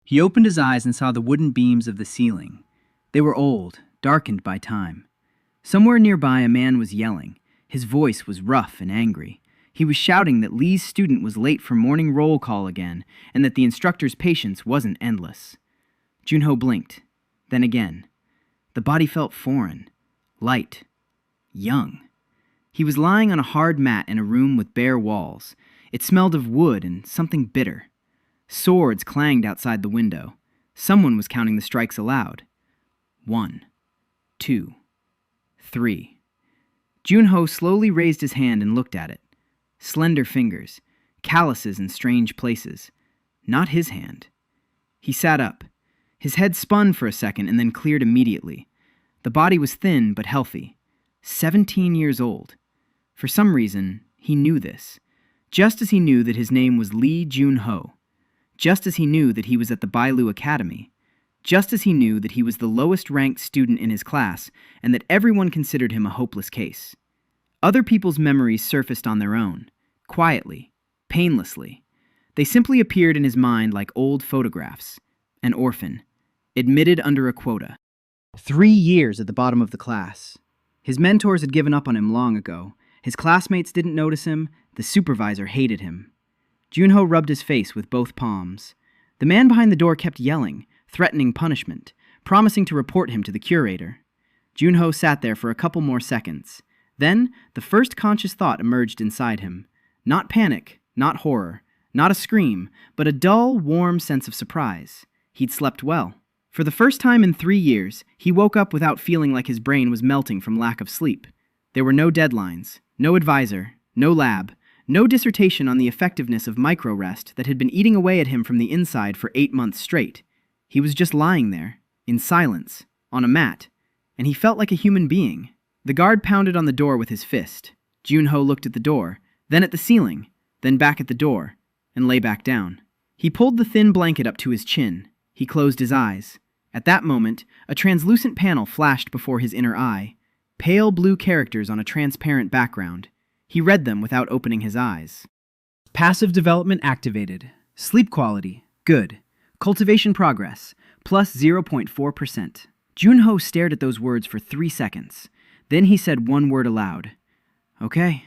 He opened his eyes and saw the wooden beams of the ceiling. They were old, darkened by time. Somewhere nearby, a man was yelling. His voice was rough and angry. He was shouting that Lee's student was late for morning roll call again, and that the instructor's patience wasn't endless. Junho blinked. Then again. The body felt foreign, light, young. He was lying on a hard mat in a room with bare walls. It smelled of wood and something bitter. Swords clanged outside the window. Someone was counting the strikes aloud. 1, 2, 3. Junho slowly raised his hand and looked at it. Slender fingers, calluses in strange places. Not his hand. He sat up. His head spun for a second and then cleared immediately. The body was thin but healthy. 17 years old. For some reason, he knew this. Just as he knew that his name was Lee Junho. Just as he knew that he was at the Bailu Academy. Just as he knew that he was the lowest-ranked student in his class and that everyone considered him a hopeless case. Other people's memories surfaced on their own, quietly, painlessly. They simply appeared in his mind like old photographs. An orphan, admitted under a quota. 3 years at the bottom of the class. His mentors had given up on him long ago. His classmates didn't notice him. The supervisor hated him. Junho rubbed his face with both palms. The man behind the door kept yelling, threatening punishment, promising to report him to the curator. Junho sat there for a couple more seconds. Then, the first conscious thought emerged inside him. Not panic, not horror, not a scream, but a dull, warm sense of surprise. He'd slept well. For the first time in 3 years, he woke up without feeling like his brain was melting from lack of sleep. There were no deadlines, no advisor, no lab, no dissertation on the effectiveness of micro-rest that had been eating away at him from the inside for 8 months straight. He was just lying there, in silence, on a mat, and he felt like a human being. The guard pounded on the door with his fist. Junho looked at the door, then at the ceiling, then back at the door, and lay back down. He pulled the thin blanket up to his chin. He closed his eyes. At that moment, a translucent panel flashed before his inner eye. Pale blue characters on a transparent background. He read them without opening his eyes. Passive development activated. Sleep quality, good. Cultivation progress, plus 0.4%. Junho stared at those words for 3 seconds. Then he said one word aloud. Okay.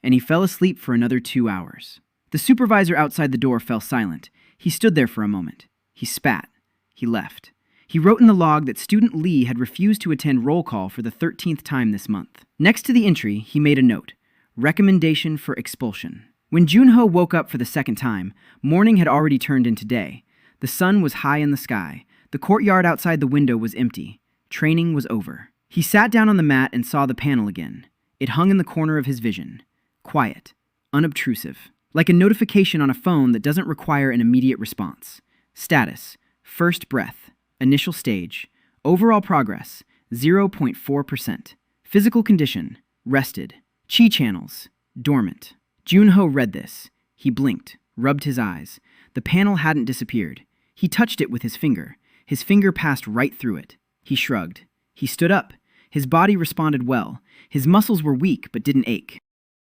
And he fell asleep for another 2 hours. The supervisor outside the door fell silent. He stood there for a moment. He spat. He left. He wrote in the log that student Lee had refused to attend roll call for the 13th time this month. Next to the entry, he made a note. Recommendation for expulsion. When Junho woke up for the second time, morning had already turned into day. The sun was high in the sky. The courtyard outside the window was empty. Training was over. He sat down on the mat and saw the panel again. It hung in the corner of his vision. Quiet. Unobtrusive. Like a notification on a phone that doesn't require an immediate response. Status. First breath. Initial stage. Overall progress. 0.4%. Physical condition. Rested. Chi channels. Dormant. Junho read this. He blinked. Rubbed his eyes. The panel hadn't disappeared. He touched it with his finger. His finger passed right through it. He shrugged. He stood up. His body responded well. His muscles were weak but didn't ache.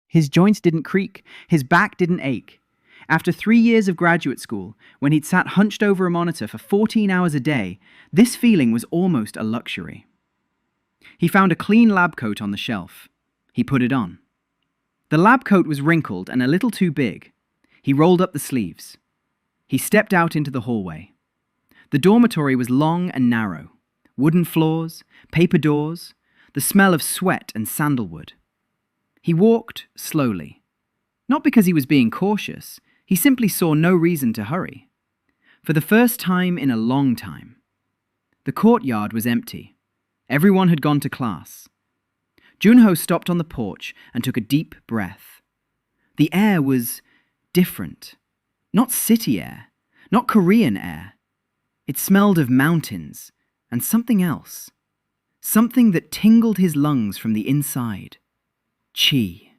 His joints didn't creak. His back didn't ache. After 3 years of graduate school, when he'd sat hunched over a monitor for 14 hours a day, this feeling was almost a luxury. He found a clean lab coat on the shelf. He put it on. The lab coat was wrinkled and a little too big. He rolled up the sleeves. He stepped out into the hallway. The dormitory was long and narrow. Wooden floors, paper doors, the smell of sweat and sandalwood. He walked slowly. Not because he was being cautious, he simply saw no reason to hurry. For the first time in a long time. The courtyard was empty. Everyone had gone to class. Junho stopped on the porch and took a deep breath. The air was different. Not city air, not Korean air. It smelled of mountains and something else. Something that tingled his lungs from the inside. Chi.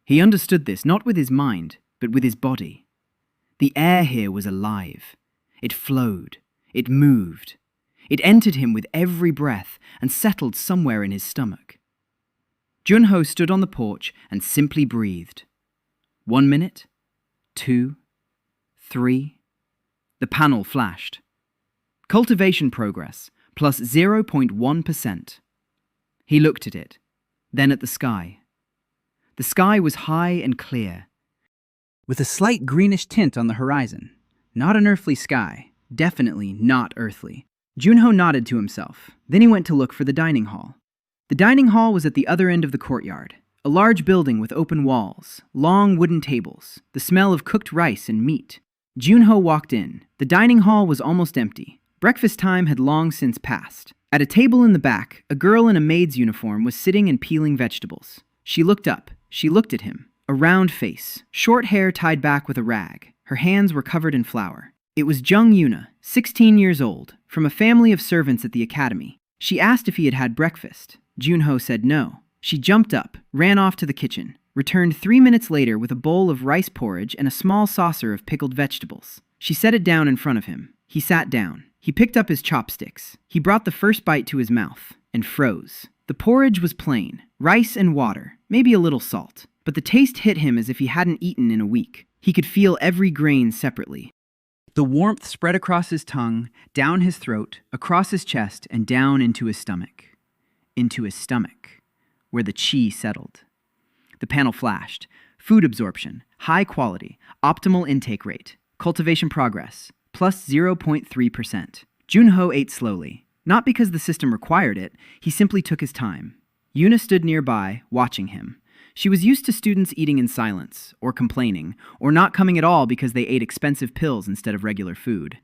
He understood this not with his mind, but with his body. The air here was alive. It flowed. It moved. It entered him with every breath and settled somewhere in his stomach. Junho stood on the porch and simply breathed. 1 minute, 2, 3, The panel flashed. Cultivation progress, plus 0.1%. He looked at it, then at the sky. The sky was high and clear, with a slight greenish tint on the horizon. Not an earthly sky, definitely not earthly. Junho nodded to himself. Then he went to look for the dining hall. The dining hall was at the other end of the courtyard. A large building with open walls, long wooden tables, the smell of cooked rice and meat. Junho walked in. The dining hall was almost empty. Breakfast time had long since passed. At a table in the back, a girl in a maid's uniform was sitting and peeling vegetables. She looked up. She looked at him. A round face, short hair tied back with a rag. Her hands were covered in flour. It was Jung Yuna, 16 years old, from a family of servants at the academy. She asked if he had had breakfast. Junho said no. She jumped up, ran off to the kitchen, returned 3 minutes later with a bowl of rice porridge and a small saucer of pickled vegetables. She set it down in front of him. He sat down. He picked up his chopsticks. He brought the first bite to his mouth and froze. The porridge was plain, rice and water, maybe a little salt, but the taste hit him as if he hadn't eaten in a week. He could feel every grain separately. The warmth spread across his tongue, down his throat, across his chest, and down into his stomach. Into his stomach, where the chi settled. The panel flashed. Food absorption, high quality, optimal intake rate, cultivation progress, plus 0.3%. Junho ate slowly. Not because the system required it, he simply took his time. Yuna stood nearby, watching him. She was used to students eating in silence, or complaining, or not coming at all because they ate expensive pills instead of regular food.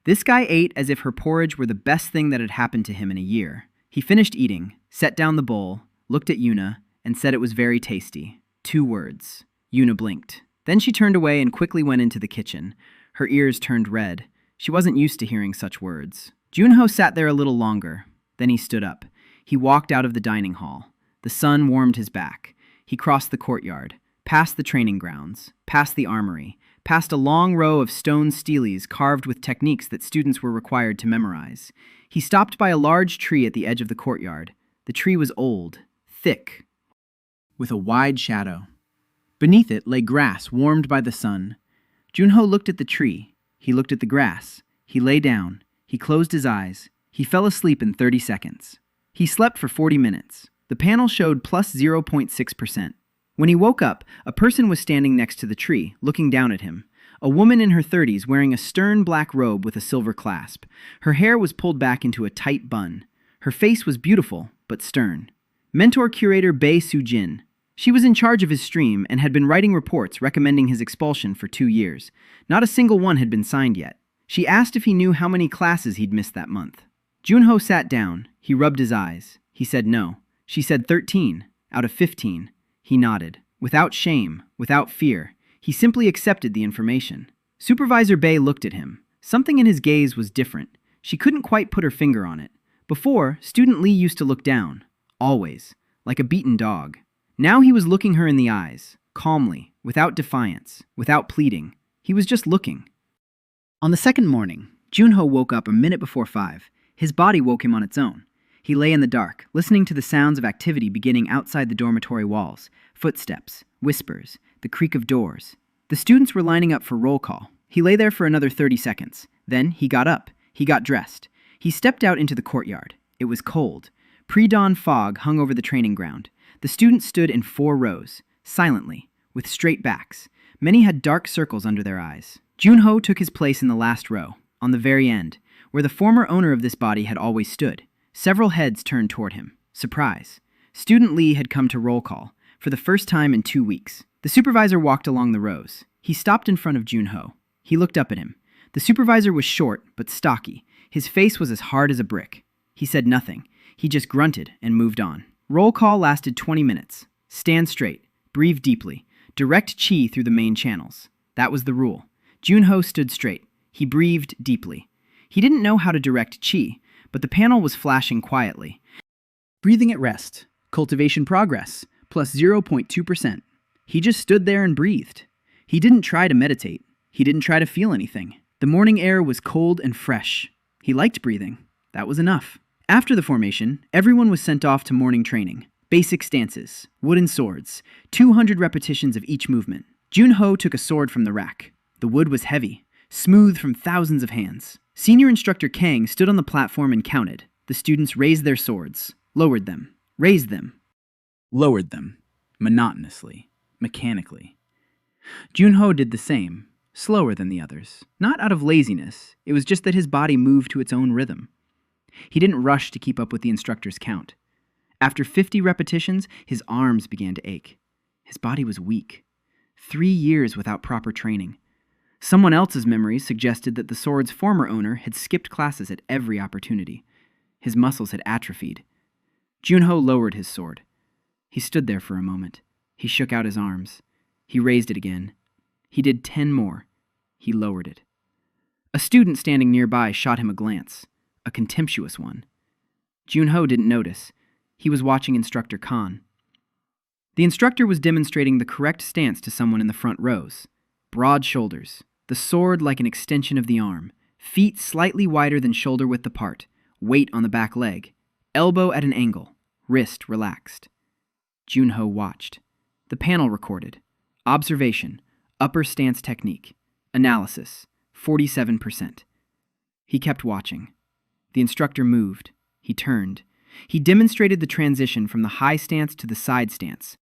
This guy ate as if her porridge were the best thing that had happened to him in a year. He finished eating, set down the bowl, looked at Yuna, and said it was very tasty. 2 words. Yuna blinked. Then she turned away and quickly went into the kitchen. Her ears turned red. She wasn't used to hearing such words. Junho sat there a little longer. Then he stood up. He walked out of the dining hall. The sun warmed his back. He crossed the courtyard, past the training grounds, past the armory, past a long row of stone steles carved with techniques that students were required to memorize. He stopped by a large tree at the edge of the courtyard. The tree was old, thick, with a wide shadow. Beneath it lay grass warmed by the sun. Junho looked at the tree. He looked at the grass. He lay down. He closed his eyes. He fell asleep in 30 seconds. He slept for 40 minutes. The panel showed plus 0.6%. When he woke up, a person was standing next to the tree, looking down at him. A woman in her 30s wearing a stern black robe with a silver clasp. Her hair was pulled back into a tight bun. Her face was beautiful, but stern. Mentor curator Bae Soo-jin. She was in charge of his stream and had been writing reports recommending his expulsion for 2 years. Not a single one had been signed yet. She asked if he knew how many classes he'd missed that month. Junho sat down. He rubbed his eyes. He said no. She said 13 out of 15. He nodded. Without shame, without fear, he simply accepted the information. Supervisor Bae looked at him. Something in his gaze was different. She couldn't quite put her finger on it. Before, student Lee used to look down. Always. Like a beaten dog. Now he was looking her in the eyes. Calmly. Without defiance. Without pleading. He was just looking. On the second morning, Junho woke up a minute before 5. His body woke him on its own. He lay in the dark, listening to the sounds of activity beginning outside the dormitory walls. Footsteps, whispers, the creak of doors. The students were lining up for roll call. He lay there for another 30 seconds. Then he got up. He got dressed. He stepped out into the courtyard. It was cold. Pre-dawn fog hung over the training ground. The students stood in 4 rows, silently, with straight backs. Many had dark circles under their eyes. Junho took his place in the last row, on the very end, where the former owner of this body had always stood. Several heads turned toward him. Surprise. Student Lee had come to roll call, for the first time in 2 weeks. The supervisor walked along the rows. He stopped in front of Junho. He looked up at him. The supervisor was short, but stocky. His face was as hard as a brick. He said nothing. He just grunted and moved on. Roll call lasted 20 minutes. Stand straight. Breathe deeply. Direct chi through the main channels. That was the rule. Junho stood straight. He breathed deeply. He didn't know how to direct chi, but the panel was flashing quietly. Breathing at rest. Cultivation progress. Plus 0.2%. He just stood there and breathed. He didn't try to meditate. He didn't try to feel anything. The morning air was cold and fresh. He liked breathing. That was enough. After the formation, everyone was sent off to morning training. Basic stances, wooden swords, 200 repetitions of each movement. Junho took a sword from the rack. The wood was heavy. smooth from thousands of hands. Senior instructor Kang stood on the platform and counted. The students raised their swords, lowered them, raised them, lowered them, monotonously, mechanically. Junho did the same, slower than the others. Not out of laziness, it was just that his body moved to its own rhythm. He didn't rush to keep up with the instructor's count. After 50 repetitions, his arms began to ache. His body was weak. 3 years without proper training. Someone else's memories suggested that the sword's former owner had skipped classes at every opportunity. His muscles had atrophied. Junho lowered his sword. He stood there for a moment. He shook out his arms. He raised it again. He did 10 more. He lowered it. A student standing nearby shot him a glance, a contemptuous one. Junho didn't notice. He was watching Instructor Khan. The instructor was demonstrating the correct stance to someone in the front rows. Broad shoulders, the sword like an extension of the arm, feet slightly wider than shoulder-width apart, weight on the back leg, elbow at an angle, wrist relaxed. Junho watched. The panel recorded. Observation, upper stance technique. Analysis, 47%. He kept watching. The instructor moved. He turned. He demonstrated the transition from the high stance to the side stance.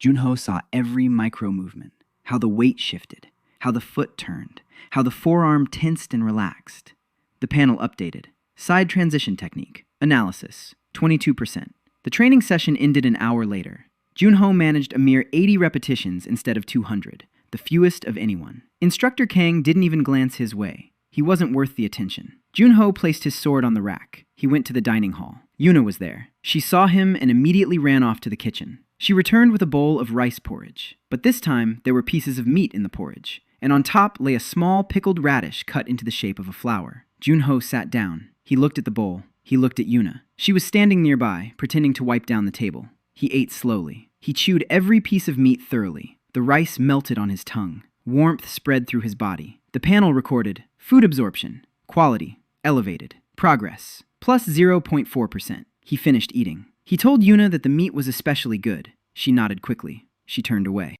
Junho saw every micro-movement, how the weight shifted, how the foot turned, how the forearm tensed and relaxed. The panel updated. Side transition technique. Analysis, 22%. The training session ended an hour later. Junho managed a mere 80 repetitions instead of 200, the fewest of anyone. Instructor Kang didn't even glance his way. He wasn't worth the attention. Junho placed his sword on the rack. He went to the dining hall. Yuna was there. She saw him and immediately ran off to the kitchen. She returned with a bowl of rice porridge. But this time, there were pieces of meat in the porridge, and on top lay a small pickled radish cut into the shape of a flower. Junho sat down. He looked at the bowl. He looked at Yuna. She was standing nearby, pretending to wipe down the table. He ate slowly. He chewed every piece of meat thoroughly. The rice melted on his tongue. Warmth spread through his body. The panel recorded food absorption, quality, elevated, progress, plus 0.4%. He finished eating. He told Yuna that the meat was especially good. She nodded quickly. She turned away.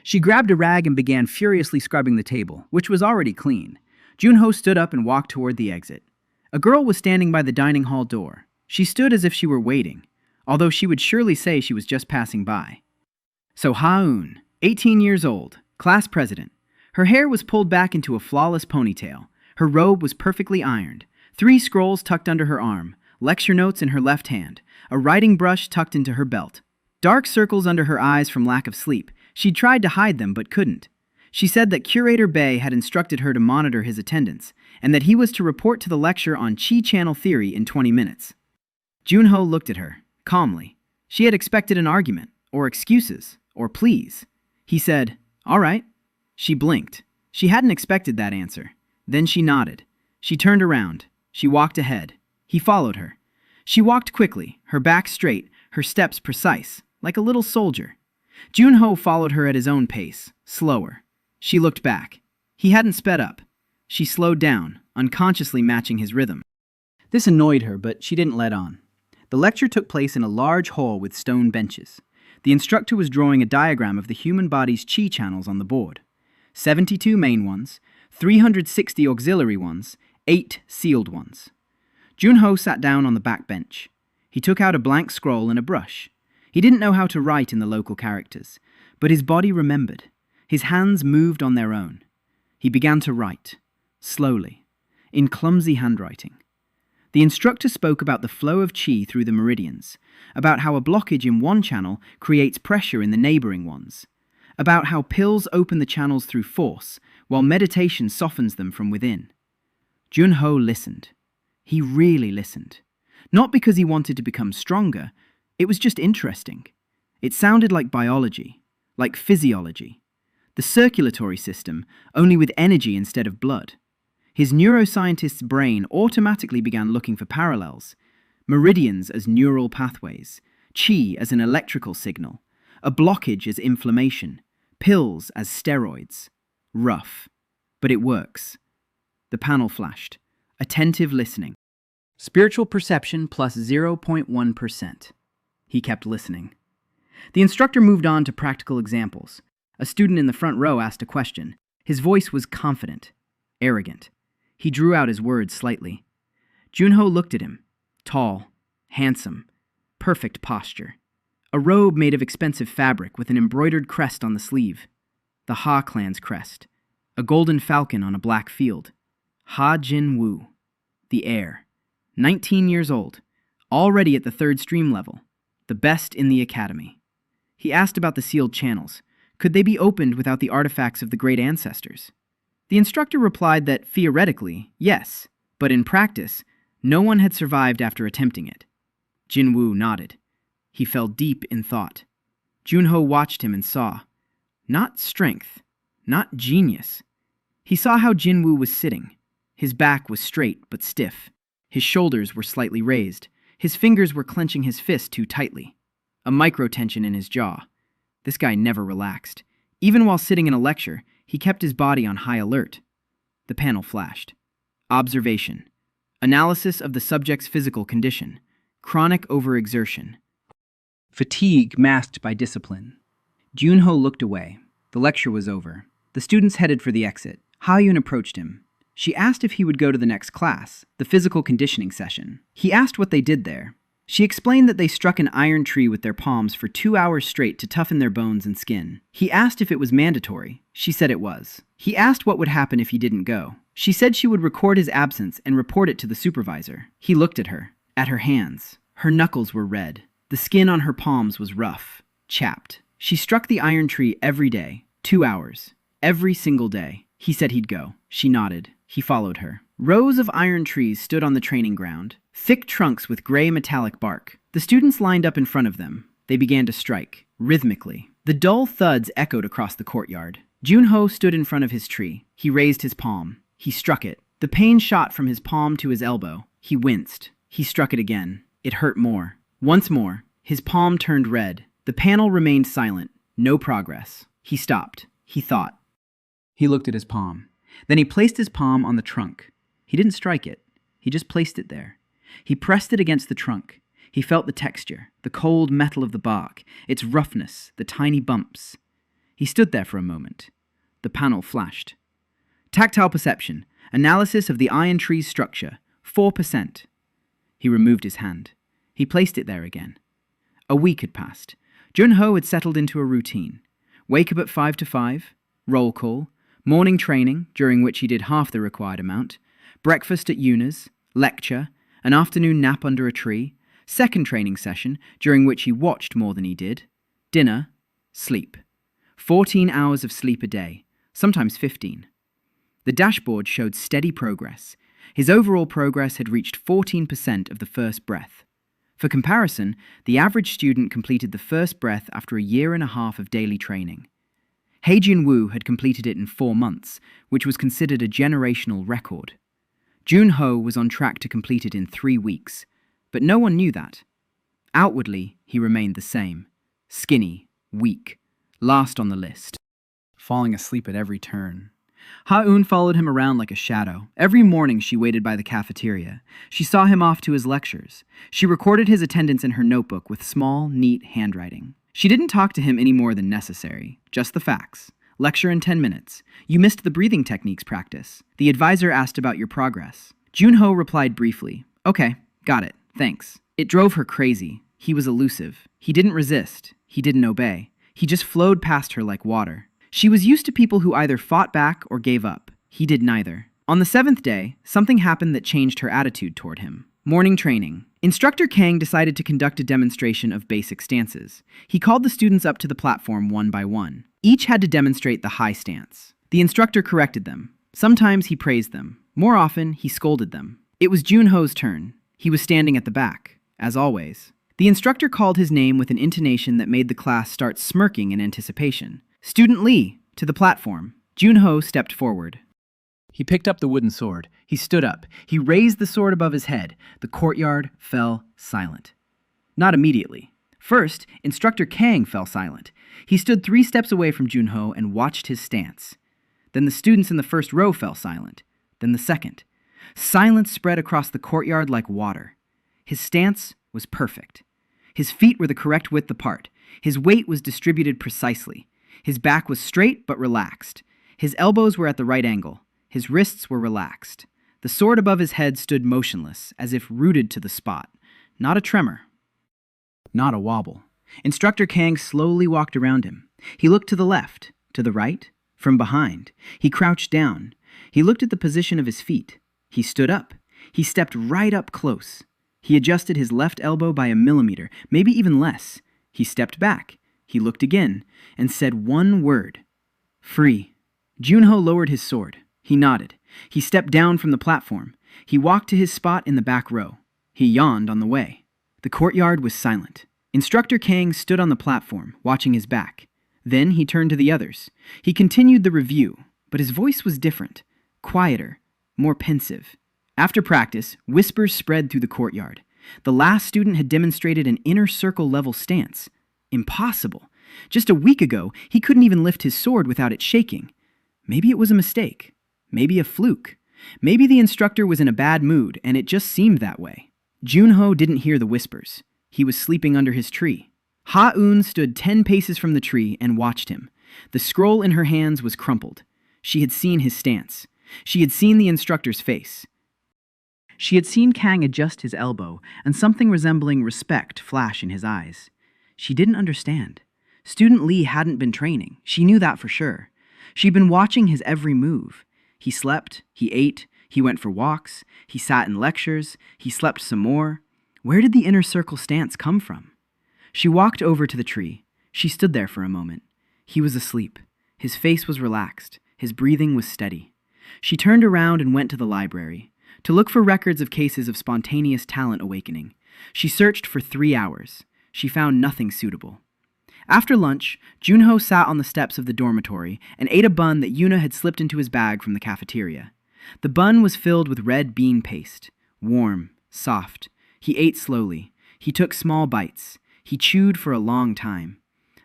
She grabbed a rag and began furiously scrubbing the table, which was already clean. Junho stood up and walked toward the exit. A girl was standing by the dining hall door. She stood as if she were waiting, although she would surely say she was just passing by. So Ha-eun, 18 years old, class president. Her hair was pulled back into a flawless ponytail. Her robe was perfectly ironed. 3 scrolls tucked under her arm, lecture notes in her left hand, a writing brush tucked into her belt. Dark circles under her eyes from lack of sleep. She'd tried to hide them but couldn't. She said that Curator Bay had instructed her to monitor his attendance, and that he was to report to the lecture on Chi Channel Theory in 20 minutes. Junho looked at her, calmly. She had expected an argument, or excuses, or pleas. He said, "All right." She blinked. She hadn't expected that answer. Then she nodded. She turned around. She walked ahead. He followed her. She walked quickly, her back straight, her steps precise, like a little soldier. Junho followed her at his own pace, slower. She looked back. He hadn't sped up. She slowed down, unconsciously matching his rhythm. This annoyed her, but she didn't let on. The lecture took place in a large hall with stone benches. The instructor was drawing a diagram of the human body's chi channels on the board. 72 main ones, 360 auxiliary ones, 8 sealed ones. Junho sat down on the back bench. He took out a blank scroll and a brush. He didn't know how to write in the local characters, but his body remembered. His hands moved on their own. He began to write, slowly, in clumsy handwriting. The instructor spoke about the flow of chi through the meridians, about how a blockage in one channel creates pressure in the neighboring ones, about how pills open the channels through force, while meditation softens them from within. Junho listened. He really listened. Not because he wanted to become stronger, it was just interesting. It sounded like biology, like physiology. The circulatory system, only with energy instead of blood. His neuroscientist's brain automatically began looking for parallels. Meridians as neural pathways, chi as an electrical signal, a blockage as inflammation, pills as steroids. Rough, but it works. The panel flashed. Attentive listening. Spiritual perception plus 0.1%. He kept listening. The instructor moved on to practical examples. A student in the front row asked a question. His voice was confident. arrogant. He drew out his words slightly. Junho looked at him. Tall, handsome, perfect posture. A robe made of expensive fabric with an embroidered crest on the sleeve. The Ha clan's crest. A golden falcon on a black field. Ha Jin-woo, the heir. 19 years old, already at the 3rd stream level, the best in the academy. He asked about the sealed channels. Could they be opened without the artifacts of the great ancestors? The instructor replied that, theoretically, yes, but in practice, no one had survived after attempting it. Jin-woo nodded. He fell deep in thought. Junho watched him and saw, not strength, not genius. He saw how Jin-woo was sitting. His back was straight but stiff. His shoulders were slightly raised. His fingers were clenching his fist too tightly. A micro-tension in his jaw. This guy never relaxed. Even while sitting in a lecture, he kept his body on high alert. The panel flashed. Observation. Analysis of the subject's physical condition. Chronic overexertion. Fatigue masked by discipline. Junho looked away. The lecture was over. The students headed for the exit. Ha-yoon approached him. She asked if he would go to the next class, the physical conditioning session. He asked what they did there. She explained that they struck an iron tree with their palms for 2 hours straight to toughen their bones and skin. He asked if it was mandatory. She said it was. He asked what would happen if he didn't go. She said she would record his absence and report it to the supervisor. He looked at her hands. Her knuckles were red. The skin on her palms was rough, chapped. She struck the iron tree every day, 2 hours, every single day. He said he'd go. She nodded. He followed her. Rows of iron trees stood on the training ground, thick trunks with gray metallic bark. The students lined up in front of them. They began to strike, rhythmically. The dull thuds echoed across the courtyard. Junho stood in front of his tree. He raised his palm. He struck it. The pain shot from his palm to his elbow. He winced. He struck it again. It hurt more. Once more. His palm turned red. The panel remained silent. No progress. He stopped. He thought. He looked at his palm. Then he placed his palm on the trunk. He didn't strike it. He just placed it there. He pressed it against the trunk. He felt the texture, the cold metal of the bark, its roughness, the tiny bumps. He stood there for a moment. The panel flashed. Tactile perception. Analysis of the iron tree's structure. 4%. He removed his hand. He placed it there again. A week had passed. Junho had settled into a routine. Wake up at 5 to 5. Roll call. Morning training, during which he did half the required amount. Breakfast at Yuna's. Lecture. An afternoon nap under a tree. Second training session, during which he watched more than he did. Dinner. Sleep. 14 hours of sleep a day. Sometimes 15. The dashboard showed steady progress. His overall progress had reached 14% of the first breath. For comparison, the average student completed the first breath after a year and a half of daily training. Hei Jin-woo had completed it in 4 months, which was considered a generational record. Junho was on track to complete it in 3 weeks, but no one knew that. Outwardly, he remained the same. Skinny, weak, last on the list. Falling asleep at every turn. Ha-eun followed him around like a shadow. Every morning she waited by the cafeteria. She saw him off to his lectures. She recorded his attendance in her notebook with small, neat handwriting. She didn't talk to him any more than necessary. Just the facts. Lecture in 10 minutes. You missed the breathing techniques practice. The advisor asked about your progress. Junho replied briefly. Okay, got it. Thanks. It drove her crazy. He was elusive. He didn't resist. He didn't obey. He just flowed past her like water. She was used to people who either fought back or gave up. He did neither. On the 7th day, something happened that changed her attitude toward him. Morning training. Instructor Kang decided to conduct a demonstration of basic stances. He called the students up to the platform one by one. Each had to demonstrate the high stance. The instructor corrected them. Sometimes he praised them. More often, he scolded them. It was Junho's turn. He was standing at the back, as always. The instructor called his name with an intonation that made the class start smirking in anticipation. Student Lee, to the platform. Junho stepped forward. He picked up the wooden sword. He stood up. He raised the sword above his head. The courtyard fell silent. Not immediately. First, Instructor Kang fell silent. He stood 3 steps away from Junho and watched his stance. Then the students in the first row fell silent. Then the second. Silence spread across the courtyard like water. His stance was perfect. His feet were the correct width apart. His weight was distributed precisely. His back was straight but relaxed. His elbows were at the right angle. His wrists were relaxed. The sword above his head stood motionless, as if rooted to the spot. Not a tremor. Not a wobble. Instructor Kang slowly walked around him. He looked to the left, to the right, from behind. He crouched down. He looked at the position of his feet. He stood up. He stepped right up close. He adjusted his left elbow by a millimeter, maybe even less. He stepped back. He looked again, and said one word. Free. Junho lowered his sword. He nodded. He stepped down from the platform. He walked to his spot in the back row. He yawned on the way. The courtyard was silent. Instructor Kang stood on the platform, watching his back. Then he turned to the others. He continued the review, but his voice was different, quieter, more pensive. After practice, whispers spread through the courtyard. The last student had demonstrated an inner circle level stance. Impossible. Just a week ago, he couldn't even lift his sword without it shaking. Maybe it was a mistake. Maybe a fluke. Maybe the instructor was in a bad mood, and it just seemed that way. Junho didn't hear the whispers. He was sleeping under his tree. Ha-eun stood 10 paces from the tree and watched him. The scroll in her hands was crumpled. She had seen his stance. She had seen the instructor's face. She had seen Kang adjust his elbow and something resembling respect flash in his eyes. She didn't understand. Student Lee hadn't been training. She knew that for sure. She'd been watching his every move. He slept, he ate, he went for walks, he sat in lectures, he slept some more. Where did the inner circle stance come from? She walked over to the tree. She stood there for a moment. He was asleep. His face was relaxed. His breathing was steady. She turned around and went to the library to look for records of cases of spontaneous talent awakening. She searched for 3 hours. She found nothing suitable. After lunch, Junho sat on the steps of the dormitory and ate a bun that Yuna had slipped into his bag from the cafeteria. The bun was filled with red bean paste, warm, soft. He ate slowly. He took small bites. He chewed for a long time.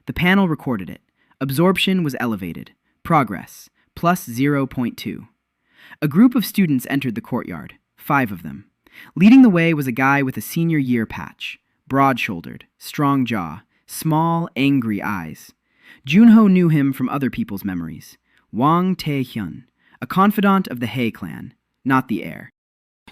The panel recorded it. Absorption was elevated. Progress, plus 0.2. A group of students entered the courtyard, 5 of them. Leading the way was a guy with a senior year patch, broad-shouldered, strong jaw, small, angry eyes. Junho knew him from other people's memories. Wang Tae-hyun, a confidant of the Hae clan, not the heir.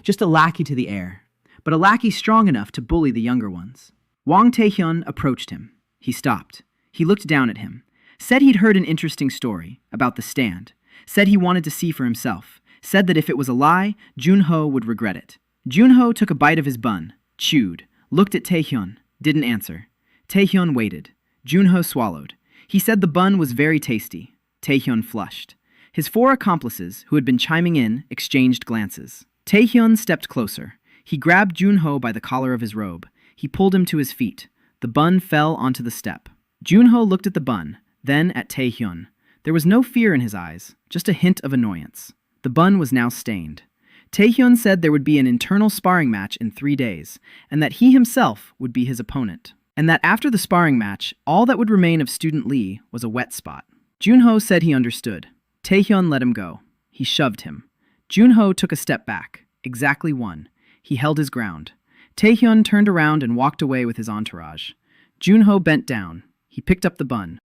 Just a lackey to the heir, but a lackey strong enough to bully the younger ones. Wang Tae-hyun approached him. He stopped. He looked down at him. Said he'd heard an interesting story about the stand. Said he wanted to see for himself. Said that if it was a lie, Junho would regret it. Junho took a bite of his bun, chewed, looked at Tae-hyun, didn't answer. Tae-hyun waited. Junho swallowed. He said the bun was very tasty. Tae-hyun flushed. His 4 accomplices, who had been chiming in, exchanged glances. Tae-hyun stepped closer. He grabbed Junho by the collar of his robe. He pulled him to his feet. The bun fell onto the step. Junho looked at the bun, then at Tae-hyun. There was no fear in his eyes, just a hint of annoyance. The bun was now stained. Tae-hyun said there would be an internal sparring match in 3 days, and that he himself would be his opponent. And that after the sparring match, all that would remain of student Lee was a wet spot. Junho said he understood. Tae-hyun let him go. He shoved him. Junho took a step back, exactly 1. He held his ground. Tae-hyun turned around and walked away with his entourage. Junho bent down. He picked up the bun.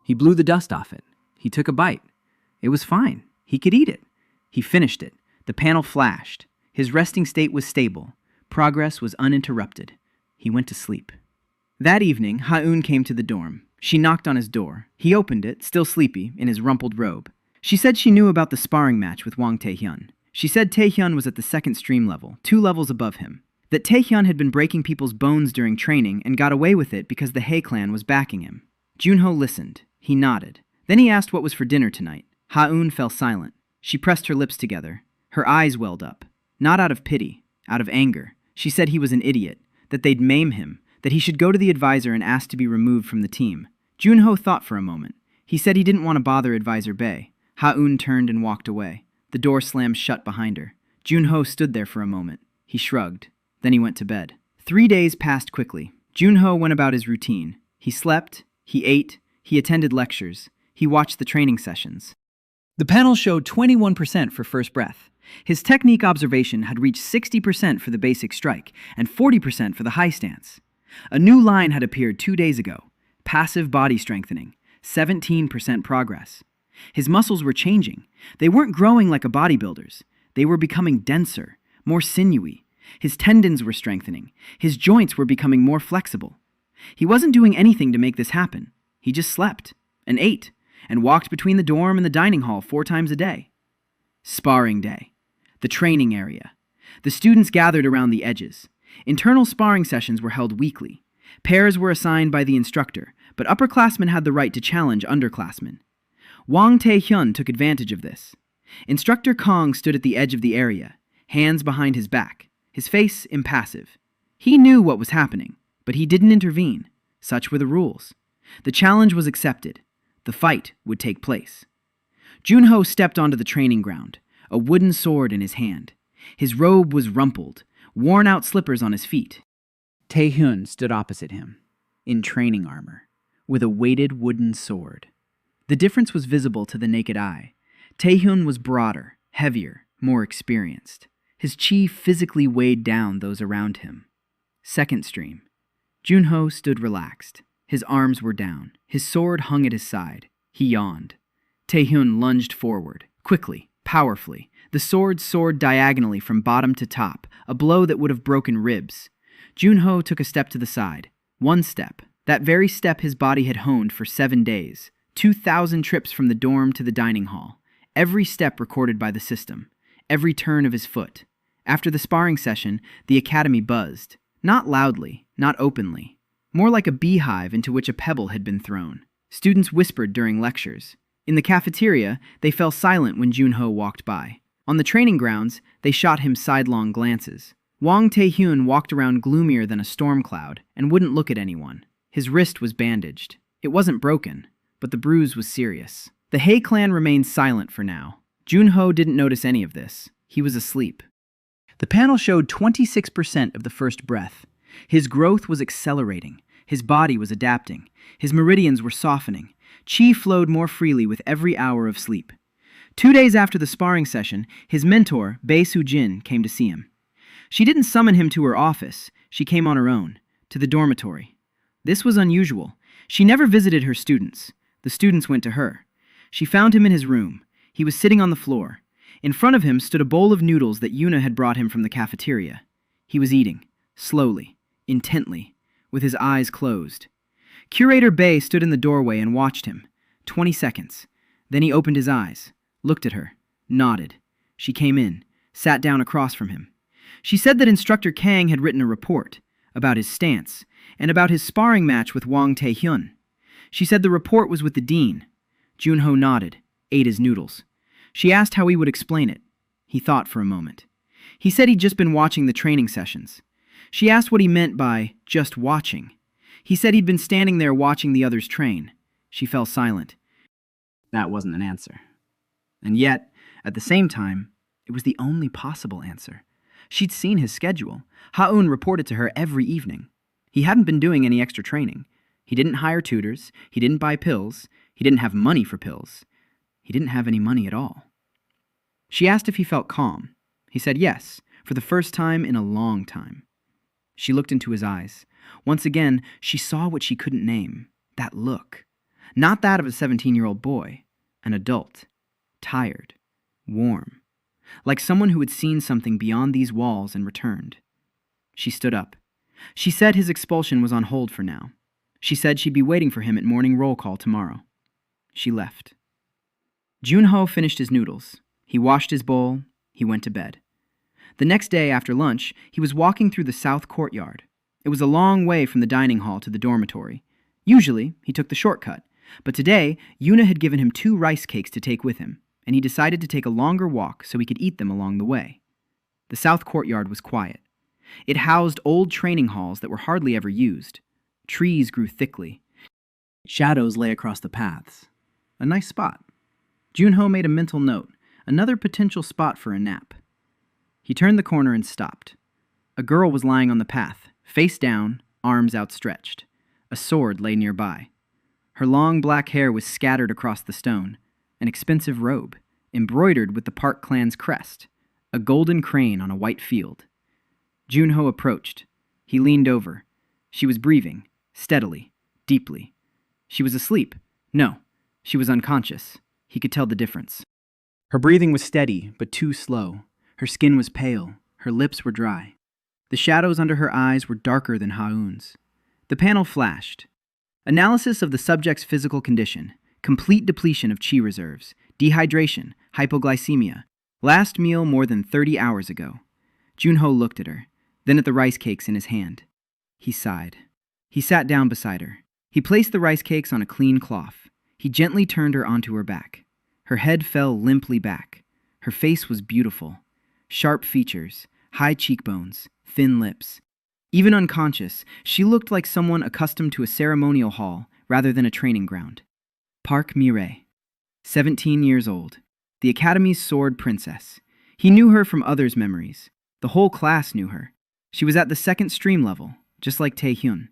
He blew the dust off it. He took a bite. It was fine. He could eat it. He finished it. The panel flashed. His resting state was stable. Progress was uninterrupted. He went to sleep. That evening, Ha-eun came to the dorm. She knocked on his door. He opened it, still sleepy, in his rumpled robe. She said she knew about the sparring match with Wang Tae-hyun. She said Tae-hyun was at the 2nd stream level, 2 levels above him. That Tae-hyun had been breaking people's bones during training and got away with it because the Hae clan was backing him. Junho listened. He nodded. Then he asked what was for dinner tonight. Ha-eun fell silent. She pressed her lips together. Her eyes welled up. Not out of pity, out of anger. She said he was an idiot, that they'd maim him, that he should go to the advisor and ask to be removed from the team. Junho thought for a moment. He said he didn't want to bother Advisor Bae. Ha-eun turned and walked away. The door slammed shut behind her. Junho stood there for a moment. He shrugged. Then he went to bed. 3 days passed quickly. Junho went about his routine. He slept, he ate, he attended lectures, he watched the training sessions. The panel showed 21% for first breath. His technique observation had reached 60% for the basic strike and 40% for the high stance. A new line had appeared 2 days ago. Passive body strengthening, 17% progress. His muscles were changing. They weren't growing like a bodybuilder's. They were becoming denser, more sinewy. His tendons were strengthening. His joints were becoming more flexible. He wasn't doing anything to make this happen. He just slept and ate and walked between the dorm and the dining hall 4 times a day. Sparring day. The training area. The students gathered around the edges. Internal sparring sessions were held weekly. Pairs were assigned by the instructor, but upperclassmen had the right to challenge underclassmen. Wang Tae-hyun took advantage of this. Instructor Kong stood at the edge of the area, hands behind his back, his face impassive. He knew what was happening, but he didn't intervene. Such were the rules. The challenge was accepted. The fight would take place. Junho stepped onto the training ground, a wooden sword in his hand. His robe was rumpled, worn-out slippers on his feet. Tae-hyun stood opposite him, in training armor, with a weighted wooden sword. The difference was visible to the naked eye. Tae-hyun was broader, heavier, more experienced. His chi physically weighed down those around him. Second stream. Junho stood relaxed. His arms were down. His sword hung at his side. He yawned. Tae-hyun lunged forward, quickly, powerfully. The sword soared diagonally from bottom to top, a blow that would have broken ribs. Junho took a step to the side. 1 step. That very step his body had honed for 7 days. 2,000 trips from the dorm to the dining hall. Every step recorded by the system. Every turn of his foot. After the sparring session, the academy buzzed. Not loudly, not openly. More like a beehive into which a pebble had been thrown. Students whispered during lectures. In the cafeteria, they fell silent when Junho walked by. On the training grounds, they shot him sidelong glances. Wang Tae-hyun walked around gloomier than a storm cloud and wouldn't look at anyone. His wrist was bandaged. It wasn't broken, but the bruise was serious. The Hae clan remained silent for now. Junho didn't notice any of this. He was asleep. The panel showed 26% of the first breath. His growth was accelerating. His body was adapting. His meridians were softening. Chi flowed more freely with every hour of sleep. 2 days after the sparring session, his mentor, Bae Soo-jin, came to see him. She didn't summon him to her office. She came on her own, to the dormitory. This was unusual. She never visited her students. The students went to her. She found him in his room. He was sitting on the floor. In front of him stood a bowl of noodles that Yuna had brought him from the cafeteria. He was eating, slowly, intently, with his eyes closed. Curator Bae stood in the doorway and watched him. 20 seconds. Then he opened his eyes, looked at her, nodded. She came in, sat down across from him. She said that Instructor Kang had written a report about his stance and about his sparring match with Wang Tae-hyun. She said the report was with the dean. Junho nodded, ate his noodles. She asked how he would explain it. He thought for a moment. He said he'd just been watching the training sessions. She asked what he meant by just watching. He said he'd been standing there watching the others train. She fell silent. That wasn't an answer. And yet, at the same time, it was the only possible answer. She'd seen his schedule. Ha-eun reported to her every evening. He hadn't been doing any extra training. He didn't hire tutors. He didn't buy pills. He didn't have money for pills. He didn't have any money at all. She asked if he felt calm. He said yes, for the first time in a long time. She looked into his eyes. Once again, she saw what she couldn't name. That look. Not that of a 17-year-old boy. An adult. Tired. Warm. Like someone who had seen something beyond these walls and returned. She stood up. She said his expulsion was on hold for now. She said she'd be waiting for him at morning roll call tomorrow. She left. Junho finished his noodles. He washed his bowl. He went to bed. The next day after lunch, he was walking through the south courtyard. It was a long way from the dining hall to the dormitory. Usually, he took the shortcut. But today, Yuna had given him 2 rice cakes to take with him, and he decided to take a longer walk so he could eat them along the way. The south courtyard was quiet. It housed old training halls that were hardly ever used. Trees grew thickly. Shadows lay across the paths. A nice spot. Junho made a mental note, another potential spot for a nap. He turned the corner and stopped. A girl was lying on the path, face down, arms outstretched. A sword lay nearby. Her long black hair was scattered across the stone. An expensive robe, embroidered with the Park clan's crest. A golden crane on a white field. Junho approached. He leaned over. She was breathing, steadily, deeply. She was asleep. No, she was unconscious. He could tell the difference. Her breathing was steady, but too slow. Her skin was pale. Her lips were dry. The shadows under her eyes were darker than Haun's. The panel flashed. Analysis of the subject's physical condition. Complete depletion of chi reserves. Dehydration. Hypoglycemia. Last meal more than 30 hours ago. Junho looked at her, then at the rice cakes in his hand. He sighed. He sat down beside her. He placed the rice cakes on a clean cloth. He gently turned her onto her back. Her head fell limply back. Her face was beautiful. Sharp features, high cheekbones, thin lips. Even unconscious, she looked like someone accustomed to a ceremonial hall rather than a training ground. Park Mireille, 17 years old, the Academy's sword princess. He knew her from others' memories. The whole class knew her. She was at the second stream level, just like Taehyun.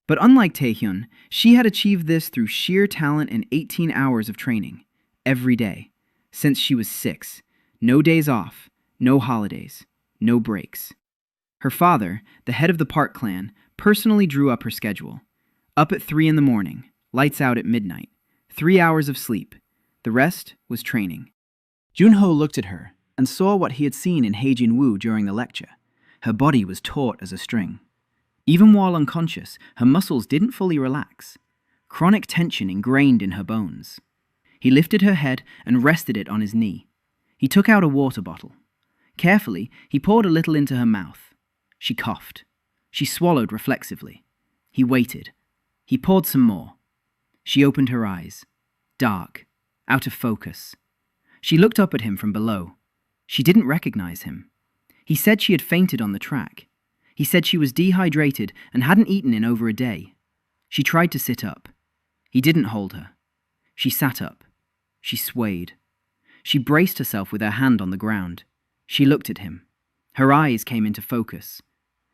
But unlike Taehyun, she had achieved this through sheer talent and 18 hours of training, every day, since she was 6. No days off, no holidays, no breaks. Her father, the head of the Park clan, personally drew up her schedule. Up at 3 in the morning, lights out at midnight, 3 hours of sleep. The rest was training. Junho looked at her and saw what he had seen in Heijin Wu during the lecture. Her body was taut as a string. Even while unconscious, her muscles didn't fully relax. Chronic tension ingrained in her bones. He lifted her head and rested it on his knee. He took out a water bottle. Carefully, he poured a little into her mouth. She coughed. She swallowed reflexively. He waited. He poured some more. She opened her eyes. Dark. Out of focus. She looked up at him from below. She didn't recognize him. He said she had fainted on the track. He said she was dehydrated and hadn't eaten in over a day. She tried to sit up. He didn't hold her. She sat up. She swayed. She braced herself with her hand on the ground. She looked at him. Her eyes came into focus.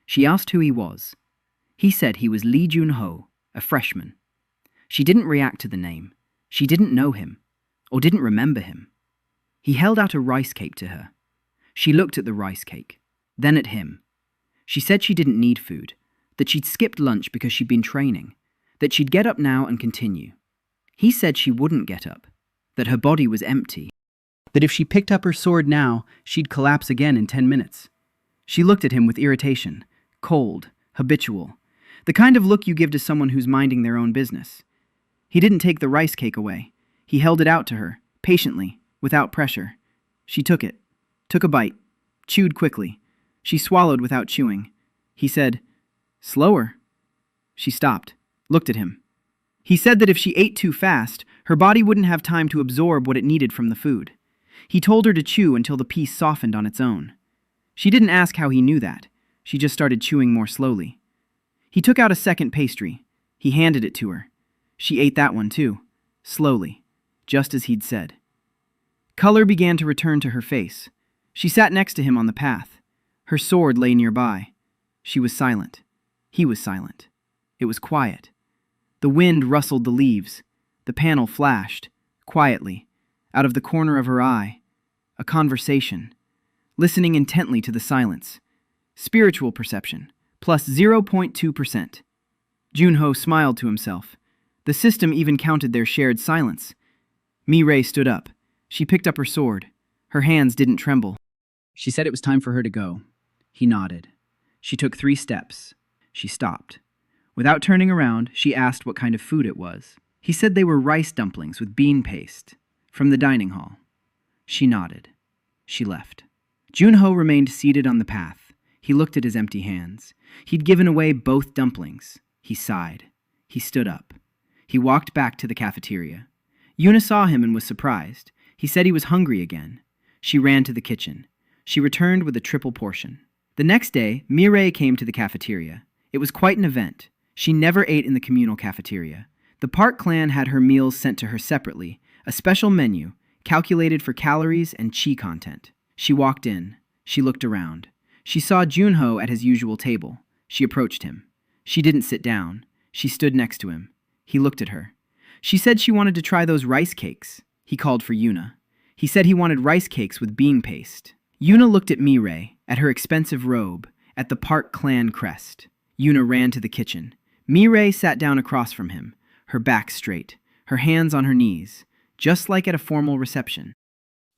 She asked who he was. He said he was Lee Junho, a freshman. She didn't react to the name. She didn't know him, or didn't remember him. He held out a rice cake to her. She looked at the rice cake, then at him. She said she didn't need food, that she'd skipped lunch because she'd been training, that she'd get up now and continue. He said she wouldn't get up, that her body was empty, that if she picked up her sword now, she'd collapse again in 10 minutes. She looked at him with irritation, cold, habitual, the kind of look you give to someone who's minding their own business. He didn't take the rice cake away. He held it out to her, patiently, without pressure. She took it, took a bite, chewed quickly. She swallowed without chewing. He said, "Slower." She stopped, looked at him. He said that if she ate too fast, her body wouldn't have time to absorb what it needed from the food. He told her to chew until the piece softened on its own. She didn't ask how he knew that. She just started chewing more slowly. He took out a second pastry. He handed it to her. She ate that one too, slowly, just as he'd said. Color began to return to her face. She sat next to him on the path. Her sword lay nearby. She was silent. He was silent. It was quiet. The wind rustled the leaves. The panel flashed, quietly, out of the corner of her eye. A conversation. Listening intently to the silence. Spiritual perception, plus 0.2%. Junho smiled to himself. The system even counted their shared silence. Mireille stood up. She picked up her sword. Her hands didn't tremble. She said it was time for her to go. He nodded. She took 3 steps. She stopped. Without turning around, she asked what kind of food it was. He said they were rice dumplings with bean paste, from the dining hall. She nodded. She left. Junho remained seated on the path. He looked at his empty hands. He'd given away both dumplings. He sighed. He stood up. He walked back to the cafeteria. Yuna saw him and was surprised. He said he was hungry again. She ran to the kitchen. She returned with a triple portion. The next day, Mireille came to the cafeteria. It was quite an event. She never ate in the communal cafeteria. The Park clan had her meals sent to her separately, a special menu, calculated for calories and chi content. She walked in. She looked around. She saw Junho at his usual table. She approached him. She didn't sit down. She stood next to him. He looked at her. She said she wanted to try those rice cakes. He called for Yuna. He said he wanted rice cakes with bean paste. Yuna looked at Mireille, at her expensive robe, at the Park clan crest. Yuna ran to the kitchen. Mireille sat down across from him, her back straight, her hands on her knees. just like at a formal reception.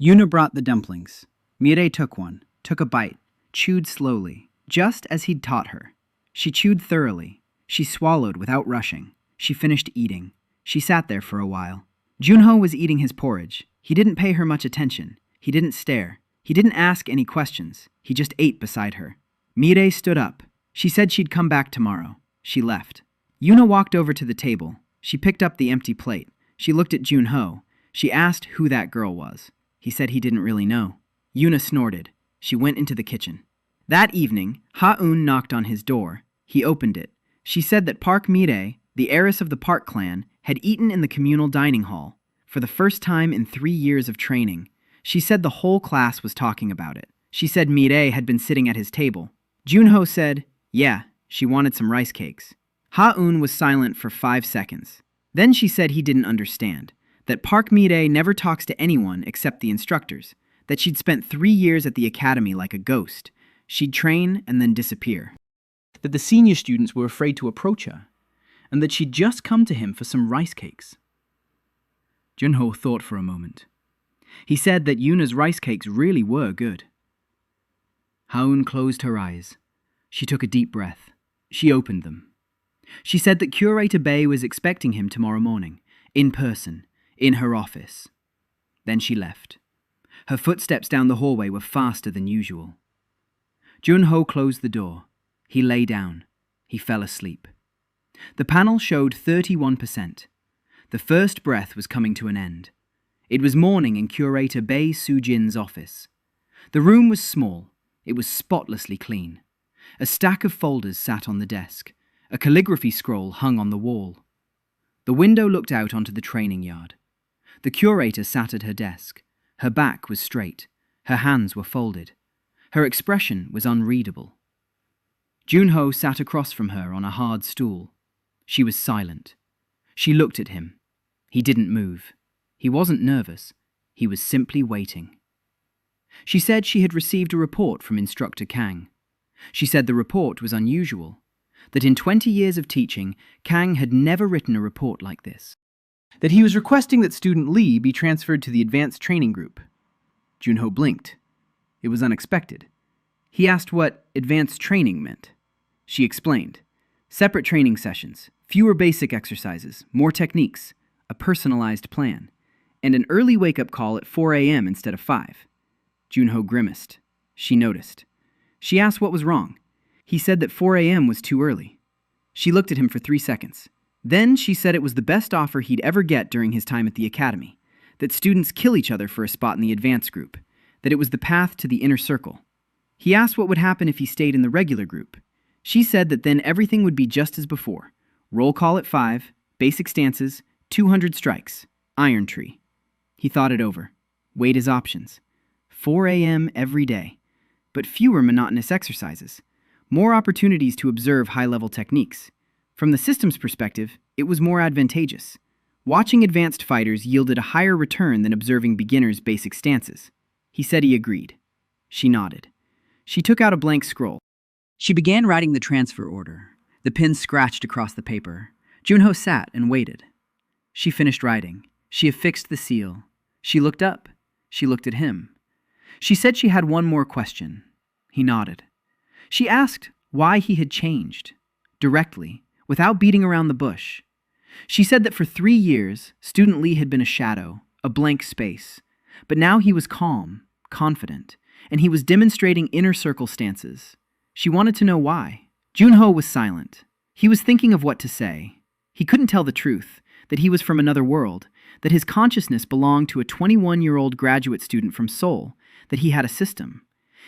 Yuna brought the dumplings. Mirei took one, took a bite, chewed slowly, just as he'd taught her. She chewed thoroughly. She swallowed without rushing. She finished eating. She sat there for a while. Junho was eating his porridge. He didn't pay her much attention. He didn't stare. He didn't ask any questions. He just ate beside her. Mirei stood up. She said she'd come back tomorrow. She left. Yuna walked over to the table. She picked up the empty plate. She looked at Junho. She asked who that girl was. He said he didn't really know. Yuna snorted. She went into the kitchen. That evening, Ha-un knocked on his door. He opened it. She said that Park Mirei, the heiress of the Park clan, had eaten in the communal dining hall. For the first time in 3 years of training. She said the whole class was talking about it. She said Mirei had been sitting at his table. Junho said, yeah, she wanted some rice cakes. Ha-un was silent for 5 seconds. Then she said he didn't understand, that Park Mirei never talks to anyone except the instructors, that she'd spent 3 years at the academy like a ghost. She'd train and then disappear. That the senior students were afraid to approach her, and that she'd just come to him for some rice cakes. Junho thought for a moment. He said that Yuna's rice cakes really were good. Ha-un closed her eyes. She took a deep breath. She opened them. She said that Curator Bay was expecting him tomorrow morning, in person, in her office. Then she left. Her footsteps down the hallway were faster than usual. Junho closed the door. He lay down. He fell asleep. The panel showed 31%. The first breath was coming to an end. It was morning in Curator Bei Sujin's office. The room was small. It was spotlessly clean. A stack of folders sat on the desk. A calligraphy scroll hung on the wall. The window looked out onto the training yard. The curator sat at her desk. Her back was straight. Her hands were folded. Her expression was unreadable. Junho sat across from her on a hard stool. She was silent. She looked at him. He didn't move. He wasn't nervous. He was simply waiting. She said she had received a report from Instructor Kang. She said the report was unusual, that in 20 years of teaching, Kang had never written a report like this. That he was requesting that student Lee be transferred to the advanced training group. Junho blinked. It was unexpected. He asked what advanced training meant. She explained. Separate training sessions, fewer basic exercises, more techniques, a personalized plan, and an early wake-up call at 4 a.m. instead of 5. Junho grimaced. She noticed. She asked what was wrong. He said that 4 a.m. was too early. She looked at him for 3 seconds. Then she said it was the best offer he'd ever get during his time at the academy, that students kill each other for a spot in the advanced group, that it was the path to the inner circle. He asked what would happen if he stayed in the regular group. She said that then everything would be just as before. Roll call at 5, basic stances, 200 strikes, iron tree. He thought it over, weighed his options. 4 a.m. every day, but fewer monotonous exercises, more opportunities to observe high-level techniques. From the system's perspective, it was more advantageous. Watching advanced fighters yielded a higher return than observing beginners' basic stances. He said he agreed. She nodded. She took out a blank scroll. She began writing the transfer order. The pen scratched across the paper. Junho sat and waited. She finished writing. She affixed the seal. She looked up. She looked at him. She said she had one more question. He nodded. She asked why he had changed, directly, without beating around the bush. She said that for 3 years, Student Lee had been a shadow, a blank space, but now he was calm, confident, and he was demonstrating inner circle stances. She wanted to know why. Junho was silent. He was thinking of what to say. He couldn't tell the truth, that he was from another world, that his consciousness belonged to a 21-year-old graduate student from Seoul, that he had a system.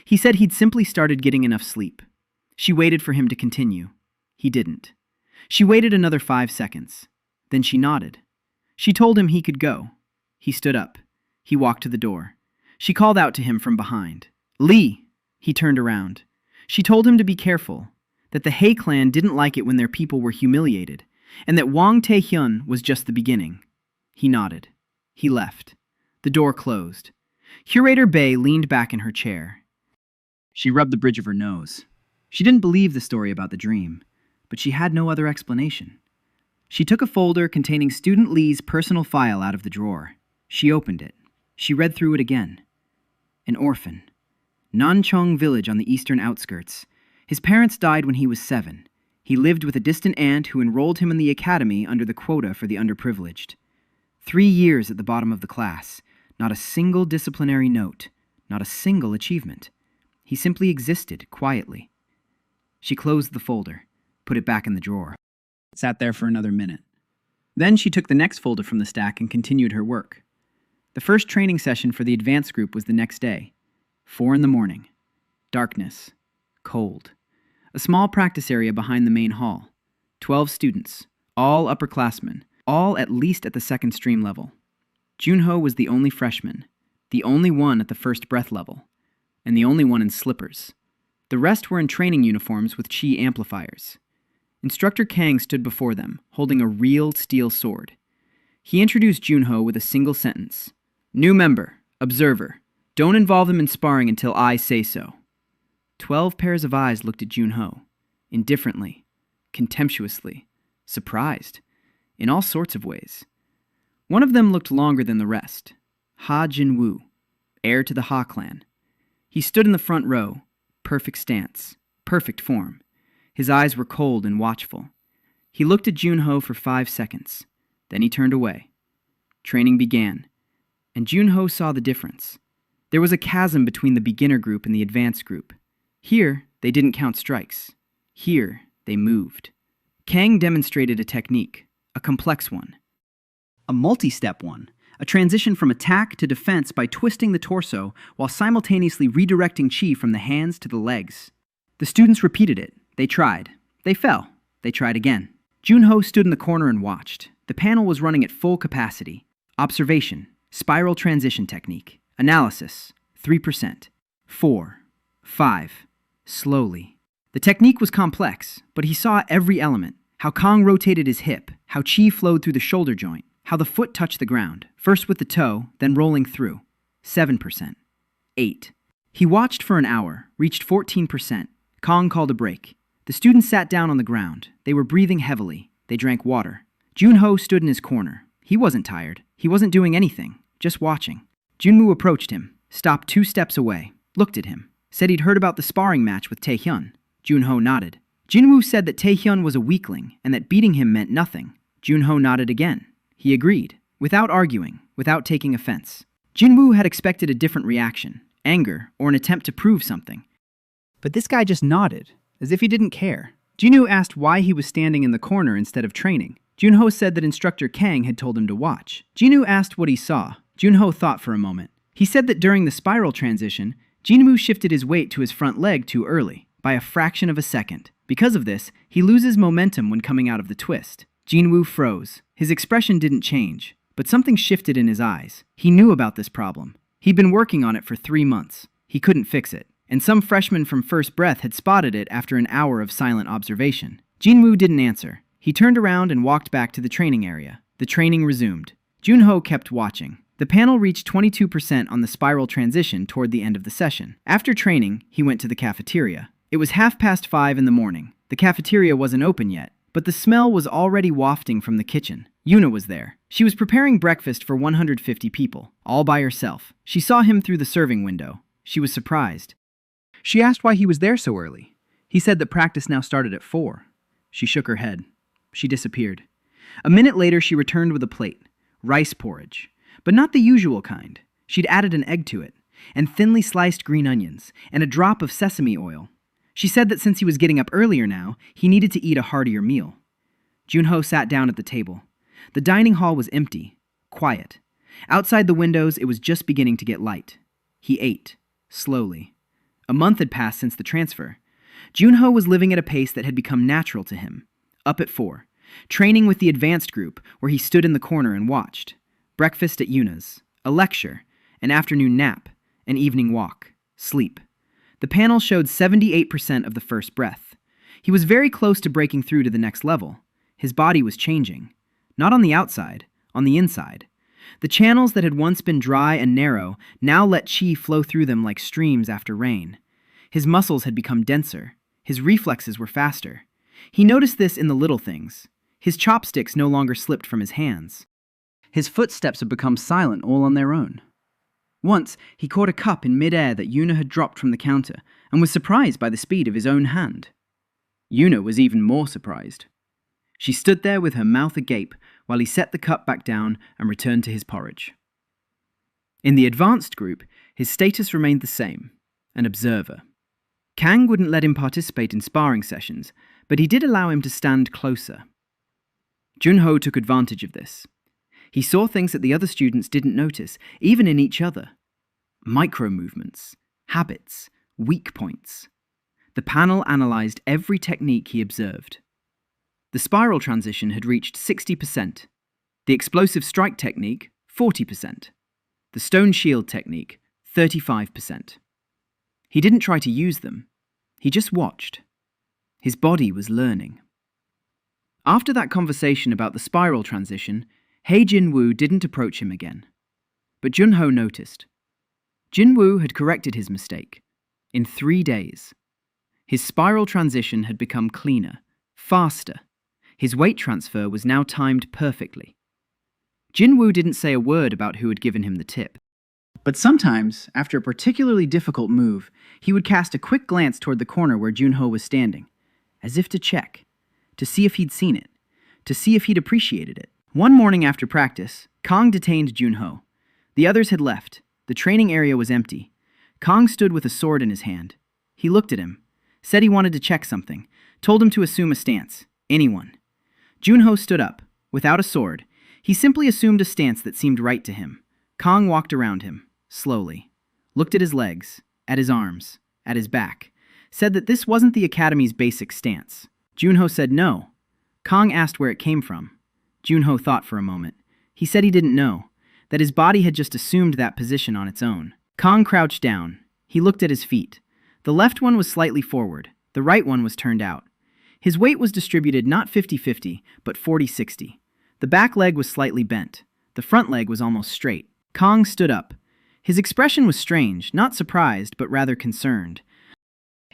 He said he'd simply started getting enough sleep. She waited for him to continue. He didn't. She waited another 5 seconds. Then she nodded. She told him he could go. He stood up. He walked to the door. She called out to him from behind. Lee! He turned around. She told him to be careful, that the Hae clan didn't like it when their people were humiliated, and that Wang Tae-hyun was just the beginning. He nodded. He left. The door closed. Curator Bay leaned back in her chair. She rubbed the bridge of her nose. She didn't believe the story about the dream, but she had no other explanation. She took a folder containing Student Lee's personal file out of the drawer. She opened it. She read through it again. An orphan. Nanchong village on the eastern outskirts. His parents died when he was 7. He lived with a distant aunt who enrolled him in the academy under the quota for the underprivileged. 3 years at the bottom of the class. Not a single disciplinary note. Not a single achievement. He simply existed quietly. She closed the folder, put it back in the drawer. Sat there for another minute. Then she took the next folder from the stack and continued her work. The first training session for the advanced group was the next day. 4 in the morning. Darkness. Cold. A small practice area behind the main hall. 12 students, all upperclassmen, all at least at the second stream level. Junho was the only freshman, the only one at the first breath level, and the only one in slippers. The rest were in training uniforms with chi amplifiers. Instructor Kang stood before them, holding a real steel sword. He introduced Junho with a single sentence. New member, observer. Don't involve them in sparring until I say so. 12 pairs of eyes looked at Junho, indifferently, contemptuously, surprised, in all sorts of ways. One of them looked longer than the rest. Ha Jinwoo, heir to the Ha clan. He stood in the front row, perfect stance, perfect form. His eyes were cold and watchful. He looked at Junho for 5 seconds. Then he turned away. Training began, and Junho saw the difference. There was a chasm between the beginner group and the advanced group. Here, they didn't count strikes. Here, they moved. Kang demonstrated a technique, a complex one. A multi-step one, a transition from attack to defense by twisting the torso while simultaneously redirecting chi from the hands to the legs. The students repeated it. They tried. They fell. They tried again. Junho stood in the corner and watched. The panel was running at full capacity. Observation, spiral transition technique. Analysis, 3%. 4. 5. Slowly. The technique was complex, but he saw every element. How Kang rotated his hip, how chi flowed through the shoulder joint, how the foot touched the ground, first with the toe, then rolling through. 7%. 8. He watched for an hour, reached 14%. Kang called a break. The students sat down on the ground. They were breathing heavily. They drank water. Junho stood in his corner. He wasn't tired. He wasn't doing anything, just watching. Junwoo approached him, stopped 2 steps away, looked at him, said he'd heard about the sparring match with Taehyun. Junho nodded. Junwoo said that Taehyun was a weakling and that beating him meant nothing. Junho nodded again. He agreed, without arguing, without taking offense. Junwoo had expected a different reaction, anger, or an attempt to prove something. But this guy just nodded, as if he didn't care. Junwoo asked why he was standing in the corner instead of training. Junho said that instructor Kang had told him to watch. Jinwoo asked what he saw. Junho thought for a moment. He said that during the spiral transition, Jinwoo shifted his weight to his front leg too early, by a fraction of a second. Because of this, he loses momentum when coming out of the twist. Jinwoo froze. His expression didn't change, but something shifted in his eyes. He knew about this problem. He'd been working on it for 3 months. He couldn't fix it. And some freshman from first breath had spotted it after an hour of silent observation. Jinwoo didn't answer. He turned around and walked back to the training area. The training resumed. Junho kept watching. The panel reached 22% on the spiral transition toward the end of the session. After training, he went to the cafeteria. It was 5:30 in the morning. The cafeteria wasn't open yet, but the smell was already wafting from the kitchen. Yuna was there. She was preparing breakfast for 150 people, all by herself. She saw him through the serving window. She was surprised. She asked why he was there so early. He said that practice now started at 4. She shook her head. She disappeared. A minute later, she returned with a plate. Rice porridge. But not the usual kind. She'd added an egg to it, and thinly sliced green onions, and a drop of sesame oil. She said that since he was getting up earlier now, he needed to eat a heartier meal. Junho sat down at the table. The dining hall was empty, quiet. Outside the windows, it was just beginning to get light. He ate, slowly. A month had passed since the transfer. Junho was living at a pace that had become natural to him. Up at 4, training with the advanced group, where he stood in the corner and watched. Breakfast at Yuna's, a lecture, an afternoon nap, an evening walk, sleep. The panel showed 78% of the first breath. He was very close to breaking through to the next level. His body was changing. Not on the outside, on the inside. The channels that had once been dry and narrow now let chi flow through them like streams after rain. His muscles had become denser. His reflexes were faster. He noticed this in the little things. His chopsticks no longer slipped from his hands. His footsteps had become silent all on their own. Once, he caught a cup in mid-air that Yuna had dropped from the counter and was surprised by the speed of his own hand. Yuna was even more surprised. She stood there with her mouth agape while he set the cup back down and returned to his porridge. In the advanced group, his status remained the same, an observer. Kang wouldn't let him participate in sparring sessions, but he did allow him to stand closer. Junho took advantage of this. He saw things that the other students didn't notice, even in each other. Micro-movements, habits, weak points. The panel analyzed every technique he observed. The spiral transition had reached 60%, the explosive strike technique, 40%, the stone shield technique, 35%. He didn't try to use them. He just watched. His body was learning. After that conversation about the spiral transition, Hei Jinwoo didn't approach him again. But Junho noticed. Jinwoo had corrected his mistake. In 3 days. His spiral transition had become cleaner, faster. His weight transfer was now timed perfectly. Jinwoo didn't say a word about who had given him the tip. But sometimes, after a particularly difficult move, he would cast a quick glance toward the corner where Junho was standing, as if to check, to see if he'd seen it, to see if he'd appreciated it. One morning after practice, Kong detained Junho. The others had left. The training area was empty. Kong stood with a sword in his hand. He looked at him, said he wanted to check something, told him to assume a stance, anyone. Junho stood up, without a sword. He simply assumed a stance that seemed right to him. Kong walked around him, slowly, looked at his legs, at his arms, at his back, said that this wasn't the Academy's basic stance. Junho said no. Kong asked where it came from. Junho thought for a moment. He said he didn't know, that his body had just assumed that position on its own. Kong crouched down. He looked at his feet. The left one was slightly forward. The right one was turned out. His weight was distributed not 50-50, but 40-60. The back leg was slightly bent. The front leg was almost straight. Kong stood up. His expression was strange, not surprised, but rather concerned.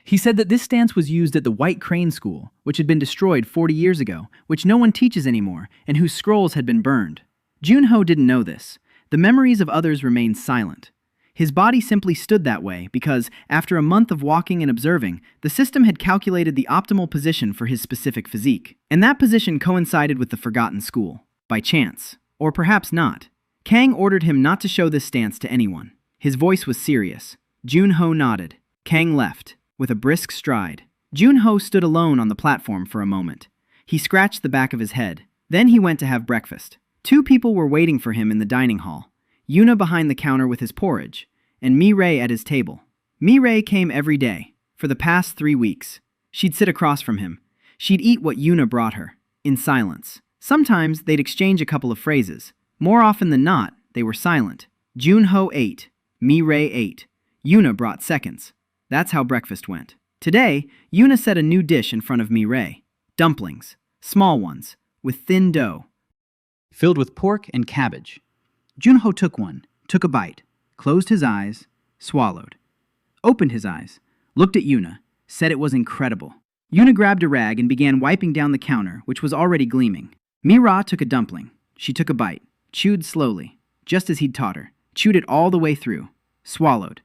He said that this stance was used at the White Crane School, which had been destroyed 40 years ago, which no one teaches anymore, and whose scrolls had been burned. Junho didn't know this. The memories of others remained silent. His body simply stood that way because, after a month of walking and observing, the system had calculated the optimal position for his specific physique. And that position coincided with the Forgotten School. By chance. Or perhaps not. Kang ordered him not to show this stance to anyone. His voice was serious. Junho nodded. Kang left. With a brisk stride. Junho stood alone on the platform for a moment. He scratched the back of his head. Then he went to have breakfast. 2 people were waiting for him in the dining hall. Yuna behind the counter with his porridge, and Mireille at his table. Mireille came every day, for the past 3 weeks. She'd sit across from him. She'd eat what Yuna brought her, in silence. Sometimes they'd exchange a couple of phrases. More often than not, they were silent. Junho ate. Mireille ate. Yuna brought seconds. That's how breakfast went. Today, Yuna set a new dish in front of Mireille. Dumplings. Small ones, with thin dough. Filled with pork and cabbage. Junho took one, took a bite, closed his eyes, swallowed. Opened his eyes, looked at Yuna, said it was incredible. Yuna grabbed a rag and began wiping down the counter, which was already gleaming. Mira took a dumpling. She took a bite, chewed slowly, just as he'd taught her, chewed it all the way through, swallowed.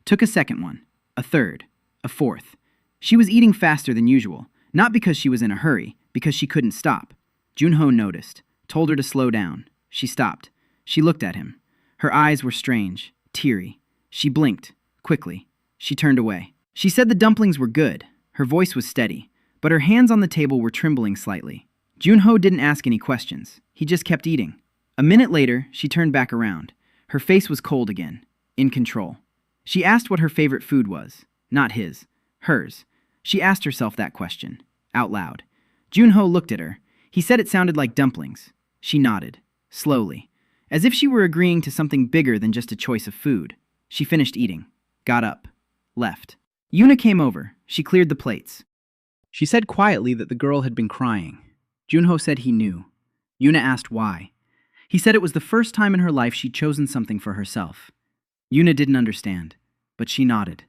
Took a second one, a third, a fourth. She was eating faster than usual, not because she was in a hurry, because she couldn't stop. Junho noticed, told her to slow down. She stopped. She looked at him. Her eyes were strange, teary. She blinked, quickly. She turned away. She said the dumplings were good. Her voice was steady, but her hands on the table were trembling slightly. Junho didn't ask any questions. He just kept eating. A minute later, she turned back around. Her face was cold again, in control. She asked what her favorite food was. Not his. Hers. She asked herself that question, out loud. Junho looked at her. He said it sounded like dumplings. She nodded, slowly, as if she were agreeing to something bigger than just a choice of food. She finished eating, got up, left. Yuna came over. She cleared the plates. She said quietly that the girl had been crying. Junho said he knew. Yuna asked why. He said it was the first time in her life she'd chosen something for herself. Yuna didn't understand, but she nodded.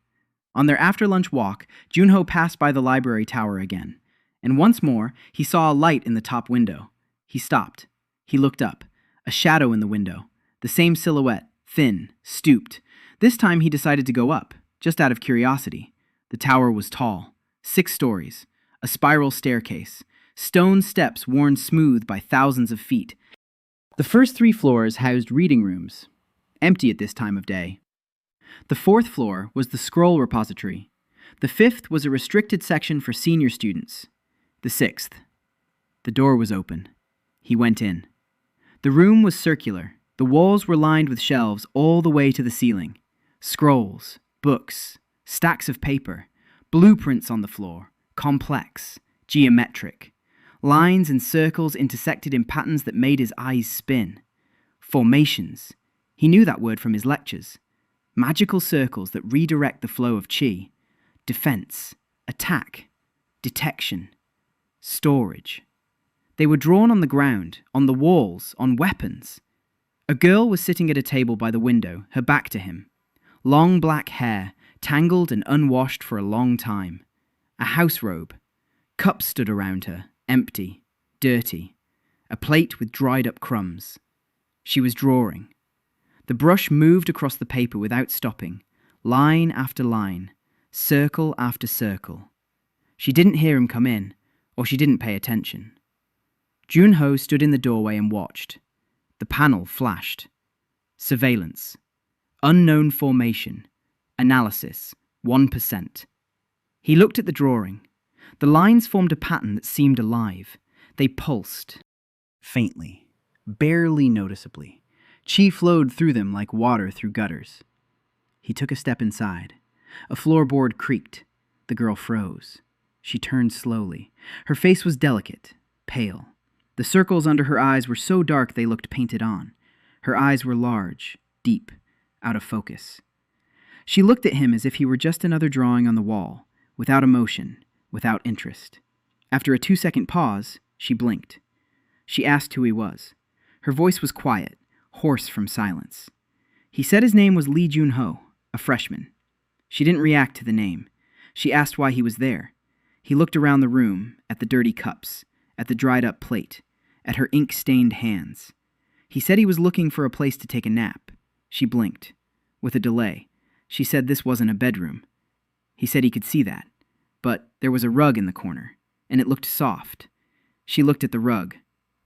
On their after-lunch walk, Junho passed by the library tower again, and once more he saw a light in the top window. He stopped. He looked up. A shadow in the window. The same silhouette, thin, stooped. This time he decided to go up, just out of curiosity. The tower was tall, 6 stories, a spiral staircase, stone steps worn smooth by thousands of feet. The first 3 floors housed reading rooms, empty at this time of day. The 4th floor was the scroll repository. The 5th was a restricted section for senior students. The 6th. The door was open. He went in. The room was circular. The walls were lined with shelves all the way to the ceiling. Scrolls, books, stacks of paper, blueprints on the floor, complex, geometric. Lines and circles intersected in patterns that made his eyes spin. Formations. He knew that word from his lectures. Magical circles that redirect the flow of chi. Defense, attack, detection, storage. They were drawn on the ground, on the walls, on weapons. A girl was sitting at a table by the window, her back to him. Long black hair, tangled and unwashed for a long time. A house robe. Cups stood around her, empty, dirty. A plate with dried up crumbs. She was drawing. The brush moved across the paper without stopping, line after line, circle after circle. She didn't hear him come in, or she didn't pay attention. Junho stood in the doorway and watched. The panel flashed. Surveillance. Unknown formation. Analysis. 1%. He looked at the drawing. The lines formed a pattern that seemed alive. They pulsed. Faintly. Barely noticeably. Chi flowed through them like water through gutters. He took a step inside. A floorboard creaked. The girl froze. She turned slowly. Her face was delicate, pale. The circles under her eyes were so dark they looked painted on. Her eyes were large, deep, out of focus. She looked at him as if he were just another drawing on the wall, without emotion, without interest. After a 2-second pause, she blinked. She asked who he was. Her voice was quiet, hoarse from silence. He said his name was Lee Junho, a freshman. She didn't react to the name. She asked why he was there. He looked around the room, at the dirty cups, at the dried-up plate, at her ink-stained hands. He said he was looking for a place to take a nap. She blinked. With a delay, she said this wasn't a bedroom. He said he could see that. But there was a rug in the corner, and it looked soft. She looked at the rug.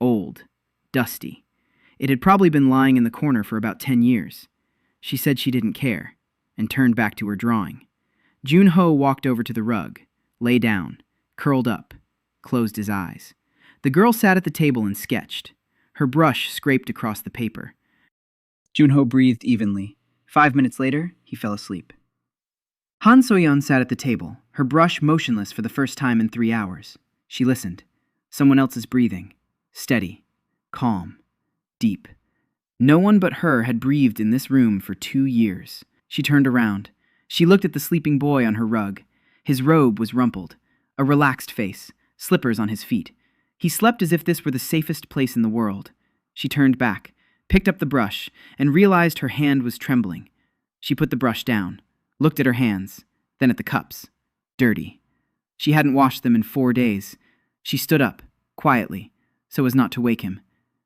Old. Dusty. It had probably been lying in the corner for about 10 years. She said she didn't care, and turned back to her drawing. Junho walked over to the rug, lay down, curled up, closed his eyes. The girl sat at the table and sketched. Her brush scraped across the paper. Junho breathed evenly. 5 minutes later, he fell asleep. Han So-yeon sat at the table, her brush motionless for the first time in 3 hours. She listened. Someone else's breathing. Steady. Calm. Deep. No one but her had breathed in this room for 2 years. She turned around. She looked at the sleeping boy on her rug. His robe was rumpled. A relaxed face. Slippers on his feet. He slept as if this were the safest place in the world. She turned back, picked up the brush, and realized her hand was trembling. She put the brush down, looked at her hands, then at the cups. Dirty. She hadn't washed them in 4 days. She stood up, quietly, so as not to wake him.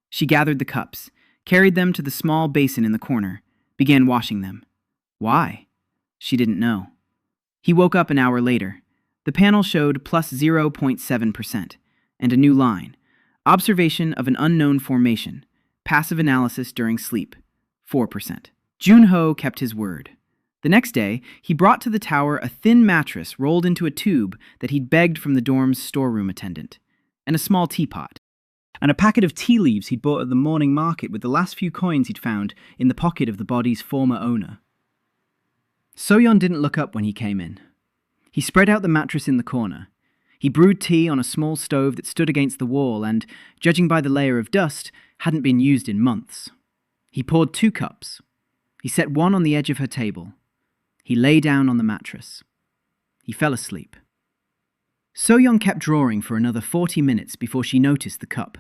She gathered the cups, carried them to the small basin in the corner, began washing them. Why? She didn't know. He woke up an hour later. The panel showed plus 0.7%, and a new line. Observation of an unknown formation. Passive analysis during sleep. 4%. Junho kept his word. The next day, he brought to the tower a thin mattress rolled into a tube that he'd begged from the dorm's storeroom attendant, and a small teapot, and a packet of tea leaves he'd bought at the morning market with the last few coins he'd found in the pocket of the body's former owner. So-yeon didn't look up when he came in. He spread out the mattress in the corner. He brewed tea on a small stove that stood against the wall and, judging by the layer of dust, hadn't been used in months. He poured 2 cups. He set one on the edge of her table. He lay down on the mattress. He fell asleep. So-yeon kept drawing for another 40 minutes before she noticed the cup.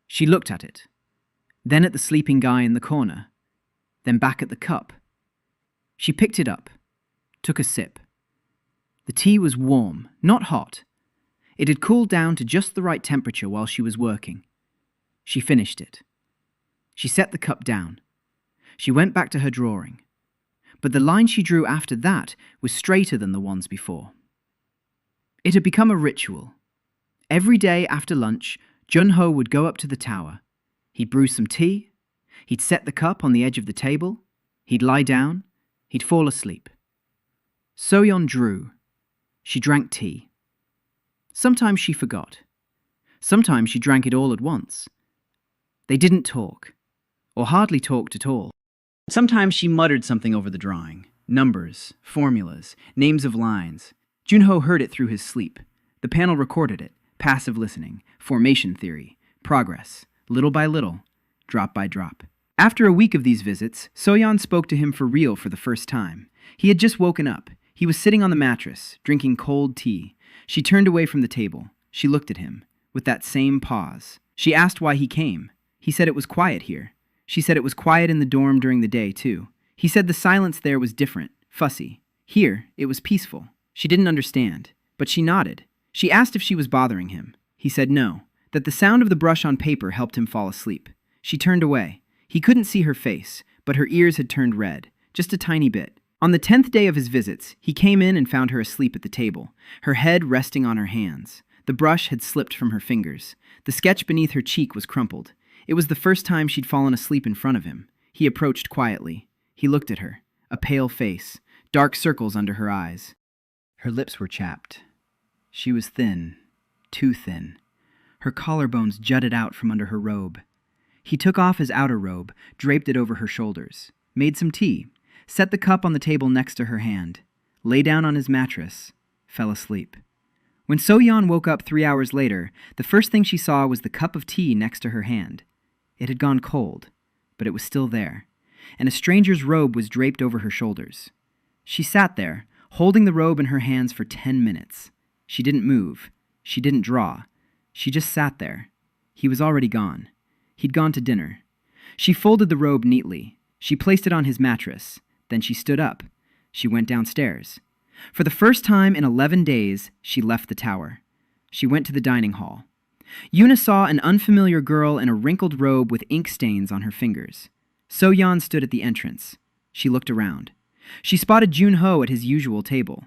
She looked at it, then at the sleeping guy in the corner, then back at the cup. She picked it up, took a sip. The tea was warm, not hot. It had cooled down to just the right temperature while she was working. She finished it. She set the cup down. She went back to her drawing. But the line she drew after that was straighter than the ones before. It had become a ritual. Every day after lunch, Junho would go up to the tower. He'd brew some tea. He'd set the cup on the edge of the table. He'd lie down. He'd fall asleep. Soyeon drew. She drank tea. Sometimes she forgot. Sometimes she drank it all at once. They didn't talk, or hardly talked at all. Sometimes she muttered something over the drawing. Numbers, formulas, names of lines. Junho heard it through his sleep. The panel recorded it. Passive listening, formation theory, progress, little by little, drop by drop. After a week of these visits, Soyeon spoke to him for real for the first time. He had just woken up. He was sitting on the mattress, drinking cold tea. She turned away from the table. She looked at him, with that same pause. She asked why he came. He said it was quiet here. She said it was quiet in the dorm during the day, too. He said the silence there was different, fussy. Here, it was peaceful. She didn't understand, but she nodded. She asked if she was bothering him. He said no, that the sound of the brush on paper helped him fall asleep. She turned away. He couldn't see her face, but her ears had turned red, just a tiny bit. On the 10th day of his visits, he came in and found her asleep at the table, her head resting on her hands. The brush had slipped from her fingers. The sketch beneath her cheek was crumpled. It was the first time she'd fallen asleep in front of him. He approached quietly. He looked at her, a pale face, dark circles under her eyes. Her lips were chapped. She was thin, too thin. Her collarbones jutted out from under her robe. He took off his outer robe, draped it over her shoulders, made some tea, set the cup on the table next to her hand, lay down on his mattress, fell asleep. When Soyeon woke up 3 hours later, the first thing she saw was the cup of tea next to her hand. It had gone cold, but it was still there, and a stranger's robe was draped over her shoulders. She sat there, holding the robe in her hands for 10 minutes. She didn't move. She didn't draw. She just sat there. He was already gone. He'd gone to dinner. She folded the robe neatly. She placed it on his mattress. Then she stood up. She went downstairs. For the first time in 11 days, she left the tower. She went to the dining hall. Yuna saw an unfamiliar girl in a wrinkled robe with ink stains on her fingers. Soyeon stood at the entrance. She looked around. She spotted Junho at his usual table.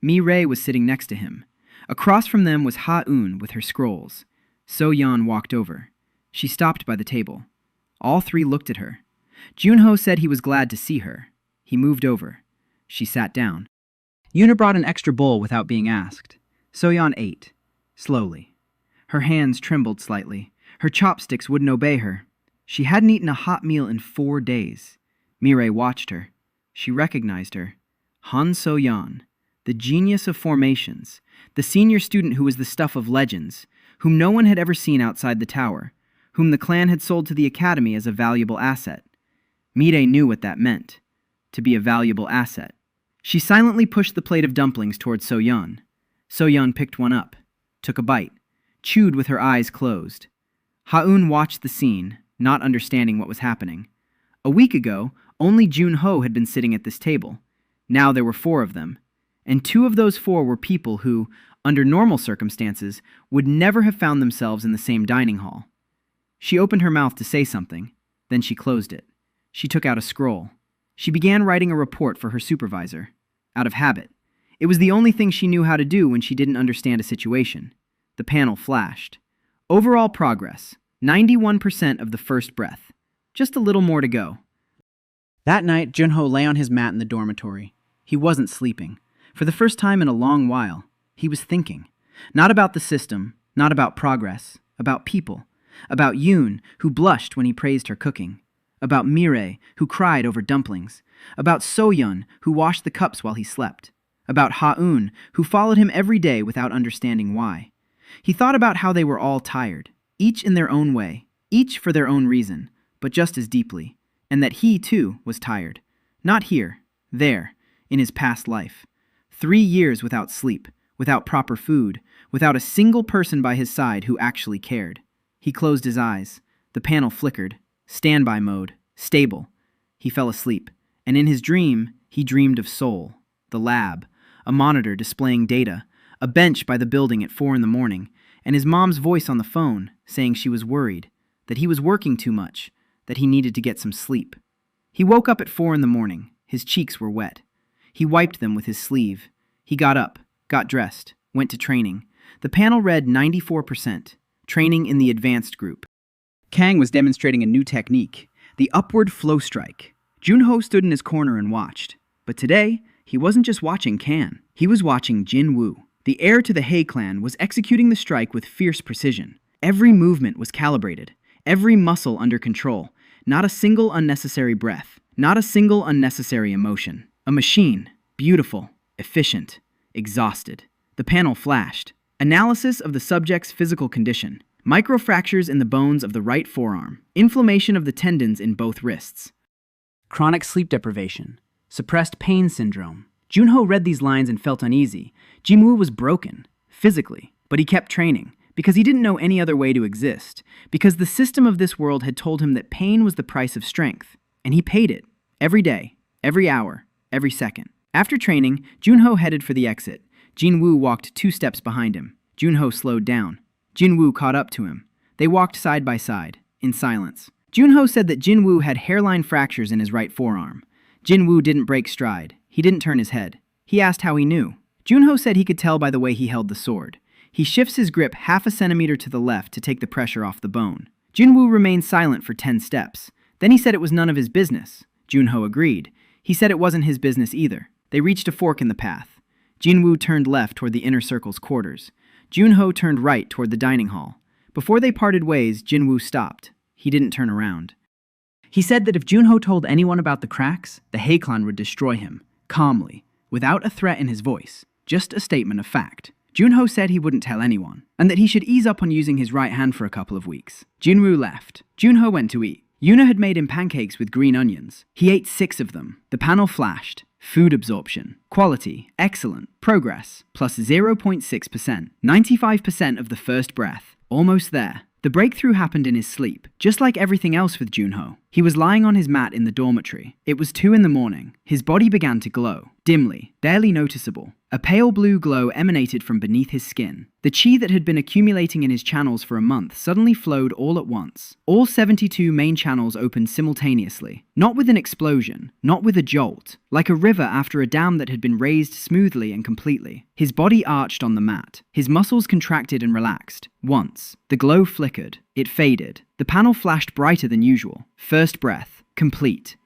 Mi-rae was sitting next to him. Across from them was Ha-eun with her scrolls. Soyeon walked over. She stopped by the table. All three looked at her. Junho said he was glad to see her. He moved over. She sat down. Yuna brought an extra bowl without being asked. Soyeon ate, slowly. Her hands trembled slightly. Her chopsticks wouldn't obey her. She hadn't eaten a hot meal in 4 days. Mi-rae watched her. She recognized her. Han Soyeon, the genius of formations, the senior student who was the stuff of legends, whom no one had ever seen outside the tower, whom the clan had sold to the academy as a valuable asset. Mi-rae knew what that meant, to be a valuable asset. She silently pushed the plate of dumplings toward Soyeon. Soyeon picked one up, took a bite, chewed with her eyes closed. Ha-eun watched the scene, not understanding what was happening. A week ago, only Junho had been sitting at this table. Now there were 4 of them, and 2 of those 4 were people who, under normal circumstances, would never have found themselves in the same dining hall. She opened her mouth to say something, then she closed it. She took out a scroll. She began writing a report for her supervisor, out of habit. It was the only thing she knew how to do when she didn't understand a situation. The panel flashed. Overall progress, 91% of the first breath. Just a little more to go. That night, Junho lay on his mat in the dormitory. He wasn't sleeping. For the first time in a long while, he was thinking. Not about the system, not about progress, about people. About Yoon, who blushed when he praised her cooking. About Mi-rae, who cried over dumplings. About Soyeon, who washed the cups while he slept. About Ha-eun, who followed him every day without understanding why. He thought about how they were all tired, each in their own way, each for their own reason, but just as deeply, and that he, too, was tired. Not here, there, in his past life. 3 years without sleep, without proper food, without a single person by his side who actually cared. He closed his eyes. The panel flickered. Standby mode. Stable. He fell asleep, and in his dream, he dreamed of Seoul, the lab, a monitor displaying data, a bench by the building at 4 in the morning, and his mom's voice on the phone saying she was worried, that he was working too much, that he needed to get some sleep. He woke up at 4 in the morning. His cheeks were wet. He wiped them with his sleeve. He got up, got dressed, went to training. The panel read 94%, training in the advanced group. Kang was demonstrating a new technique, the upward flow strike. Junho stood in his corner and watched. But today, he wasn't just watching Kang. He was watching Jin Woo. The heir to the Hei clan was executing the strike with fierce precision. Every movement was calibrated, every muscle under control. Not a single unnecessary breath, not a single unnecessary emotion. A machine, beautiful, efficient, exhausted. The panel flashed. Analysis of the subject's physical condition. Microfractures in the bones of the right forearm. Inflammation of the tendons in both wrists. Chronic sleep deprivation. Suppressed pain syndrome. Junho read these lines and felt uneasy. Jinwoo was broken, physically, but he kept training, because he didn't know any other way to exist, because the system of this world had told him that pain was the price of strength, and he paid it, every day, every hour, every second. After training, Junho headed for the exit. Jinwoo walked 2 steps behind him. Junho slowed down. Jinwoo caught up to him. They walked side by side, in silence. Junho said that Jinwoo had hairline fractures in his right forearm. Jinwoo didn't break stride. He didn't turn his head. He asked how he knew. Junho said he could tell by the way he held the sword. He shifts his grip half a centimeter to the left to take the pressure off the bone. Jinwoo remained silent for 10 steps. Then he said it was none of his business. Junho agreed. He said it wasn't his business either. They reached a fork in the path. Jinwoo turned left toward the inner circle's quarters. Junho turned right toward the dining hall. Before they parted ways, Jinwoo stopped. He didn't turn around. He said that if Junho told anyone about the cracks, the Hei clan would destroy him, calmly, without a threat in his voice, just a statement of fact. Junho said he wouldn't tell anyone, and that he should ease up on using his right hand for a couple of weeks. Jinwoo left. Junho went to eat. Yuna had made him pancakes with green onions. He ate 6 of them. The panel flashed. Food absorption. Quality. Excellent. Progress. Plus 0.6%. 95% of the first breath. Almost there. The breakthrough happened in his sleep, just like everything else with Junho. He was lying on his mat in the dormitory. It was 2 in the morning. His body began to glow, dimly, barely noticeable. A pale blue glow emanated from beneath his skin. The chi that had been accumulating in his channels for a month suddenly flowed all at once. All 72 main channels opened simultaneously. Not with an explosion, not with a jolt, like a river after a dam that had been raised smoothly and completely. His body arched on the mat. His muscles contracted and relaxed. Once. The glow flickered. It faded. The panel flashed brighter than usual. First breath. Complete.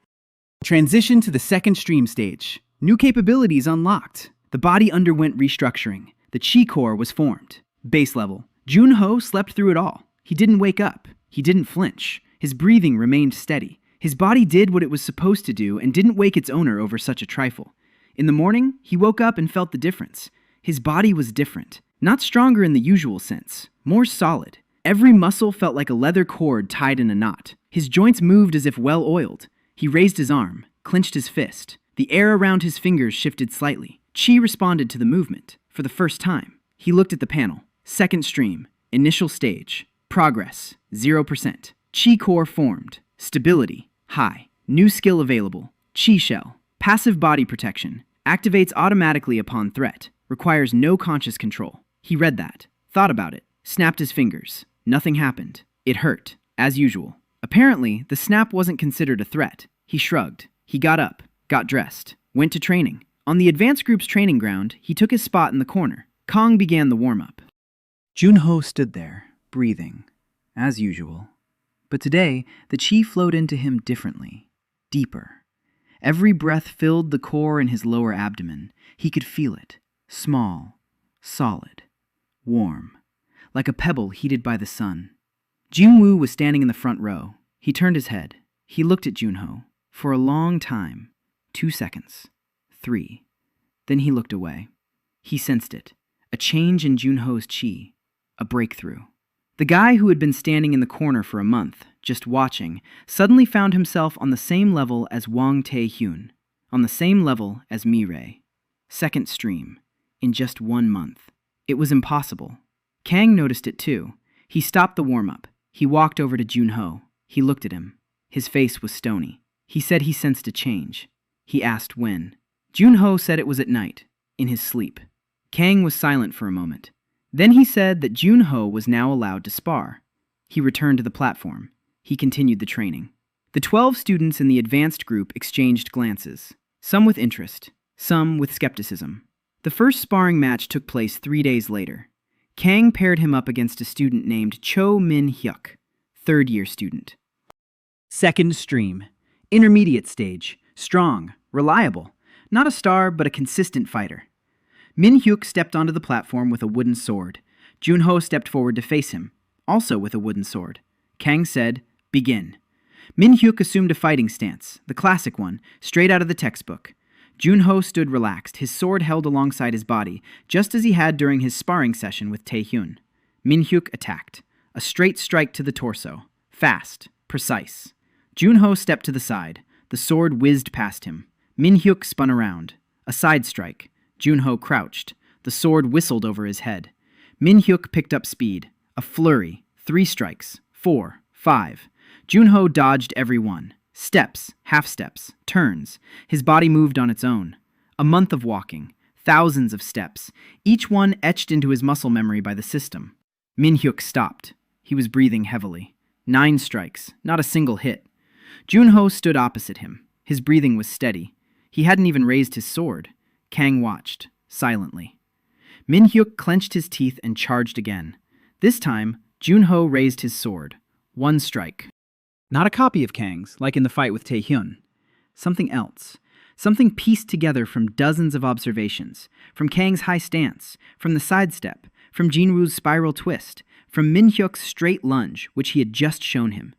Transition to the second stream stage. New capabilities unlocked. The body underwent restructuring. The chi core was formed. Base level. Junho slept through it all. He didn't wake up. He didn't flinch. His breathing remained steady. His body did what it was supposed to do and didn't wake its owner over such a trifle. In the morning, he woke up and felt the difference. His body was different. Not stronger in the usual sense. More solid. Every muscle felt like a leather cord tied in a knot. His joints moved as if well-oiled. He raised his arm, clenched his fist. The air around his fingers shifted slightly. Chi responded to the movement. For the first time, he looked at the panel. Second stream. Initial stage. Progress. 0%. Chi core formed. Stability. High. New skill available. Chi shell. Passive body protection. Activates automatically upon threat. Requires no conscious control. He read that. Thought about it. Snapped his fingers. Nothing happened. It hurt. As usual. Apparently, the snap wasn't considered a threat. He shrugged. He got up. Got dressed. Went to training. On the advanced group's training ground, he took his spot in the corner. Kong began the warm-up. Junho stood there, breathing, as usual. But today, the chi flowed into him differently, deeper. Every breath filled the core in his lower abdomen. He could feel it, small, solid, warm, like a pebble heated by the sun. Jinwoo was standing in the front row. He turned his head. He looked at Junho. For a long time. 2 seconds. 3. Then he looked away. He sensed it. A change in Junho's chi. A breakthrough. The guy who had been standing in the corner for a month, just watching, suddenly found himself on the same level as Wang Tae-hyun, on the same level as Mirei. Second stream. In just 1 month. It was impossible. Kang noticed it too. He stopped the warm-up. He walked over to Junho. He looked at him. His face was stony. He said he sensed a change. He asked when. Junho said it was at night, in his sleep. Kang was silent for a moment. Then he said that Junho was now allowed to spar. He returned to the platform. He continued the training. The 12 students in the advanced group exchanged glances, some with interest, some with skepticism. The first sparring match took place 3 days later. Kang paired him up against a student named Cho Min-hyuk, third-year student. Second stream. Intermediate stage. Strong. Reliable. Not a star, but a consistent fighter. Min-hyuk stepped onto the platform with a wooden sword. Junho stepped forward to face him, also with a wooden sword. Kang said, "Begin." Min-hyuk assumed a fighting stance, the classic one, straight out of the textbook. Junho stood relaxed, his sword held alongside his body, just as he had during his sparring session with Taehyun. Min-hyuk attacked. A straight strike to the torso. Fast. Precise. Junho stepped to the side. The sword whizzed past him. Min-hyuk spun around. A side strike. Junho crouched. The sword whistled over his head. Min-hyuk picked up speed. A flurry. 3 strikes. 4. 5. Junho dodged every one. Steps, half steps, turns. His body moved on its own. A month of walking. Thousands of steps. Each one etched into his muscle memory by the system. Min-hyuk stopped. He was breathing heavily. 9 strikes. Not a single hit. Junho stood opposite him. His breathing was steady. He hadn't even raised his sword. Kang watched, silently. Min-hyuk clenched his teeth and charged again. This time, Junho raised his sword. 1 strike. Not a copy of Kang's, like in the fight with Taehyun. Something else. Something pieced together from dozens of observations. From Kang's high stance, from the sidestep, from Jinwoo's spiral twist, from Min-hyuk's straight lunge, which he had just shown him.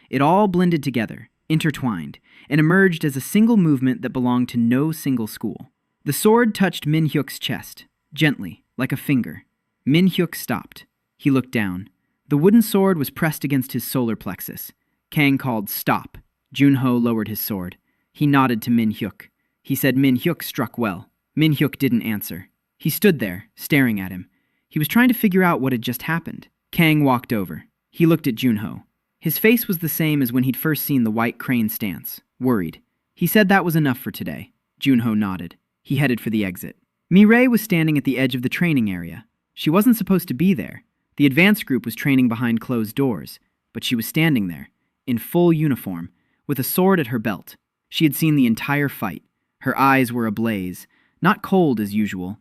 It all blended together, intertwined, and emerged as a single movement that belonged to no single school. The sword touched Min-hyuk's chest, gently, like a finger. Min-hyuk stopped. He looked down. The wooden sword was pressed against his solar plexus. Kang called, "Stop." Junho lowered his sword. He nodded to Min-hyuk. He said Min-hyuk struck well. Min-hyuk didn't answer. He stood there, staring at him. He was trying to figure out what had just happened. Kang walked over. He looked at Junho. His face was the same as when he'd first seen the white crane stance, worried. He said that was enough for today. Junho nodded. He headed for the exit. Mireille was standing at the edge of the training area. She wasn't supposed to be there. The advanced group was training behind closed doors, but she was standing there, in full uniform, with a sword at her belt. She had seen the entire fight. Her eyes were ablaze, not cold as usual.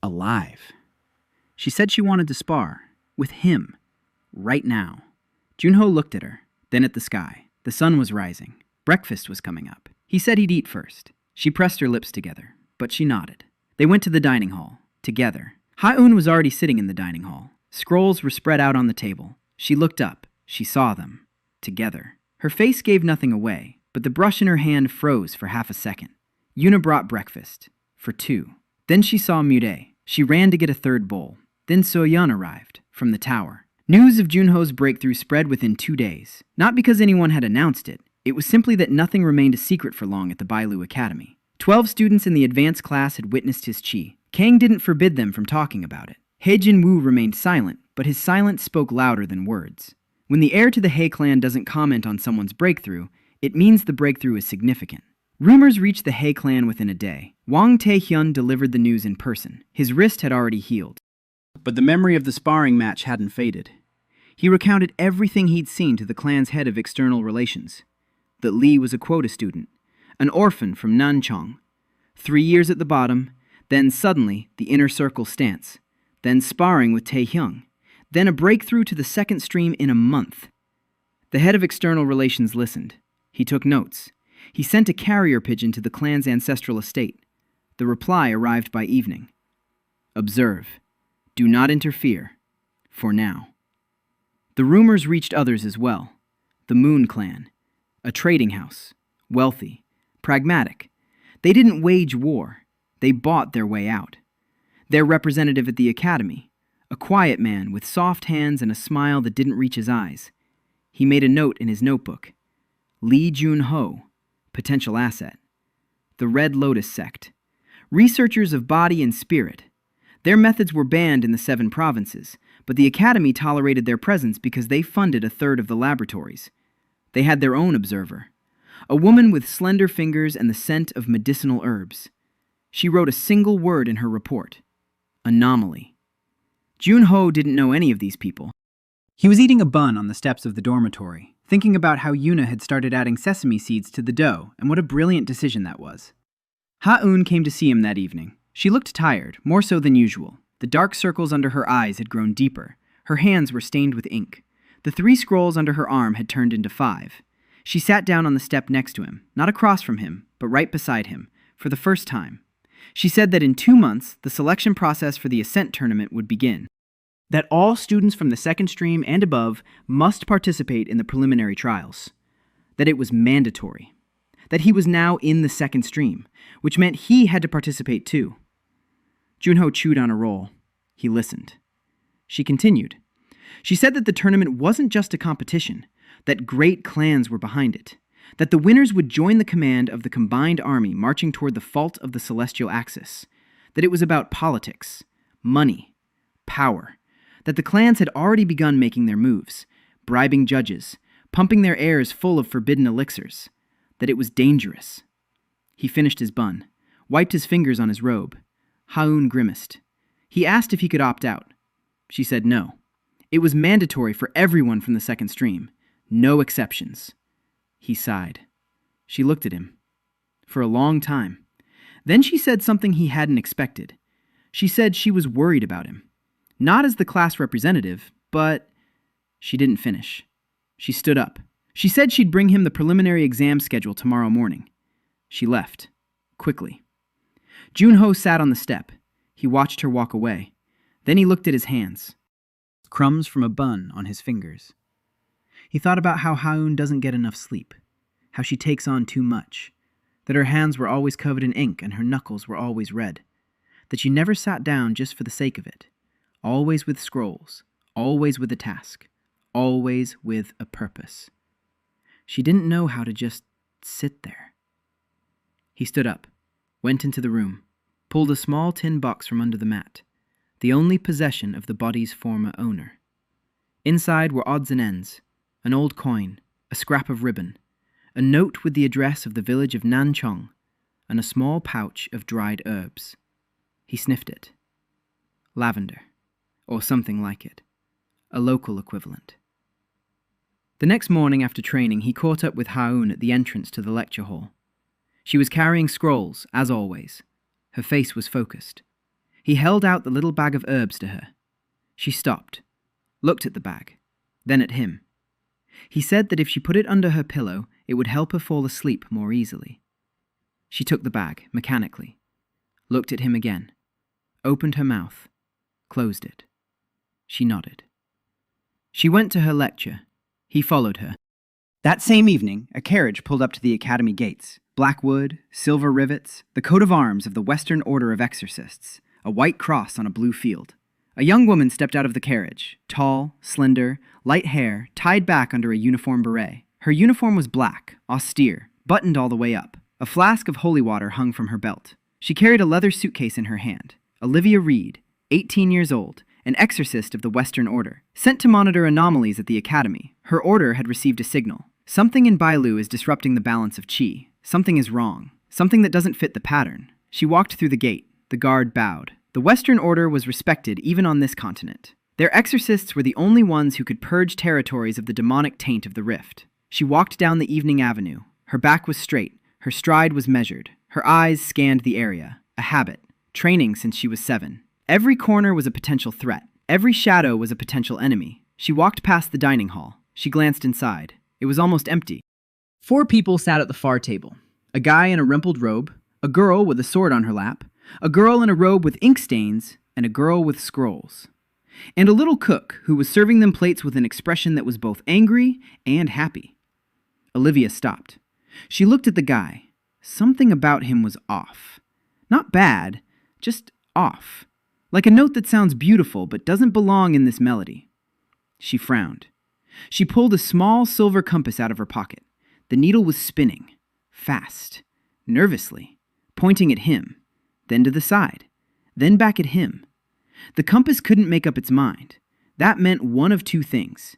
Alive. She said she wanted to spar, with him, right now. Junho looked at her, then at the sky. The sun was rising. Breakfast was coming up. He said he'd eat first. She pressed her lips together, but she nodded. They went to the dining hall, together. Ha-eun was already sitting in the dining hall. Scrolls were spread out on the table. She looked up. She saw them. Together. Her face gave nothing away, but the brush in her hand froze for half a second. Yuna brought breakfast. For 2. Then she saw Mude. She ran to get a third bowl. Then So-yeon arrived, from the tower. News of Junho's breakthrough spread within 2 days. Not because anyone had announced it. It was simply that nothing remained a secret for long at the Bailu Academy. 12 students in the advanced class had witnessed his chi. Kang didn't forbid them from talking about it. He Jin-woo remained silent, but his silence spoke louder than words. When the heir to the He clan doesn't comment on someone's breakthrough, it means the breakthrough is significant. Rumors reached the He clan within a day. Wang Taehyun delivered the news in person. His wrist had already healed. But the memory of the sparring match hadn't faded. He recounted everything he'd seen to the clan's head of external relations. That Lee was a quota student, an orphan from Nanchong. 3 years at the bottom, then suddenly the inner circle stance, then sparring with Taehyung, then a breakthrough to the second stream in a month. The head of external relations listened. He took notes. He sent a carrier pigeon to the clan's ancestral estate. The reply arrived by evening. Observe. Do not interfere. For now. The rumors reached others as well. The Moon Clan. A trading house. Wealthy. Pragmatic. They didn't wage war. They bought their way out. Their representative at the academy. A quiet man with soft hands and a smile that didn't reach his eyes. He made a note in his notebook. Lee Jun-ho. Potential asset. The Red Lotus sect. Researchers of body and spirit. Their methods were banned in the 7 provinces, but the academy tolerated their presence because they funded a third of the laboratories. They had their own observer. A woman with slender fingers and the scent of medicinal herbs. She wrote a single word in her report. Anomaly. Junho didn't know any of these people. He was eating a bun on the steps of the dormitory, thinking about how Yuna had started adding sesame seeds to the dough and what a brilliant decision that was. Ha-eun came to see him that evening. She looked tired, more so than usual. The dark circles under her eyes had grown deeper. Her hands were stained with ink. The 3 scrolls under her arm had turned into 5. She sat down on the step next to him, not across from him, but right beside him, for the first time. She said that in 2 months, the selection process for the Ascent tournament would begin. That all students from the second stream and above must participate in the preliminary trials. That it was mandatory. That he was now in the second stream, which meant he had to participate too. Junho chewed on a roll. He listened. She continued. She said that the tournament wasn't just a competition, that great clans were behind it, that the winners would join the command of the combined army marching toward the fault of the celestial axis, that it was about politics, money, power, that the clans had already begun making their moves, bribing judges, pumping their heirs full of forbidden elixirs, that it was dangerous. He finished his bun, wiped his fingers on his robe. Ha-eun grimaced. He asked if he could opt out. She said no. It was mandatory for everyone from the second stream. No exceptions. He sighed. She looked at him. For a long time. Then she said something he hadn't expected. She said she was worried about him. Not as the class representative, but... She didn't finish. She stood up. She said she'd bring him the preliminary exam schedule tomorrow morning. She left. Quickly. Junho sat on the step. He watched her walk away. Then he looked at his hands. Crumbs from a bun on his fingers. He thought about how Ha-eun doesn't get enough sleep, how she takes on too much, that her hands were always covered in ink and her knuckles were always red, that she never sat down just for the sake of it, always with scrolls, always with a task, always with a purpose. She didn't know how to just sit there. He stood up, went into the room, pulled a small tin box from under the mat, the only possession of the body's former owner. Inside were odds and ends, an old coin, a scrap of ribbon, a note with the address of the village of Nanchong, and a small pouch of dried herbs. He sniffed it. Lavender, or something like it, a local equivalent. The next morning after training, he caught up with Ha-eun at the entrance to the lecture hall. She was carrying scrolls, as always. Her face was focused. He held out the little bag of herbs to her. She stopped, looked at the bag, then at him. He said that if she put it under her pillow, it would help her fall asleep more easily. She took the bag, mechanically, looked at him again, opened her mouth, closed it. She nodded. She went to her lecture. He followed her. That same evening, a carriage pulled up to the academy gates. Black wood, silver rivets, the coat of arms of the Western Order of Exorcists, a white cross on a blue field. A young woman stepped out of the carriage, tall, slender, light hair, tied back under a uniform beret. Her uniform was black, austere, buttoned all the way up. A flask of holy water hung from her belt. She carried a leather suitcase in her hand. Olivia Reed, 18 years old, an exorcist of the Western Order, sent to monitor anomalies at the academy. Her order had received a signal. Something in Bailu is disrupting the balance of qi. Something is wrong. Something that doesn't fit the pattern. She walked through the gate. The guard bowed. The Western Order was respected even on this continent. Their exorcists were the only ones who could purge territories of the demonic taint of the rift. She walked down the evening avenue. Her back was straight. Her stride was measured. Her eyes scanned the area. A habit. Training since she was 7. Every corner was a potential threat. Every shadow was a potential enemy. She walked past the dining hall. She glanced inside. It was almost empty. 4 people sat at the far table. A guy in a rumpled robe, a girl with a sword on her lap, a girl in a robe with ink stains, and a girl with scrolls. And a little cook who was serving them plates with an expression that was both angry and happy. Olivia stopped. She looked at the guy. Something about him was off. Not bad, just off. Like a note that sounds beautiful but doesn't belong in this melody. She frowned. She pulled a small silver compass out of her pocket. The needle was spinning, fast, nervously, pointing at him, then to the side, then back at him. The compass couldn't make up its mind. That meant one of 2 things.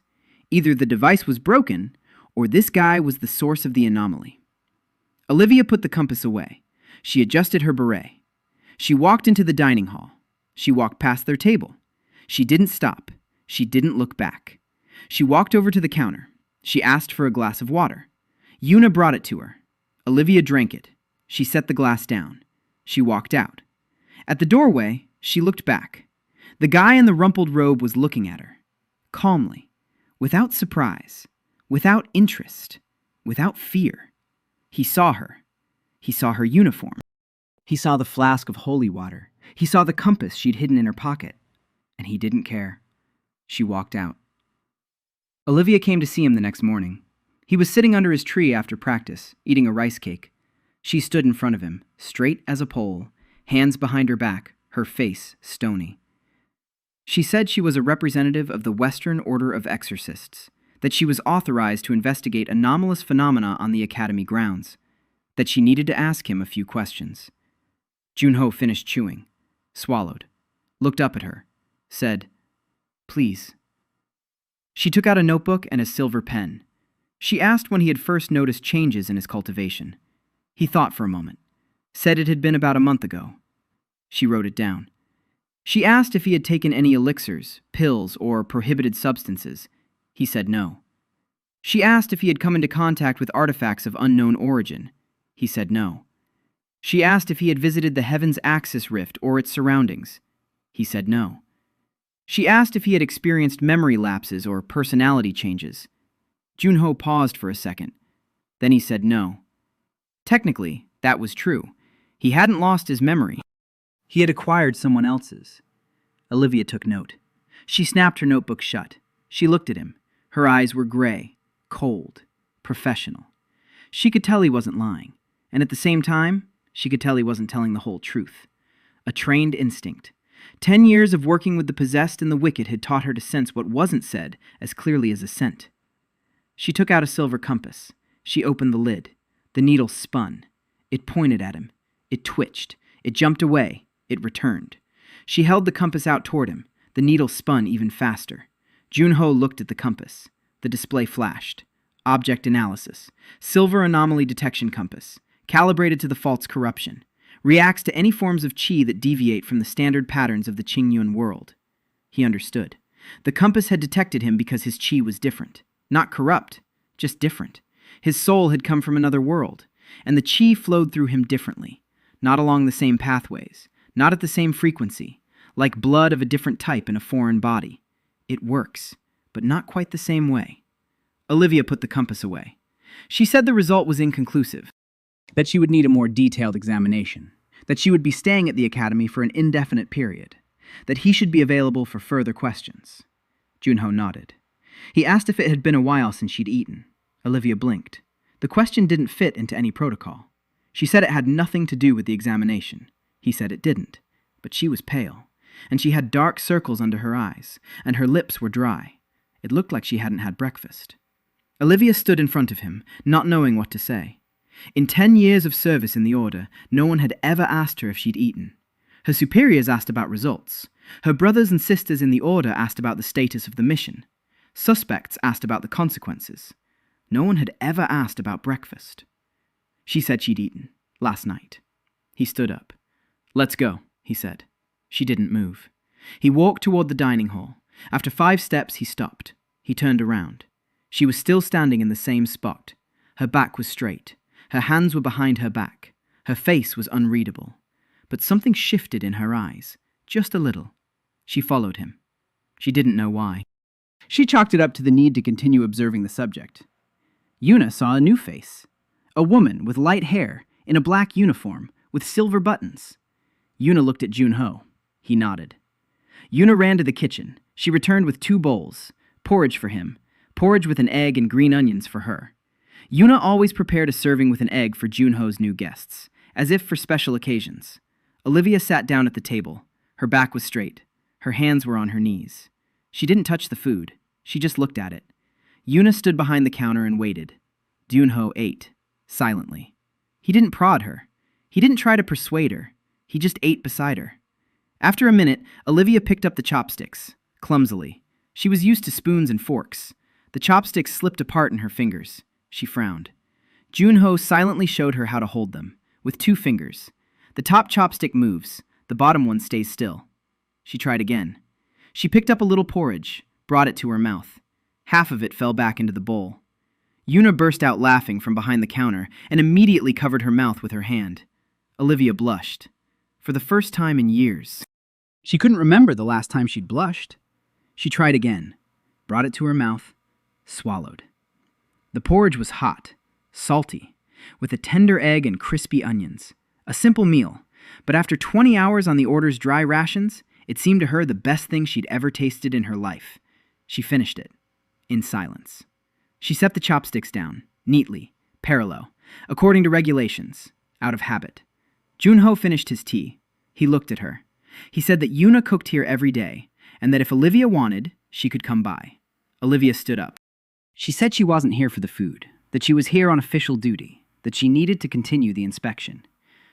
Either the device was broken, or this guy was the source of the anomaly. Olivia put the compass away. She adjusted her beret. She walked into the dining hall. She walked past their table. She didn't stop. She didn't look back. She walked over to the counter. She asked for a glass of water. Yuna brought it to her. Olivia drank it. She set the glass down. She walked out. At the doorway, she looked back. The guy in the rumpled robe was looking at her. Calmly. Without surprise. Without interest. Without fear. He saw her. He saw her uniform. He saw the flask of holy water. He saw the compass she'd hidden in her pocket. And he didn't care. She walked out. Olivia came to see him the next morning. He was sitting under his tree after practice, eating a rice cake. She stood in front of him, straight as a pole, hands behind her back, her face stony. She said she was a representative of the Western Order of Exorcists, that she was authorized to investigate anomalous phenomena on the Academy grounds, that she needed to ask him a few questions. Junho finished chewing, swallowed, looked up at her, said, "Please." She took out a notebook and a silver pen. She asked when he had first noticed changes in his cultivation. He thought for a moment, said it had been about a month ago. She wrote it down. She asked if he had taken any elixirs, pills, or prohibited substances. He said no. She asked if he had come into contact with artifacts of unknown origin. He said no. She asked if he had visited the Heaven's Axis Rift or its surroundings. He said no. She asked if he had experienced memory lapses or personality changes. Junho paused for a second. Then he said no. Technically, that was true. He hadn't lost his memory. He had acquired someone else's. Olivia took note. She snapped her notebook shut. She looked at him. Her eyes were gray, cold, professional. She could tell he wasn't lying. And at the same time, she could tell he wasn't telling the whole truth. A trained instinct. 10 years of working with the possessed and the wicked had taught her to sense what wasn't said as clearly as a scent. She took out a silver compass. She opened the lid. The needle spun. It pointed at him. It twitched. It jumped away. It returned. She held the compass out toward him. The needle spun even faster. Junho looked at the compass. The display flashed. Object analysis. Silver anomaly detection compass. Calibrated to the fault's corruption. Reacts to any forms of qi that deviate from the standard patterns of the Qingyun world. He understood. The compass had detected him because his qi was different. Not corrupt, just different. His soul had come from another world, and the qi flowed through him differently. Not along the same pathways, not at the same frequency, like blood of a different type in a foreign body. It works, but not quite the same way. Olivia put the compass away. She said the result was inconclusive, that she would need a more detailed examination, that she would be staying at the academy for an indefinite period, that he should be available for further questions. Junho nodded. He asked if it had been a while since she'd eaten. Olivia blinked. The question didn't fit into any protocol. She said it had nothing to do with the examination. He said it didn't, but she was pale, and she had dark circles under her eyes, and her lips were dry. It looked like she hadn't had breakfast. Olivia stood in front of him, not knowing what to say. In 10 years of service in the Order, no one had ever asked her if she'd eaten. Her superiors asked about results. Her brothers and sisters in the Order asked about the status of the mission. Suspects asked about the consequences. No one had ever asked about breakfast. She said she'd eaten, last night. He stood up. "Let's go," he said. She didn't move. He walked toward the dining hall. After 5 steps, he stopped. He turned around. She was still standing in the same spot. Her back was straight. Her hands were behind her back. Her face was unreadable. But something shifted in her eyes, just a little. She followed him. She didn't know why. She chalked it up to the need to continue observing the subject. Yuna saw a new face. A woman with light hair, in a black uniform, with silver buttons. Yuna looked at Junho. He nodded. Yuna ran to the kitchen. She returned with 2 bowls. Porridge for him. Porridge with an egg and green onions for her. Yuna always prepared a serving with an egg for Junho's new guests, as if for special occasions. Olivia sat down at the table. Her back was straight. Her hands were on her knees. She didn't touch the food. She just looked at it. Yuna stood behind the counter and waited. Junho ate, silently. He didn't prod her. He didn't try to persuade her. He just ate beside her. After a minute, Olivia picked up the chopsticks, clumsily. She was used to spoons and forks. The chopsticks slipped apart in her fingers. She frowned. Junho silently showed her how to hold them, with 2 fingers. The top chopstick moves. The bottom one stays still. She tried again. She picked up a little porridge, brought it to her mouth. Half of it fell back into the bowl. Yuna burst out laughing from behind the counter and immediately covered her mouth with her hand. Olivia blushed. For the first time in years. She couldn't remember the last time she'd blushed. She tried again, brought it to her mouth, swallowed. The porridge was hot, salty, with a tender egg and crispy onions. A simple meal, but after 20 hours on the order's dry rations, it seemed to her the best thing she'd ever tasted in her life. She finished it, in silence. She set the chopsticks down, neatly, parallel, according to regulations, out of habit. Junho finished his tea. He looked at her. He said that Yuna cooked here every day, and that if Olivia wanted, she could come by. Olivia stood up. She said she wasn't here for the food, that she was here on official duty, that she needed to continue the inspection.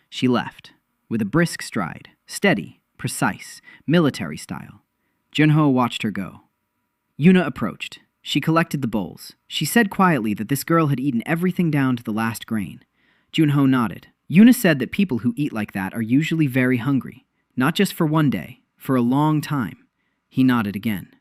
She left, with a brisk stride, steady, precise, military style. Junho watched her go. Yuna approached. She collected the bowls. She said quietly that this girl had eaten everything down to the last grain. Junho nodded. Yuna said that people who eat like that are usually very hungry, not just for one day, for a long time. He nodded again.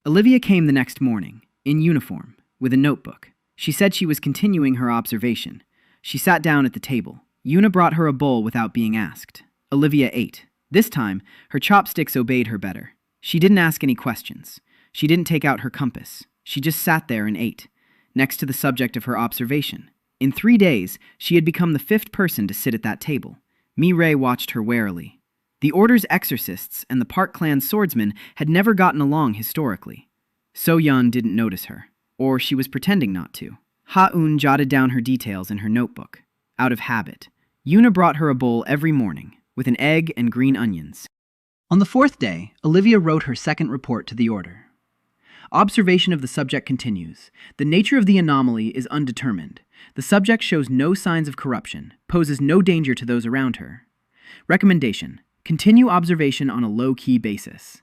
Olivia came the next morning, in uniform, with a notebook. She said she was continuing her observation. She sat down at the table. Yuna brought her a bowl without being asked. Olivia ate. This time, her chopsticks obeyed her better. She didn't ask any questions. She didn't take out her compass. She just sat there and ate, next to the subject of her observation. In 3 days, she had become the 5th person to sit at that table. Mi-Ray watched her warily. The Order's exorcists and the Park Clan's swordsmen had never gotten along historically. So-yeon didn't notice her, or she was pretending not to. Ha-eun jotted down her details in her notebook. Out of habit, Yuna brought her a bowl every morning, with an egg and green onions. On the 4th day, Olivia wrote her second report to the Order. Observation of the subject continues. The nature of the anomaly is undetermined. The subject shows no signs of corruption, poses no danger to those around her. Recommendation: continue observation on a low-key basis.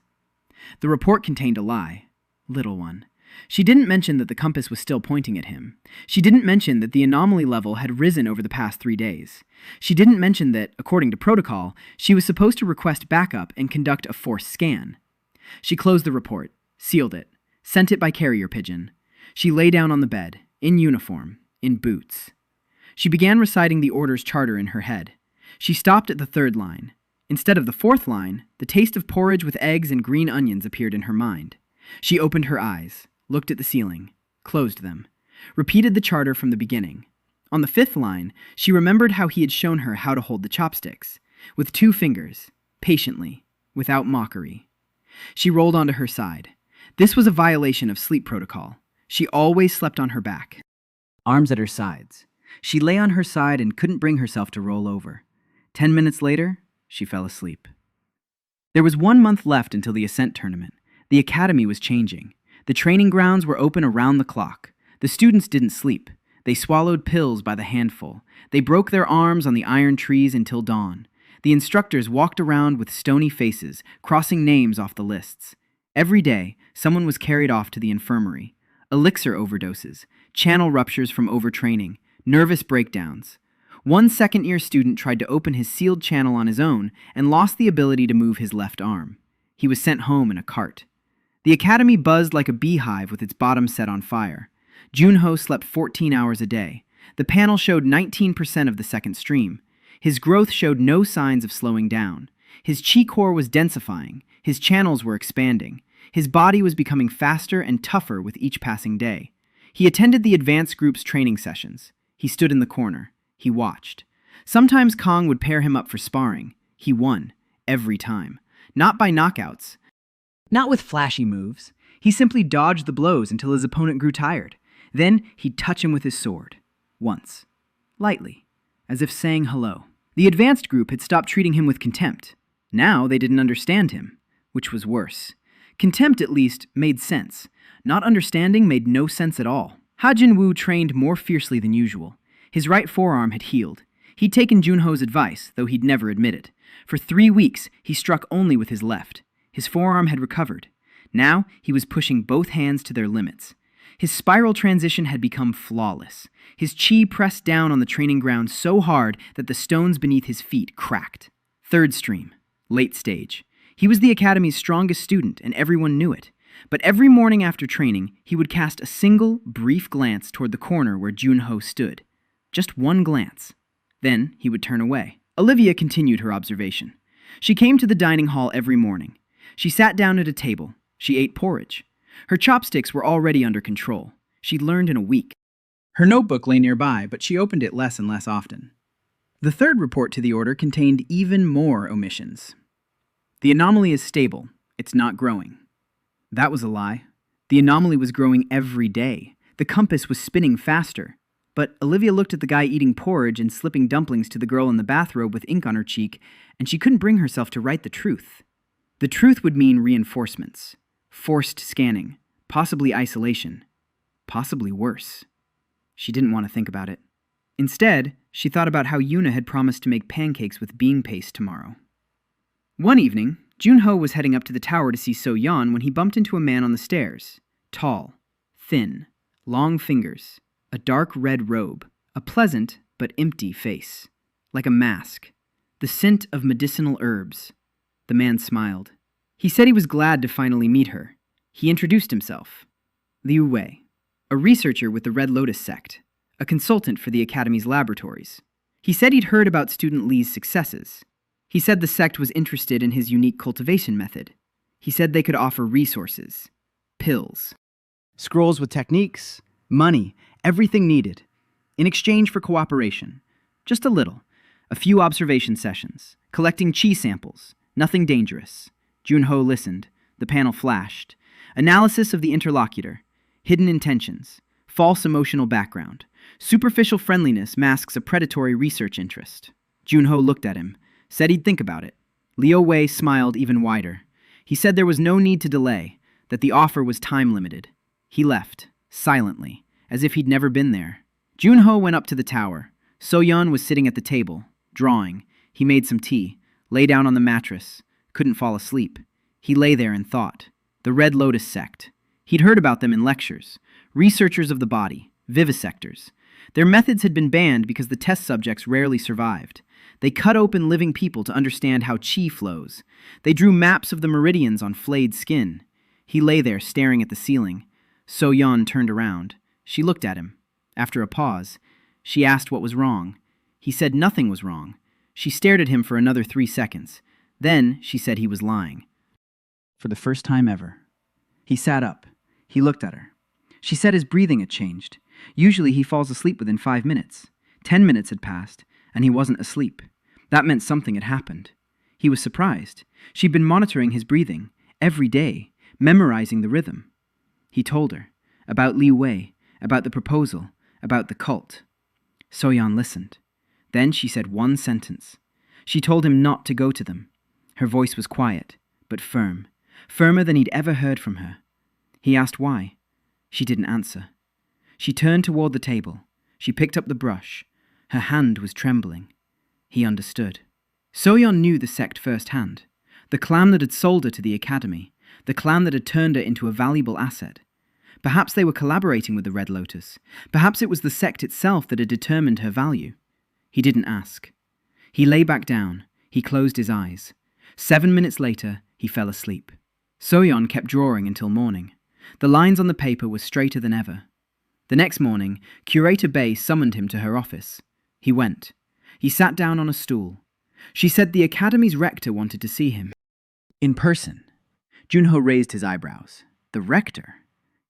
The report contained a lie. Little one. She didn't mention that the compass was still pointing at him. She didn't mention that the anomaly level had risen over the past 3 days. She didn't mention that, according to protocol, she was supposed to request backup and conduct a forced scan. She closed the report, sealed it, sent it by carrier pigeon. She lay down on the bed, in uniform, in boots. She began reciting the Order's charter in her head. She stopped at the 3rd line. Instead of the 4th line, the taste of porridge with eggs and green onions appeared in her mind. She opened her eyes, looked at the ceiling, closed them, repeated the charter from the beginning. On the 5th line, she remembered how he had shown her how to hold the chopsticks, with 2 fingers, patiently, without mockery. She rolled onto her side. This was a violation of sleep protocol. She always slept on her back. Arms at her sides. She lay on her side and couldn't bring herself to roll over. 10 minutes later, she fell asleep. There was 1 month left until the Ascent tournament. The academy was changing. The training grounds were open around the clock. The students didn't sleep. They swallowed pills by the handful. They broke their arms on the iron trees until dawn. The instructors walked around with stony faces, crossing names off the lists. Every day, someone was carried off to the infirmary. Elixir overdoses, channel ruptures from overtraining, nervous breakdowns. One second-year student tried to open his sealed channel on his own and lost the ability to move his left arm. He was sent home in a cart. The academy buzzed like a beehive with its bottom set on fire. Junho slept 14 hours a day. The panel showed 19% of the second stream. His growth showed no signs of slowing down. His chi core was densifying. His channels were expanding. His body was becoming faster and tougher with each passing day. He attended the advanced group's training sessions. He stood in the corner. He watched. Sometimes Kong would pair him up for sparring. He won, every time. Not by knockouts. Not with flashy moves. He simply dodged the blows until his opponent grew tired. Then he'd touch him with his sword. Once. Lightly. As if saying hello. The advanced group had stopped treating him with contempt. Now they didn't understand him, which was worse. Contempt, at least, made sense. Not understanding made no sense at all. Ha Jin-woo trained more fiercely than usual. His right forearm had healed. He'd taken Junho's advice, though he'd never admit it. For 3 weeks, he struck only with his left. His forearm had recovered. Now, he was pushing both hands to their limits. His spiral transition had become flawless. His chi pressed down on the training ground so hard that the stones beneath his feet cracked. 3rd stream. Late stage. He was the academy's strongest student, and everyone knew it. But every morning after training, he would cast a single, brief glance toward the corner where Junho stood. Just one glance. Then he would turn away. Olivia continued her observation. She came to the dining hall every morning. She sat down at a table. She ate porridge. Her chopsticks were already under control. She'd learned in a week. Her notebook lay nearby, but she opened it less and less often. The third report to the order contained even more omissions. The anomaly is stable. It's not growing. That was a lie. The anomaly was growing every day. The compass was spinning faster. But Olivia looked at the guy eating porridge and slipping dumplings to the girl in the bathrobe with ink on her cheek, and she couldn't bring herself to write the truth. The truth would mean reinforcements, forced scanning, possibly isolation, possibly worse. She didn't want to think about it. Instead, she thought about how Yuna had promised to make pancakes with bean paste tomorrow. One evening, Junho was heading up to the tower to see So-yeon when he bumped into a man on the stairs. Tall, thin, long fingers, a dark red robe, a pleasant but empty face, like a mask, the scent of medicinal herbs. The man smiled. He said he was glad to finally meet her. He introduced himself. Liu Wei, a researcher with the Red Lotus sect, a consultant for the Academy's laboratories. He said he'd heard about student Li's successes. He said the sect was interested in his unique cultivation method. He said they could offer resources, pills, scrolls with techniques, money, everything needed, in exchange for cooperation. Just a little. A few observation sessions, collecting chi samples, nothing dangerous. Junho listened. The panel flashed. Analysis of the interlocutor, hidden intentions, false emotional background. Superficial friendliness masks a predatory research interest. Junho looked at him, said he'd think about it. Liu Wei smiled even wider. He said there was no need to delay, that the offer was time-limited. He left, silently, as if he'd never been there. Junho went up to the tower. So-yeon was sitting at the table, drawing. He made some tea, lay down on the mattress, couldn't fall asleep. He lay there and thought. The Red Lotus sect. He'd heard about them in lectures. Researchers of the body, vivisectors. Their methods had been banned because the test subjects rarely survived. They cut open living people to understand how chi flows. They drew maps of the meridians on flayed skin. He lay there staring at the ceiling. So-yeon turned around. She looked at him. After a pause, she asked what was wrong. He said nothing was wrong. She stared at him for another 3 seconds. Then she said he was lying. For the first time ever. He sat up. He looked at her. She said his breathing had changed. Usually he falls asleep within 5 minutes. 10 minutes had passed, and he wasn't asleep. That meant something had happened. He was surprised. She'd been monitoring his breathing, every day, memorizing the rhythm. He told her, about Liu Wei, about the proposal, about the cult. So-yeon listened. Then she said one sentence. She told him not to go to them. Her voice was quiet, but firm, firmer than he'd ever heard from her. He asked why. She didn't answer. She turned toward the table. She picked up the brush. Her hand was trembling. He understood. So-yeon knew the sect firsthand. The clan that had sold her to the academy. The clan that had turned her into a valuable asset. Perhaps they were collaborating with the Red Lotus. Perhaps it was the sect itself that had determined her value. He didn't ask. He lay back down. He closed his eyes. 7 minutes later, he fell asleep. So-yeon kept drawing until morning. The lines on the paper were straighter than ever. The next morning, Curator Bay summoned him to her office. He went. He sat down on a stool. She said the academy's rector wanted to see him. In person. Junho raised his eyebrows. The rector?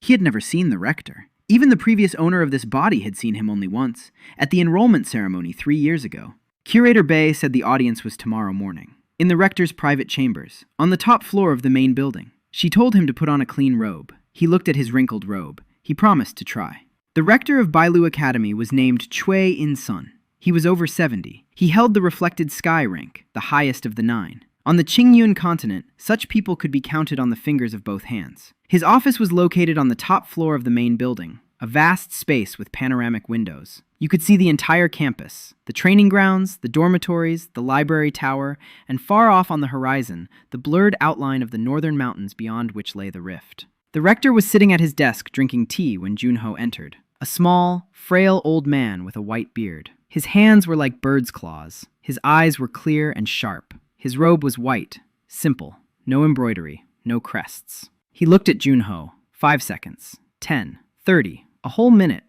He had never seen the rector. Even the previous owner of this body had seen him only once, at the enrollment ceremony 3 years ago. Curator Bay said the audience was tomorrow morning, in the rector's private chambers, on the top floor of the main building. She told him to put on a clean robe. He looked at his wrinkled robe. He promised to try. The rector of Bailu Academy was named Choi In-sun. He was over 70. He held the reflected sky rank, the highest of the 9. On the Qingyun continent, such people could be counted on the fingers of both hands. His office was located on the top floor of the main building, a vast space with panoramic windows. You could see the entire campus, the training grounds, the dormitories, the library tower, and far off on the horizon, the blurred outline of the northern mountains beyond which lay the rift. The rector was sitting at his desk drinking tea when Junho entered. A small, frail old man with a white beard. His hands were like bird's claws. His eyes were clear and sharp. His robe was white, simple, no embroidery, no crests. He looked at Junho. 5 seconds. 10. 30. A whole minute.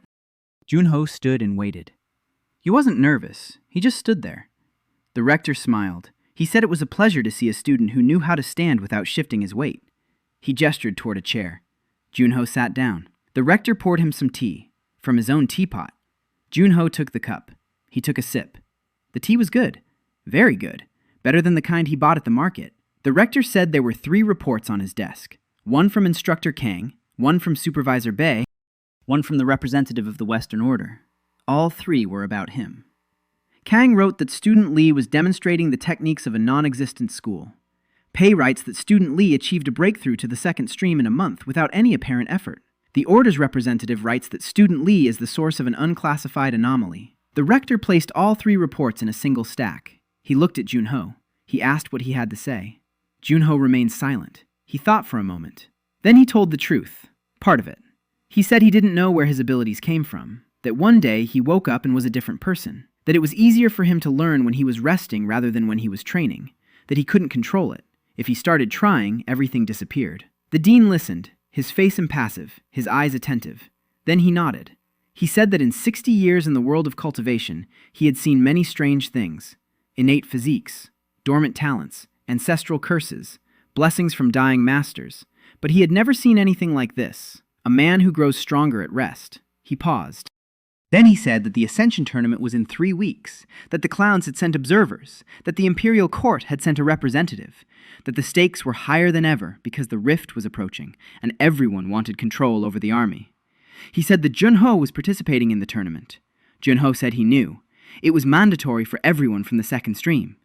Junho stood and waited. He wasn't nervous. He just stood there. The rector smiled. He said it was a pleasure to see a student who knew how to stand without shifting his weight. He gestured toward a chair. Junho sat down. The rector poured him some tea, from his own teapot. Junho took the cup. He took a sip. The tea was good. Very good. Better than the kind he bought at the market. The rector said there were 3 reports on his desk. One from Instructor Kang, one from Supervisor Bei, one from the representative of the Western Order. All 3 were about him. Kang wrote that Student Lee was demonstrating the techniques of a non-existent school. Pei writes that Student Lee achieved a breakthrough to the second stream in a month without any apparent effort. The Order's representative writes that Student Lee is the source of an unclassified anomaly. The rector placed all 3 reports in a single stack. He looked at Junho. He asked what he had to say. Junho remained silent. He thought for a moment. Then he told the truth. Part of it. He said he didn't know where his abilities came from. That one day he woke up and was a different person. That it was easier for him to learn when he was resting rather than when he was training. That he couldn't control it. If he started trying, everything disappeared. The dean listened, his face impassive, his eyes attentive. Then he nodded. He said that in 60 years in the world of cultivation, he had seen many strange things. Innate physiques, dormant talents, ancestral curses, blessings from dying masters. But he had never seen anything like this. A man who grows stronger at rest. He paused. Then he said that the Ascension tournament was in 3 weeks, that the clowns had sent observers, that the Imperial Court had sent a representative, that the stakes were higher than ever because the rift was approaching, and everyone wanted control over the army. He said that Junho was participating in the tournament. Junho said he knew. It was mandatory for everyone from the second stream.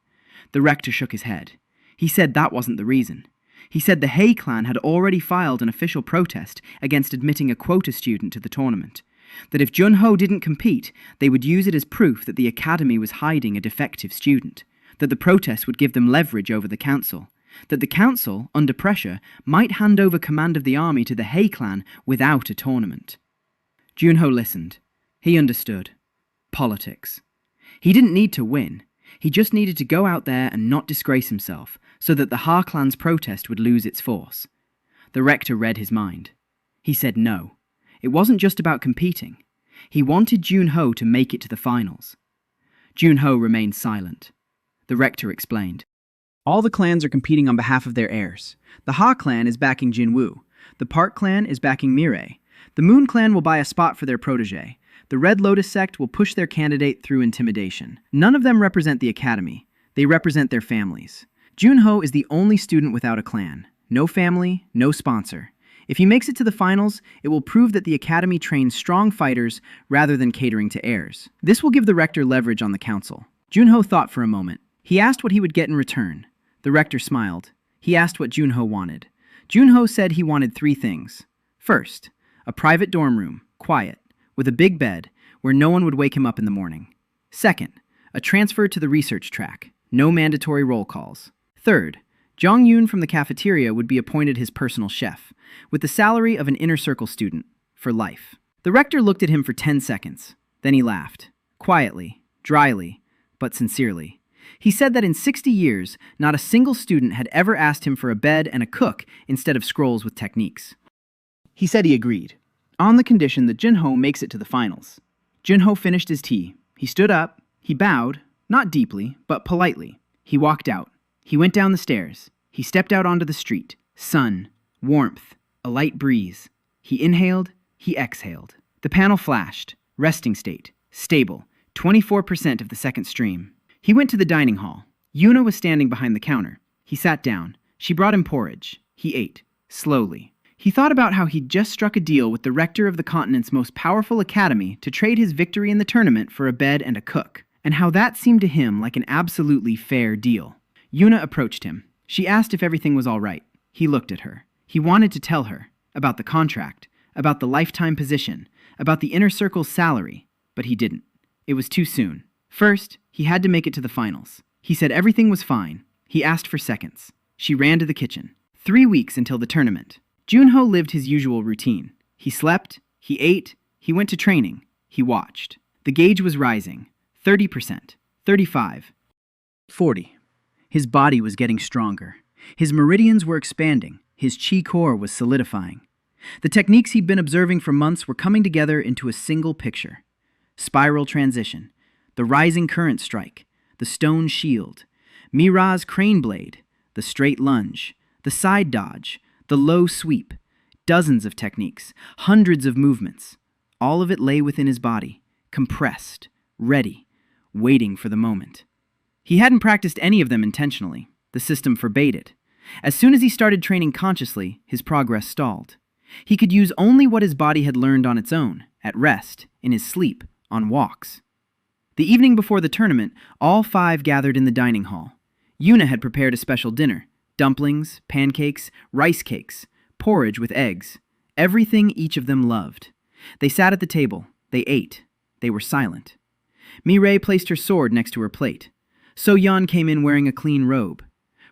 The rector shook his head. He said that wasn't the reason. He said the Hei clan had already filed an official protest against admitting a quota student to the tournament. That if Junho didn't compete, they would use it as proof that the academy was hiding a defective student, that the protest would give them leverage over the council, that the council, under pressure, might hand over command of the army to the Hei clan without a tournament. Junho listened. He understood. Politics. He didn't need to win. He just needed to go out there and not disgrace himself, so that the Ha clan's protest would lose its force. The rector read his mind. He said no. It wasn't just about competing. He wanted Junho to make it to the finals. Junho remained silent. The rector explained. All the clans are competing on behalf of their heirs. The Ha clan is backing Jinwoo. The Park clan is backing Mirei. The Moon clan will buy a spot for their protege. The Red Lotus sect will push their candidate through intimidation. None of them represent the academy. They represent their families. Junho is the only student without a clan. No family, no sponsor. If he makes it to the finals, it will prove that the academy trains strong fighters rather than catering to heirs. This will give the rector leverage on the council. Junho thought for a moment. He asked what he would get in return. The rector smiled. He asked what Junho wanted. Junho said he wanted 3 things. First, a private dorm room, quiet, with a big bed, where no one would wake him up in the morning. Second, a transfer to the research track, no mandatory roll calls. Third, Jong Yoon from the cafeteria would be appointed his personal chef, with the salary of an inner circle student, for life. The rector looked at him for 10 seconds. Then he laughed, quietly, dryly, but sincerely. He said that in 60 years, not a single student had ever asked him for a bed and a cook instead of scrolls with techniques. He said he agreed, on the condition that Junho makes it to the finals. Junho finished his tea. He stood up. He bowed, not deeply, but politely. He walked out. He went down the stairs. He stepped out onto the street. Sun, warmth, a light breeze. He inhaled, he exhaled. The panel flashed. Resting state. Stable. 24% of the second stream. He went to the dining hall. Yuna was standing behind the counter. He sat down. She brought him porridge. He ate. Slowly. He thought about how he'd just struck a deal with the rector of the continent's most powerful academy to trade his victory in the tournament for a bed and a cook, and how that seemed to him like an absolutely fair deal. Yuna approached him. She asked if everything was all right. He looked at her. He wanted to tell her about the contract, about the lifetime position, about the inner circle's salary, but he didn't. It was too soon. First, he had to make it to the finals. He said everything was fine. He asked for seconds. She ran to the kitchen. 3 weeks until the tournament. Junho lived his usual routine. He slept, he ate, he went to training, he watched. The gauge was rising. 30%, 35, 40. His body was getting stronger. His meridians were expanding. His chi core was solidifying. The techniques he'd been observing for months were coming together into a single picture. Spiral transition, the rising current strike, the stone shield, Mira's crane blade, the straight lunge, the side dodge, the low sweep, dozens of techniques, hundreds of movements. All of it lay within his body, compressed, ready, waiting for the moment. He hadn't practiced any of them intentionally. The system forbade it. As soon as he started training consciously, his progress stalled. He could use only what his body had learned on its own, at rest, in his sleep, on walks. The evening before the tournament, all five gathered in the dining hall. Yuna had prepared a special dinner: dumplings, pancakes, rice cakes, porridge with eggs, everything each of them loved. They sat at the table, they ate, they were silent. Mireille placed her sword next to her plate. So-yeon came in wearing a clean robe.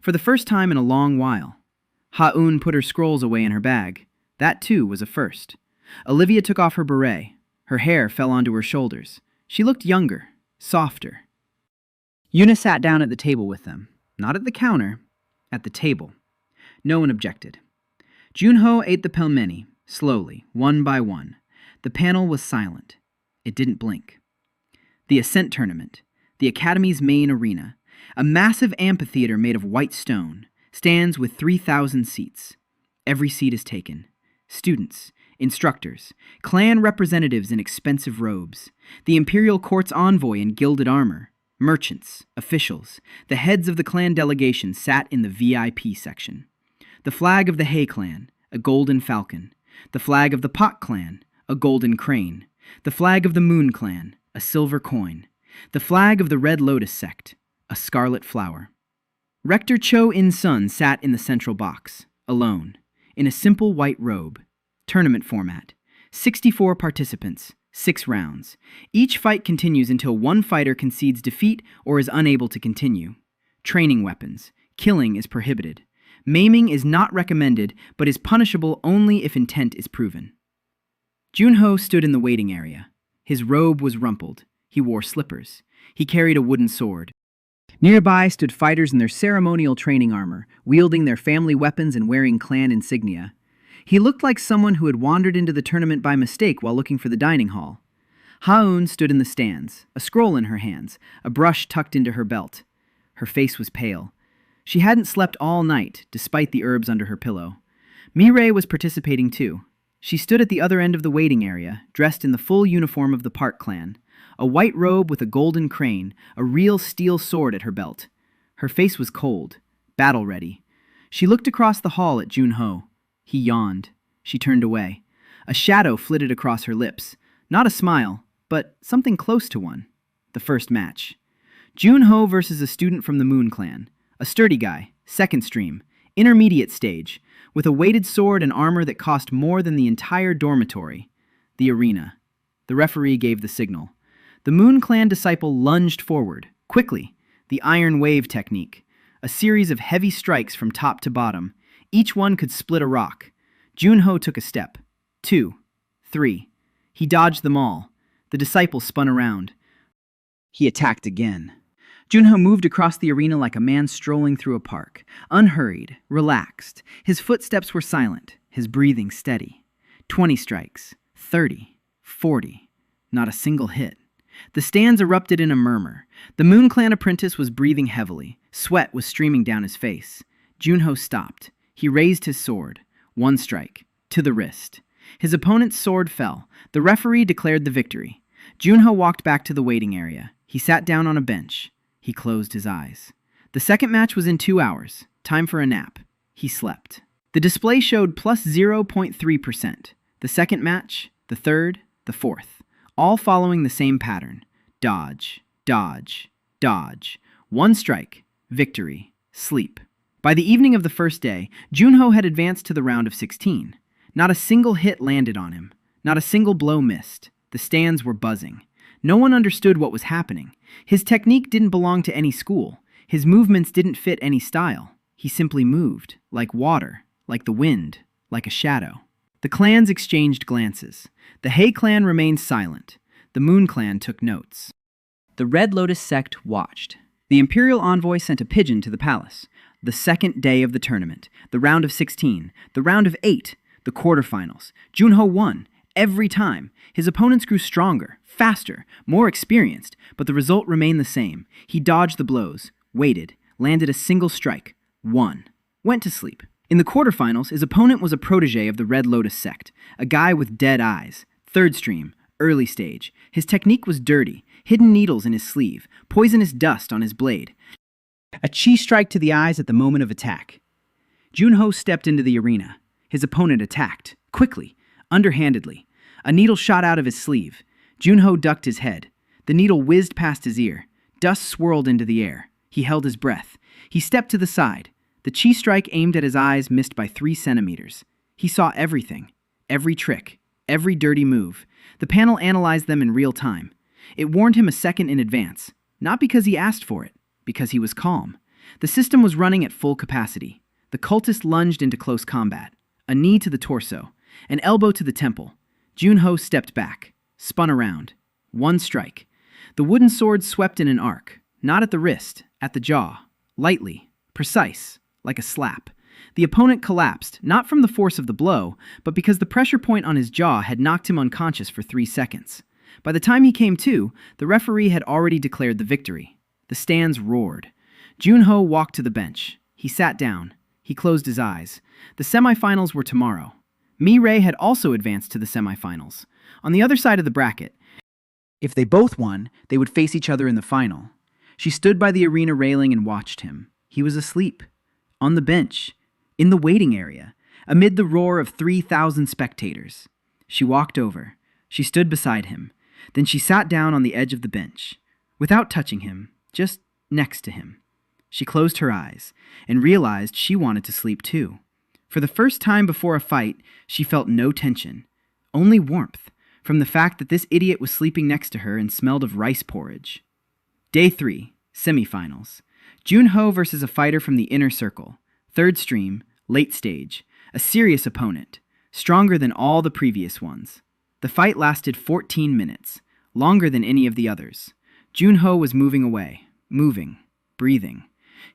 For the first time in a long while. Ha-eun put her scrolls away in her bag. That too was a first. Olivia took off her beret. Her hair fell onto her shoulders. She looked younger, softer. Yuna sat down at the table with them. Not at the counter, at the table. No one objected. Junho ate the pelmeni, slowly, one by one. The panel was silent. It didn't blink. The Ascent Tournament, the Academy's main arena, a massive amphitheater made of white stone, stands with 3,000 seats. Every seat is taken. Students, instructors, clan representatives in expensive robes, the imperial court's envoy in gilded armor, merchants, officials, the heads of the clan delegation sat in the VIP section. The flag of the Hei clan, a golden falcon. The flag of the Pot clan, a golden crane. The flag of the Moon clan, a silver coin. The flag of the Red Lotus sect, a scarlet flower. Rector Cho In-sun sat in the central box, alone, in a simple white robe. Tournament format. 64 participants, 6 rounds. Each fight continues until one fighter concedes defeat or is unable to continue. Training weapons. Killing is prohibited. Maiming is not recommended, but is punishable only if intent is proven. Junho stood in the waiting area. His robe was rumpled. He wore slippers. He carried a wooden sword. Nearby stood fighters in their ceremonial training armor, wielding their family weapons and wearing clan insignia. He looked like someone who had wandered into the tournament by mistake while looking for the dining hall. Ha-eun stood in the stands, a scroll in her hands, a brush tucked into her belt. Her face was pale. She hadn't slept all night, despite the herbs under her pillow. Mireille was participating too. She stood at the other end of the waiting area, dressed in the full uniform of the Park clan. A white robe with a golden crane, a real steel sword at her belt. Her face was cold, battle-ready. She looked across the hall at Junho. He yawned. She turned away. A shadow flitted across her lips. Not a smile, but something close to one. The first match. Junho versus a student from the Moon clan. A sturdy guy, second stream, intermediate stage, with a weighted sword and armor that cost more than the entire dormitory. The arena. The referee gave the signal. The Moon clan disciple lunged forward, quickly, the iron wave technique. A series of heavy strikes from top to bottom. Each one could split a rock. Junho took a step. 2, 3. He dodged them all. The disciple spun around. He attacked again. Junho moved across the arena like a man strolling through a park, unhurried, relaxed. His footsteps were silent, his breathing steady. 20 strikes, 30, 40. Not a single hit. The stands erupted in a murmur. The Moon clan apprentice was breathing heavily. Sweat was streaming down his face. Junho stopped. He raised his sword. 1 strike. To the wrist. His opponent's sword fell. The referee declared the victory. Junho walked back to the waiting area. He sat down on a bench. He closed his eyes. The second match was in 2 hours. Time for a nap. He slept. The display showed plus 0.3%. The second match, the third, the fourth. All following the same pattern. Dodge, dodge, dodge. 1 strike, victory, sleep. By the evening of the first day, Junho had advanced to the round of 16. Not a single hit landed on him. Not a single blow missed. The stands were buzzing. No one understood what was happening. His technique didn't belong to any school. His movements didn't fit any style. He simply moved, like water, like the wind, like a shadow. The clans exchanged glances. The Hei clan remained silent. The Moon clan took notes. The Red Lotus sect watched. The imperial envoy sent a pigeon to the palace. The second day of the tournament, the round of 16, the round of 8, the quarterfinals. Junho won. Every time. His opponents grew stronger, faster, more experienced, but the result remained the same. He dodged the blows, waited, landed a single strike, won, went to sleep. In the quarterfinals, his opponent was a protege of the Red Lotus sect, a guy with dead eyes, third stream, early stage. His technique was dirty, hidden needles in his sleeve, poisonous dust on his blade. A chi strike to the eyes at the moment of attack. Junho stepped into the arena. His opponent attacked, quickly, underhandedly. A needle shot out of his sleeve. Junho ducked his head. The needle whizzed past his ear. Dust swirled into the air. He held his breath. He stepped to the side. The chi strike aimed at his eyes missed by 3 centimeters. He saw everything, every trick, every dirty move. The panel analyzed them in real time. It warned him a second in advance, not because he asked for it, because he was calm. The system was running at full capacity. The cultist lunged into close combat. A knee to the torso, an elbow to the temple. Junho stepped back, spun around. 1 strike. The wooden sword swept in an arc, not at the wrist, at the jaw. Lightly, precise, like a slap. The opponent collapsed, not from the force of the blow, but because the pressure point on his jaw had knocked him unconscious for 3 seconds. By the time he came to, the referee had already declared the victory. The stands roared. Junho walked to the bench. He sat down. He closed his eyes. The semifinals were tomorrow. Mi-Ray had also advanced to the semifinals. On the other side of the bracket, if they both won, they would face each other in the final. She stood by the arena railing and watched him. He was asleep. On the bench. In the waiting area. Amid the roar of 3,000 spectators. She walked over. She stood beside him. Then she sat down on the edge of the bench. Without touching him, just next to him. She closed her eyes and realized she wanted to sleep too. For the first time before a fight, she felt no tension, only warmth, from the fact that this idiot was sleeping next to her and smelled of rice porridge. Day 3, semifinals. Junho versus a fighter from the inner circle, third stream, late stage, a serious opponent, stronger than all the previous ones. The fight lasted 14 minutes, longer than any of the others. Junho was moving away, moving, breathing.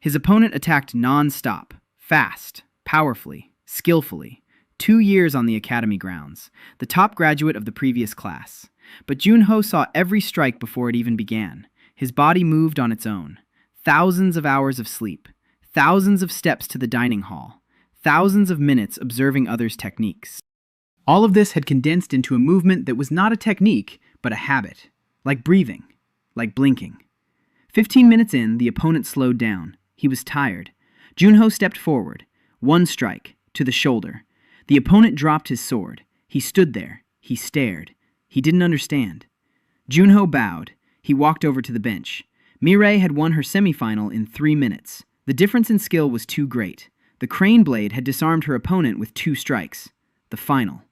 His opponent attacked non-stop, fast, powerfully, skillfully. 2 years on the academy grounds, the top graduate of the previous class. But Junho saw every strike before it even began. His body moved on its own. Thousands of hours of sleep, thousands of steps to the dining hall, thousands of minutes observing others' techniques. All of this had condensed into a movement that was not a technique, but a habit, like breathing, like blinking. 15 minutes in, the opponent slowed down. He was tired. Junho stepped forward. 1 strike, to the shoulder. The opponent dropped his sword. He stood there. He stared. He didn't understand. Junho bowed. He walked over to the bench. Mi-Ray had won her semifinal in 3 minutes. The difference in skill was too great. The crane blade had disarmed her opponent with 2 strikes. The final.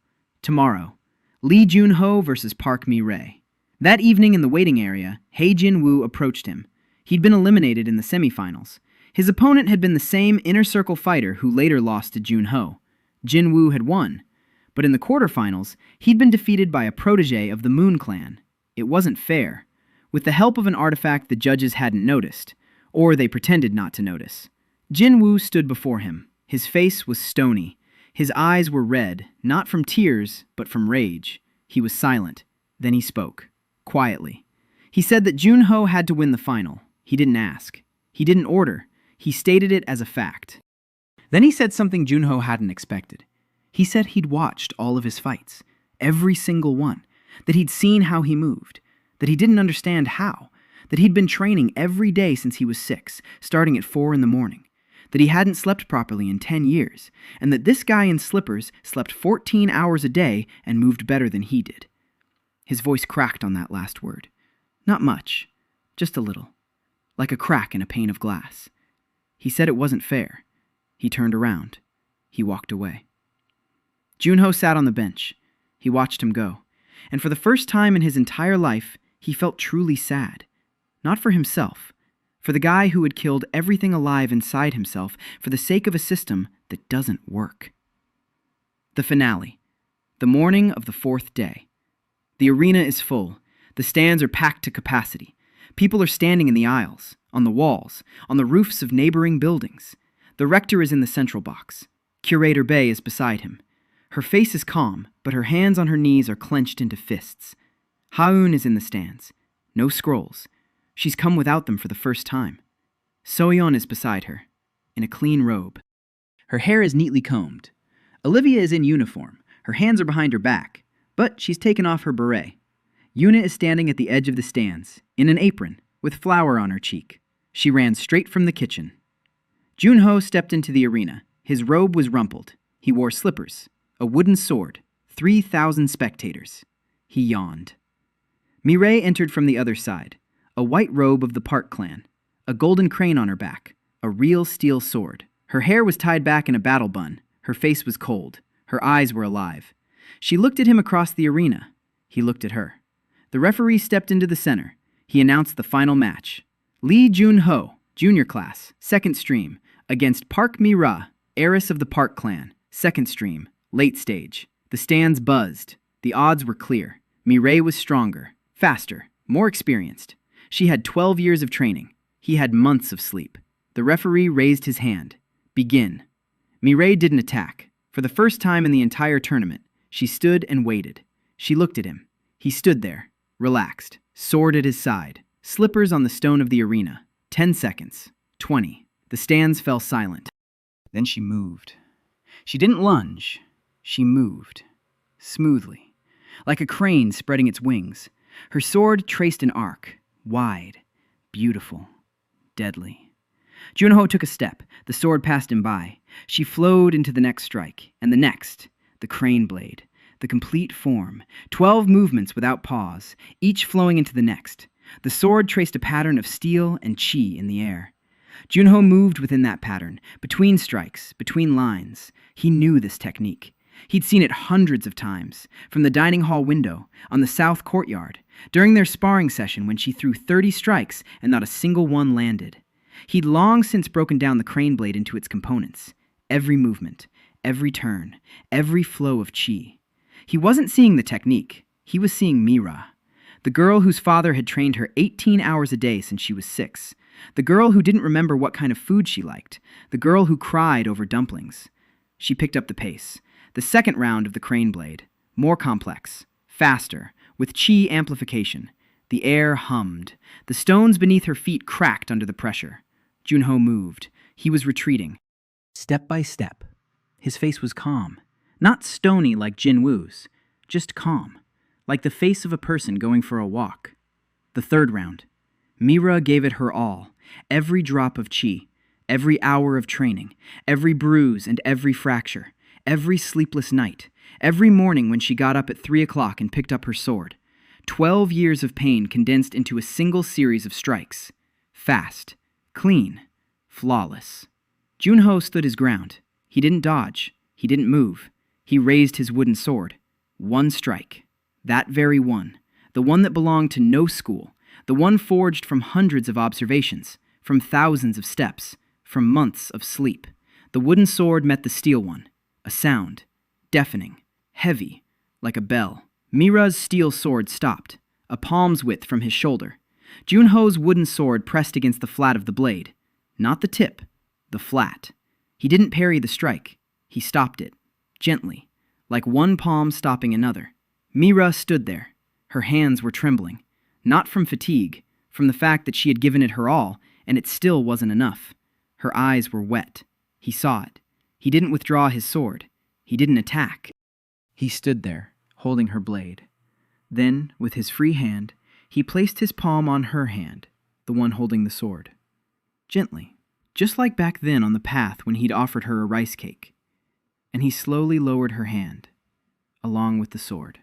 Tomorrow. Lee Junho versus Park Mi-Ray. That evening in the waiting area, Hei Jin-woo approached him. He'd been eliminated in the semifinals. His opponent had been the same inner circle fighter who later lost to Junho. Jin-woo had won. But in the quarterfinals, he'd been defeated by a protege of the Moon Clan. It wasn't fair. With the help of an artifact the judges hadn't noticed, or they pretended not to notice. Jin-woo stood before him. His face was stony. His eyes were red, not from tears, but from rage. He was silent. Then he spoke, quietly. He said that Junho had to win the final. He didn't ask. He didn't order. He stated it as a fact. Then he said something Junho hadn't expected. He said he'd watched all of his fights, every single one, that he'd seen how he moved, that he didn't understand how, that he'd been training every day since he was 6, starting at 4 in the morning, that he hadn't slept properly in 10 years, and that this guy in slippers slept 14 hours a day and moved better than he did. His voice cracked on that last word. Not much, just a little, like a crack in a pane of glass. He said it wasn't fair. He turned around. He walked away. Junho sat on the bench. He watched him go. And for the first time in his entire life, he felt truly sad. Not for himself. For the guy who had killed everything alive inside himself for the sake of a system that doesn't work. The finale. The morning of the 4th day. The arena is full. The stands are packed to capacity. People are standing in the aisles, on the walls, on the roofs of neighboring buildings. The rector is in the central box. Curator Bay is beside him. Her face is calm, but her hands on her knees are clenched into fists. Haun is in the stands. No scrolls. She's come without them for the first time. Soyeon is beside her, in a clean robe. Her hair is neatly combed. Olivia is in uniform. Her hands are behind her back, but she's taken off her beret. Yuna is standing at the edge of the stands, in an apron, with flour on her cheek. She ran straight from the kitchen. Junho stepped into the arena. His robe was rumpled. He wore slippers, a wooden sword, 3,000 spectators. He yawned. Mireille entered from the other side, a white robe of the Park clan, a golden crane on her back, a real steel sword. Her hair was tied back in a battle bun. Her face was cold. Her eyes were alive. She looked at him across the arena. He looked at her. The referee stepped into the center. He announced the final match. Lee Jun-ho, junior class, second stream, against Park Mi-ra, heiress of the Park clan, second stream, late stage. The stands buzzed. The odds were clear. Mireille was stronger, faster, more experienced. She had 12 years of training. He had months of sleep. The referee raised his hand. Begin. Mireille didn't attack. For the first time in the entire tournament, she stood and waited. She looked at him. He stood there, relaxed, sword at his side, slippers on the stone of the arena. 10 seconds. 20. The stands fell silent. Then she moved. She didn't lunge. She moved. Smoothly. Like a crane spreading its wings. Her sword traced an arc. Wide. Beautiful. Deadly. Junho took a step. The sword passed him by. She flowed into the next strike, and the next. The crane blade. The complete form. 12 movements without pause, each flowing into the next. The sword traced a pattern of steel and chi in the air. Junho moved within that pattern, between strikes, between lines. He knew this technique. He'd seen it hundreds of times, from the dining hall window, on the south courtyard, during their sparring session when she threw 30 strikes and not a single one landed. He'd long since broken down the crane blade into its components. Every movement, every turn, every flow of chi. He wasn't seeing the technique. He was seeing Mira, the girl whose father had trained her 18 hours a day since she was 6. The girl who didn't remember what kind of food she liked. The girl who cried over dumplings. She picked up the pace. The second round of the crane blade. More complex. Faster. With chi amplification. The air hummed. The stones beneath her feet cracked under the pressure. Junho moved. He was retreating. Step by step. His face was calm. Not stony like Jin Woo's. Just calm. Like the face of a person going for a walk. The third round. Mira gave it her all. Every drop of chi. Every hour of training. Every bruise and every fracture. Every sleepless night. Every morning when she got up at 3 o'clock and picked up her sword. 12 years of pain condensed into a single series of strikes. Fast. Clean. Flawless. Junho stood his ground. He didn't dodge. He didn't move. He raised his wooden sword. One strike. That very one. The one that belonged to no school. The one forged from hundreds of observations. From thousands of steps. From months of sleep. The wooden sword met the steel one. A sound. Deafening. Heavy. Like a bell. Mira's steel sword stopped. A palm's width from his shoulder. Junho's wooden sword pressed against the flat of the blade. Not the tip. The flat. He didn't parry the strike. He stopped it. Gently. Like one palm stopping another. Mira stood there. Her hands were trembling. Not from fatigue. From the fact that she had given it her all, and it still wasn't enough. Her eyes were wet. He saw it. He didn't withdraw his sword. He didn't attack. He stood there, holding her blade. Then, with his free hand, he placed his palm on her hand, the one holding the sword. Gently, just like back then on the path when he'd offered her a rice cake. And he slowly lowered her hand, along with the sword.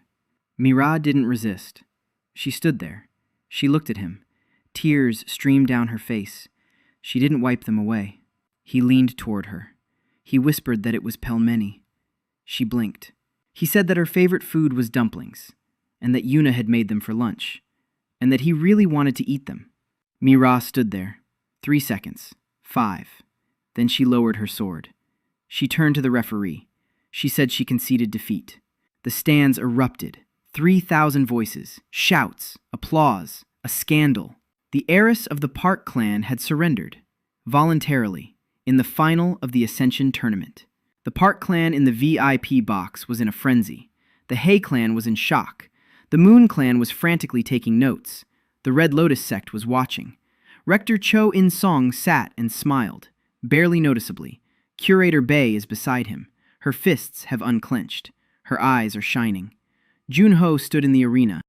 Mira didn't resist. She stood there. She looked at him. Tears streamed down her face. She didn't wipe them away. He leaned toward her. He whispered that it was pelmeni. She blinked. He said that her favorite food was dumplings, and that Yuna had made them for lunch, and that he really wanted to eat them. Mira stood there. 3 seconds. 5. Then she lowered her sword. She turned to the referee. She said she conceded defeat. The stands erupted. 3,000 voices, shouts, applause, a scandal. The heiress of the Park clan had surrendered. Voluntarily. in the final of the Ascension tournament. The Park clan in the VIP box was in a frenzy. The Hay clan was in shock. The Moon clan was frantically taking notes. The Red Lotus sect was watching. Rector Cho In-song sat and smiled, barely noticeably. Curator Bei is beside him. Her fists have unclenched. Her eyes are shining. Junho stood in the arena.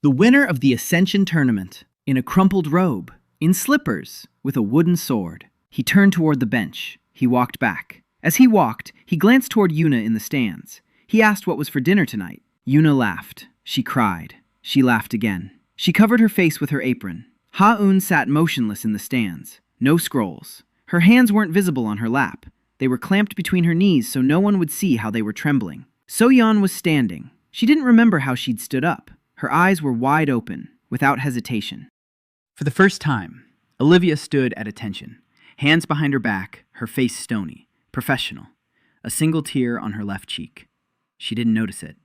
The winner of the Ascension tournament, in a crumpled robe, in slippers, with a wooden sword. He turned toward the bench. He walked back. As he walked, he glanced toward Yuna in the stands. He asked what was for dinner tonight. Yuna laughed. She cried. She laughed again. She covered her face with her apron. Ha-eun sat motionless in the stands. No scrolls. Her hands weren't visible on her lap. They were clamped between her knees so no one would see how they were trembling. So-yeon was standing. She didn't remember how she'd stood up. Her eyes were wide open, without hesitation. For the first time, Olivia stood at attention. Hands behind her back, her face stony, professional. A single tear on her left cheek. She didn't notice it.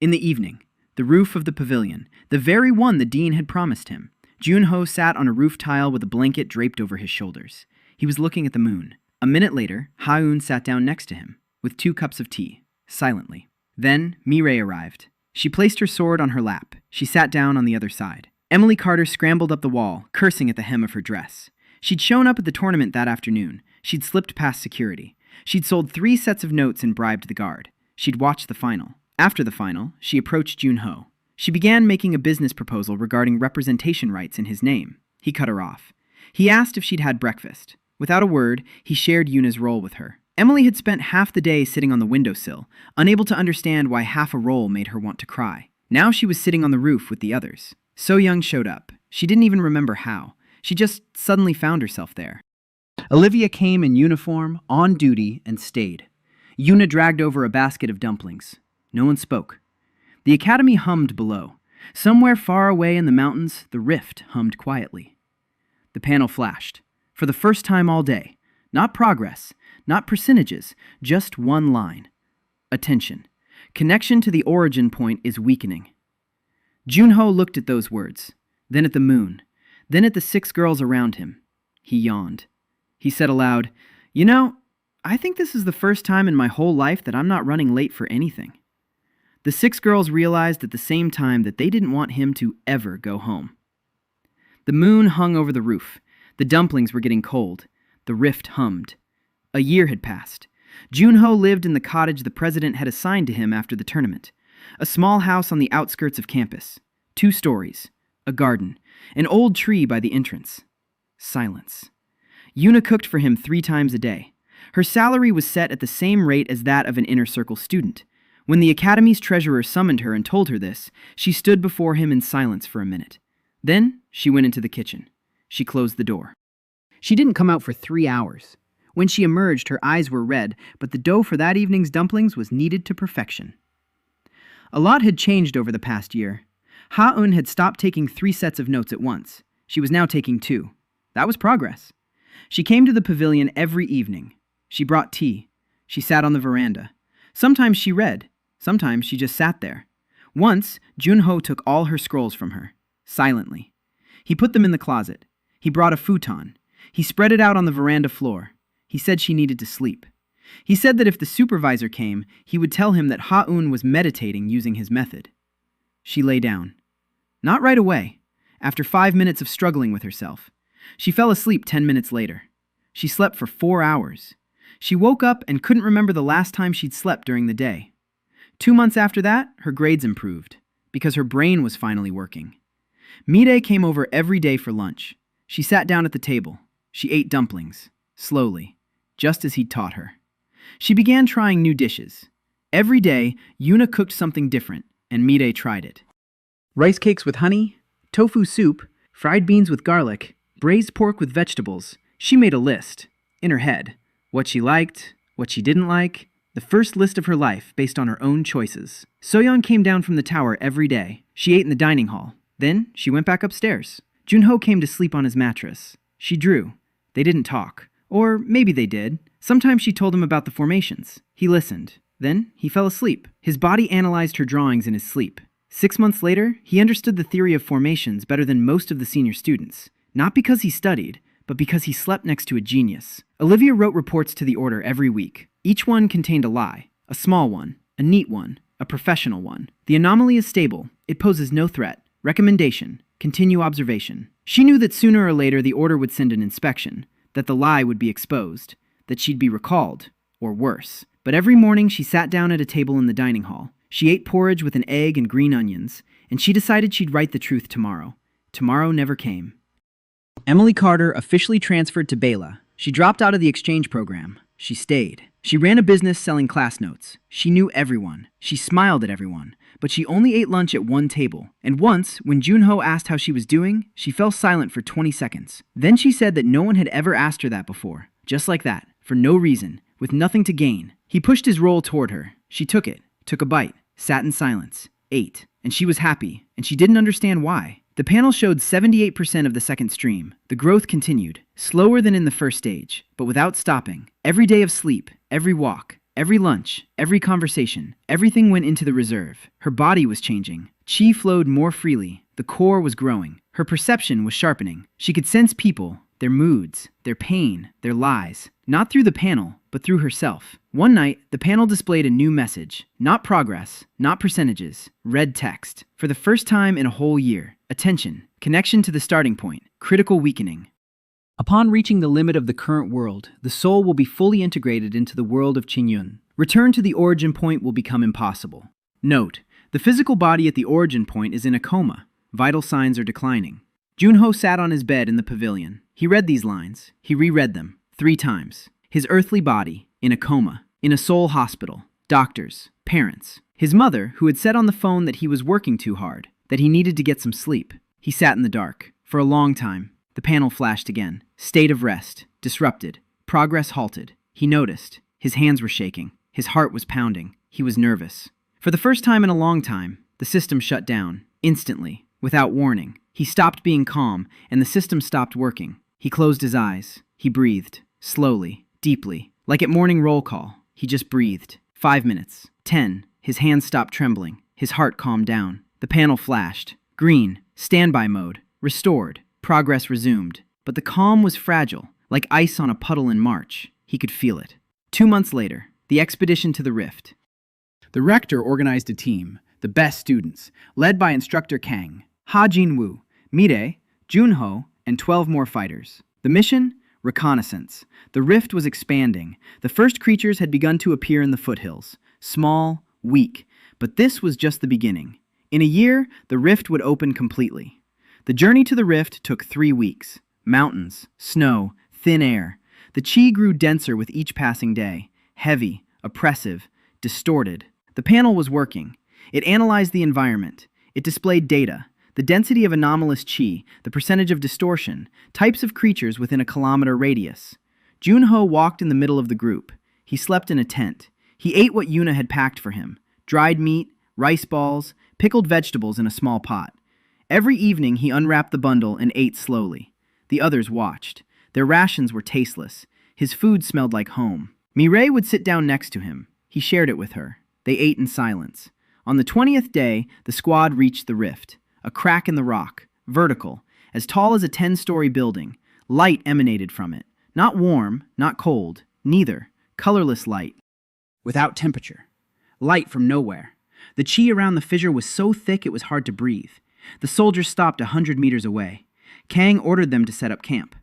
In the evening, the roof of the pavilion, the very one the dean had promised him, Junho sat on a roof tile with a blanket draped over his shoulders. He was looking at the moon. A minute later, Ha-eun sat down next to him, with 2 cups of tea, silently. Then, Mireille arrived. She placed her sword on her lap. She sat down on the other side. Emily Carter scrambled up the wall, cursing at the hem of her dress. She'd shown up at the tournament that afternoon. She'd slipped past security. She'd sold 3 sets of notes and bribed the guard. She'd watched the final. After the final, she approached Junho. She began making a business proposal regarding representation rights in his name. He cut her off. He asked if she'd had breakfast. Without a word, he shared Yuna's roll with her. Emily had spent half the day sitting on the windowsill, unable to understand why half a roll made her want to cry. Now she was sitting on the roof with the others. So-young showed up. She didn't even remember how. She just suddenly found herself there. Olivia came in uniform, on duty, and stayed. Yuna dragged over a basket of dumplings. No one spoke. The academy hummed below. Somewhere far away in the mountains, the rift hummed quietly. The panel flashed. For the first time all day. Not progress, not percentages, just one line. Attention. Connection to the origin point is weakening. Junho looked at those words, then at the moon, then at the 6 girls around him. He yawned. He said aloud, "You know, I think this is the first time in my whole life that I'm not running late for anything." The 6 girls realized at the same time that they didn't want him to ever go home. The moon hung over the roof. The dumplings were getting cold. The rift hummed. A year had passed. Junho lived in the cottage the president had assigned to him after the tournament. A small house on the outskirts of campus. 2 stories. A garden. An old tree by the entrance. Silence. Yuna cooked for him 3 times a day. Her salary was set at the same rate as that of an inner circle student. When the academy's treasurer summoned her and told her this, she stood before him in silence for a minute. Then she went into the kitchen. She closed the door. She didn't come out for 3 hours. When she emerged, her eyes were red, but the dough for that evening's dumplings was kneaded to perfection. A lot had changed over the past year. Ha-eun had stopped taking 3 sets of notes at once. She was now taking 2. That was progress. She came to the pavilion every evening. She brought tea. She sat on the veranda. Sometimes she read. Sometimes she just sat there. Once, Junho took all her scrolls from her, silently. He put them in the closet. He brought a futon. He spread it out on the veranda floor. He said she needed to sleep. He said that if the supervisor came, he would tell him that Ha-eun was meditating using his method. She lay down. Not right away. After 5 minutes of struggling with herself. She fell asleep 10 minutes later. She slept for 4 hours. She woke up and couldn't remember the last time she'd slept during the day. 2 months after that, her grades improved, because her brain was finally working. Mireille came over every day for lunch. She sat down at the table. She ate dumplings, slowly, just as he'd taught her. She began trying new dishes. Every day, Yuna cooked something different, and Mireille tried it. Rice cakes with honey, tofu soup, fried beans with garlic, braised pork with vegetables. She made a list, in her head, what she liked, what she didn't like, the first list of her life based on her own choices. So-yeon came down from the tower every day. She ate in the dining hall. Then she went back upstairs. Junho came to sleep on his mattress. She drew. They didn't talk. Or maybe they did. Sometimes she told him about the formations. He listened. Then he fell asleep. His body analyzed her drawings in his sleep. 6 months later, he understood the theory of formations better than most of the senior students. Not because he studied, but because he slept next to a genius. Olivia wrote reports to the Order every week. Each one contained a lie, a small one, a neat one, a professional one. The anomaly is stable. It poses no threat. Recommendation: continue observation. She knew that sooner or later the Order would send an inspection, that the lie would be exposed, that she'd be recalled, or worse. But every morning she sat down at a table in the dining hall. She ate porridge with an egg and green onions, and she decided she'd write the truth tomorrow. Tomorrow never came. Emily Carter officially transferred to Bela. She dropped out of the exchange program. She stayed. She ran a business selling class notes. She knew everyone. She smiled at everyone. But she only ate lunch at one table. And once, when Junho asked how she was doing, she fell silent for 20 seconds. Then she said that no one had ever asked her that before. Just like that, for no reason, with nothing to gain. He pushed his roll toward her. She took it, took a bite, sat in silence, ate. And she was happy, and she didn't understand why. The panel showed 78% of the second stream. The growth continued, slower than in the first stage, but without stopping. Every day of sleep, every walk, every lunch, every conversation, everything went into the reserve. Her body was changing. Chi flowed more freely. The core was growing. Her perception was sharpening. She could sense people, their moods, their pain, their lies, not through the panel, but through herself. One night, the panel displayed a new message. Not progress, not percentages, red text. For the first time in a whole year. Attention, connection to the starting point, critical weakening. Upon reaching the limit of the current world, the soul will be fully integrated into the world of Qingyun. Return to the origin point will become impossible. Note, the physical body at the origin point is in a coma. Vital signs are declining. Junho sat on his bed in the pavilion. He read these lines. He reread them 3 times. His earthly body, in a coma, in a soul hospital, doctors, parents. His mother, who had said on the phone that he was working too hard, that he needed to get some sleep. He sat in the dark. For a long time. The panel flashed again. State of rest. Disrupted. Progress halted. He noticed. His hands were shaking. His heart was pounding. He was nervous. For the first time in a long time, the system shut down. Instantly. Without warning. He stopped being calm, and the system stopped working. He closed his eyes. He breathed. Slowly. Deeply. Like at morning roll call. He just breathed. 5 minutes. 10. His hands stopped trembling. His heart calmed down. The panel flashed. Green. Standby mode. Restored. Progress resumed. But the calm was fragile, like ice on a puddle in March. He could feel it. 2 months later, the expedition to the rift. The rector organized a team, the best students, led by instructor Kang, Ha Jin-woo, Mire, Junho, and 12 more fighters. The mission? Reconnaissance. The rift was expanding. The first creatures had begun to appear in the foothills. Small, weak. But this was just the beginning. In a year, the rift would open completely. The journey to the rift took 3 weeks. Mountains, snow, thin air. The chi grew denser with each passing day. Heavy, oppressive, distorted. The panel was working. It analyzed the environment. It displayed data. The density of anomalous chi, the percentage of distortion, types of creatures within a kilometer radius. Junho walked in the middle of the group. He slept in a tent. He ate what Yuna had packed for him. Dried meat, rice balls, pickled vegetables in a small pot. Every evening he unwrapped the bundle and ate slowly. The others watched. Their rations were tasteless. His food smelled like home. Mireille would sit down next to him. He shared it with her. They ate in silence. On the 20th day, the squad reached the rift. A crack in the rock, vertical, as tall as a 10-story building. Light emanated from it. Not warm, not cold, neither. Colorless light. Without temperature. Light from nowhere. The chi around the fissure was so thick it was hard to breathe. The soldiers stopped 100 meters away. Kang ordered them to set up camp.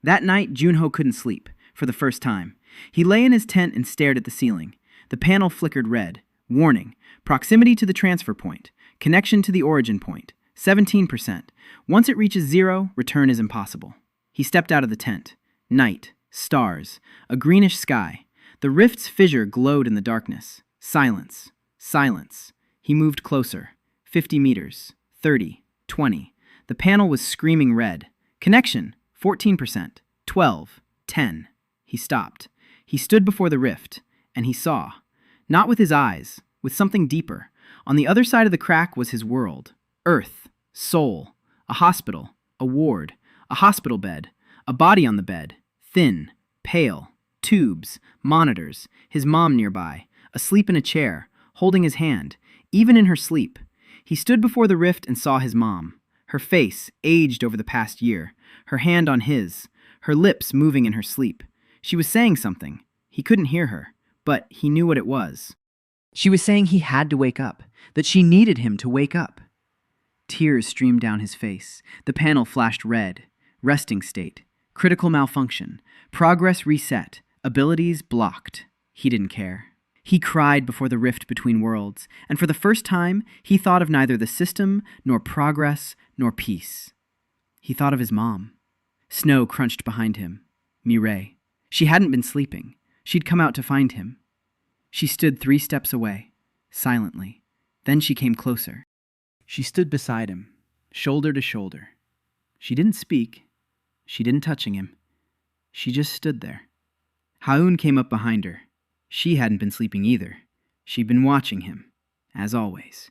That night, Junho couldn't sleep, for the first time. He lay in his tent and stared at the ceiling. The panel flickered red. Warning. Proximity to the transfer point. Connection to the origin point. 17%. Once it reaches 0, return is impossible. He stepped out of the tent. Night. Stars. A greenish sky. The rift's fissure glowed in the darkness. Silence. Silence. He moved closer. 50 meters. 30. 20. The panel was screaming red. Connection. 14%. 12. 10. He stopped. He stood before the rift, and he saw. Not with his eyes, with something deeper. On the other side of the crack was his world. Earth. Soul. A hospital. A ward. A hospital bed. A body on the bed. Thin. Pale. Tubes. Monitors. His mom nearby. Asleep in a chair. Holding his hand. Even in her sleep. He stood before the rift and saw his mom. Her face, aged over the past year. Her hand on his. her lips moving in her sleep. She was saying something. He couldn't hear her, but he knew what it was. She was saying he had to wake up, that she needed him to wake up. Tears streamed down his face. The panel flashed red. Resting state. Critical malfunction. Progress reset. Abilities blocked. He didn't care. He cried before the rift between worlds, and for the first time, he thought of neither the system, nor progress, nor peace. He thought of his mom. Snow crunched behind him. Mireille. She hadn't been sleeping. She'd come out to find him. She stood 3 steps away, silently. Then she came closer. She stood beside him, shoulder to shoulder. She didn't speak. She didn't touching him. She just stood there. Haun came up behind her. She hadn't been sleeping either. She'd been watching him, as always.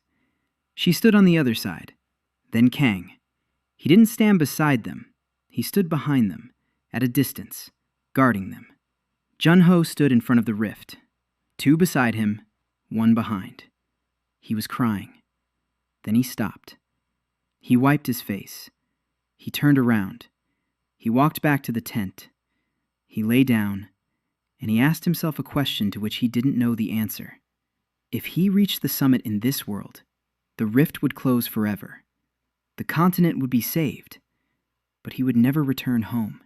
She stood on the other side. Then Kang. He didn't stand beside them. He stood behind them, at a distance, guarding them. Junho stood in front of the rift. 2 beside him, 1 behind. He was crying. Then he stopped. He wiped his face. He turned around. He walked back to the tent. He lay down, and he asked himself a question to which he didn't know the answer. If he reached the summit in this world, the rift would close forever. The continent would be saved, but he would never return home.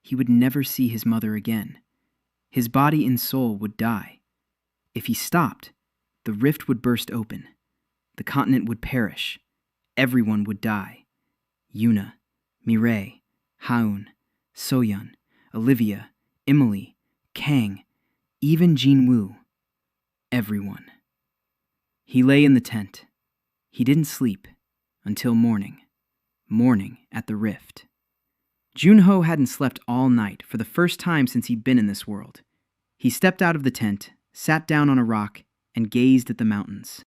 He would never see his mother again. His body and soul would die. If he stopped, the rift would burst open. The continent would perish. Everyone would die. Yuna, Mireille, Haun, Soyeon, Olivia, Emily, Kang, even Jinwoo. Everyone. He lay in the tent. He didn't sleep until morning. Morning at the rift. Junho hadn't slept all night for the first time since he'd been in this world. He stepped out of the tent, sat down on a rock, and gazed at the mountains.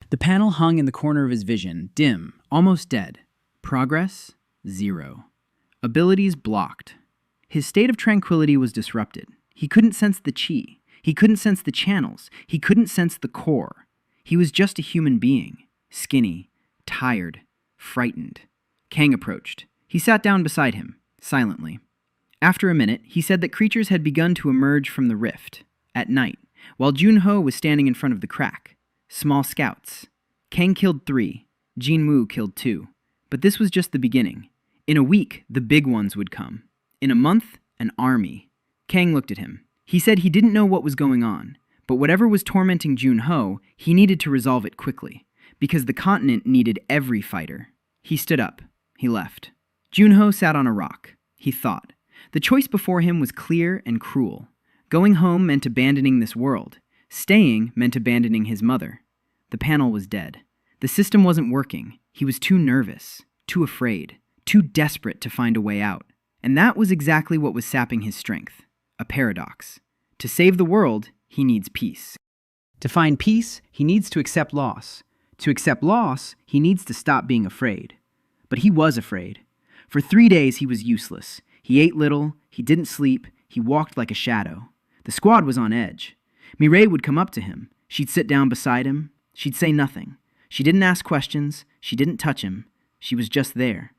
The panel hung in the corner of his vision, dim, almost dead. Progress, 0. Abilities blocked. His state of tranquility was disrupted. He couldn't sense the chi. He couldn't sense the channels. He couldn't sense the core. He was just a human being, skinny, tired, frightened. Kang approached. He sat down beside him, silently. After a minute, he said that creatures had begun to emerge from the rift, at night, while Junho was standing in front of the crack. Small scouts. Kang killed 3. Jinwoo killed 2. But this was just the beginning. In a week, the big ones would come. In a month, an army. Kang looked at him. He said he didn't know what was going on, but whatever was tormenting Junho, he needed to resolve it quickly, because the continent needed every fighter. He stood up. He left. Junho sat on a rock. He thought. The choice before him was clear and cruel. Going home meant abandoning this world. Staying meant abandoning his mother. The panel was dead. The system wasn't working. He was too nervous, too afraid, too desperate to find a way out. And that was exactly what was sapping his strength. A paradox. To save the world, he needs peace. To find peace, he needs to accept loss. To accept loss, he needs to stop being afraid. But he was afraid. For 3 days, he was useless. He ate little, he didn't sleep, he walked like a shadow. The squad was on edge. Mireille would come up to him. She'd sit down beside him. She'd say nothing. She didn't ask questions. She didn't touch him. She was just there.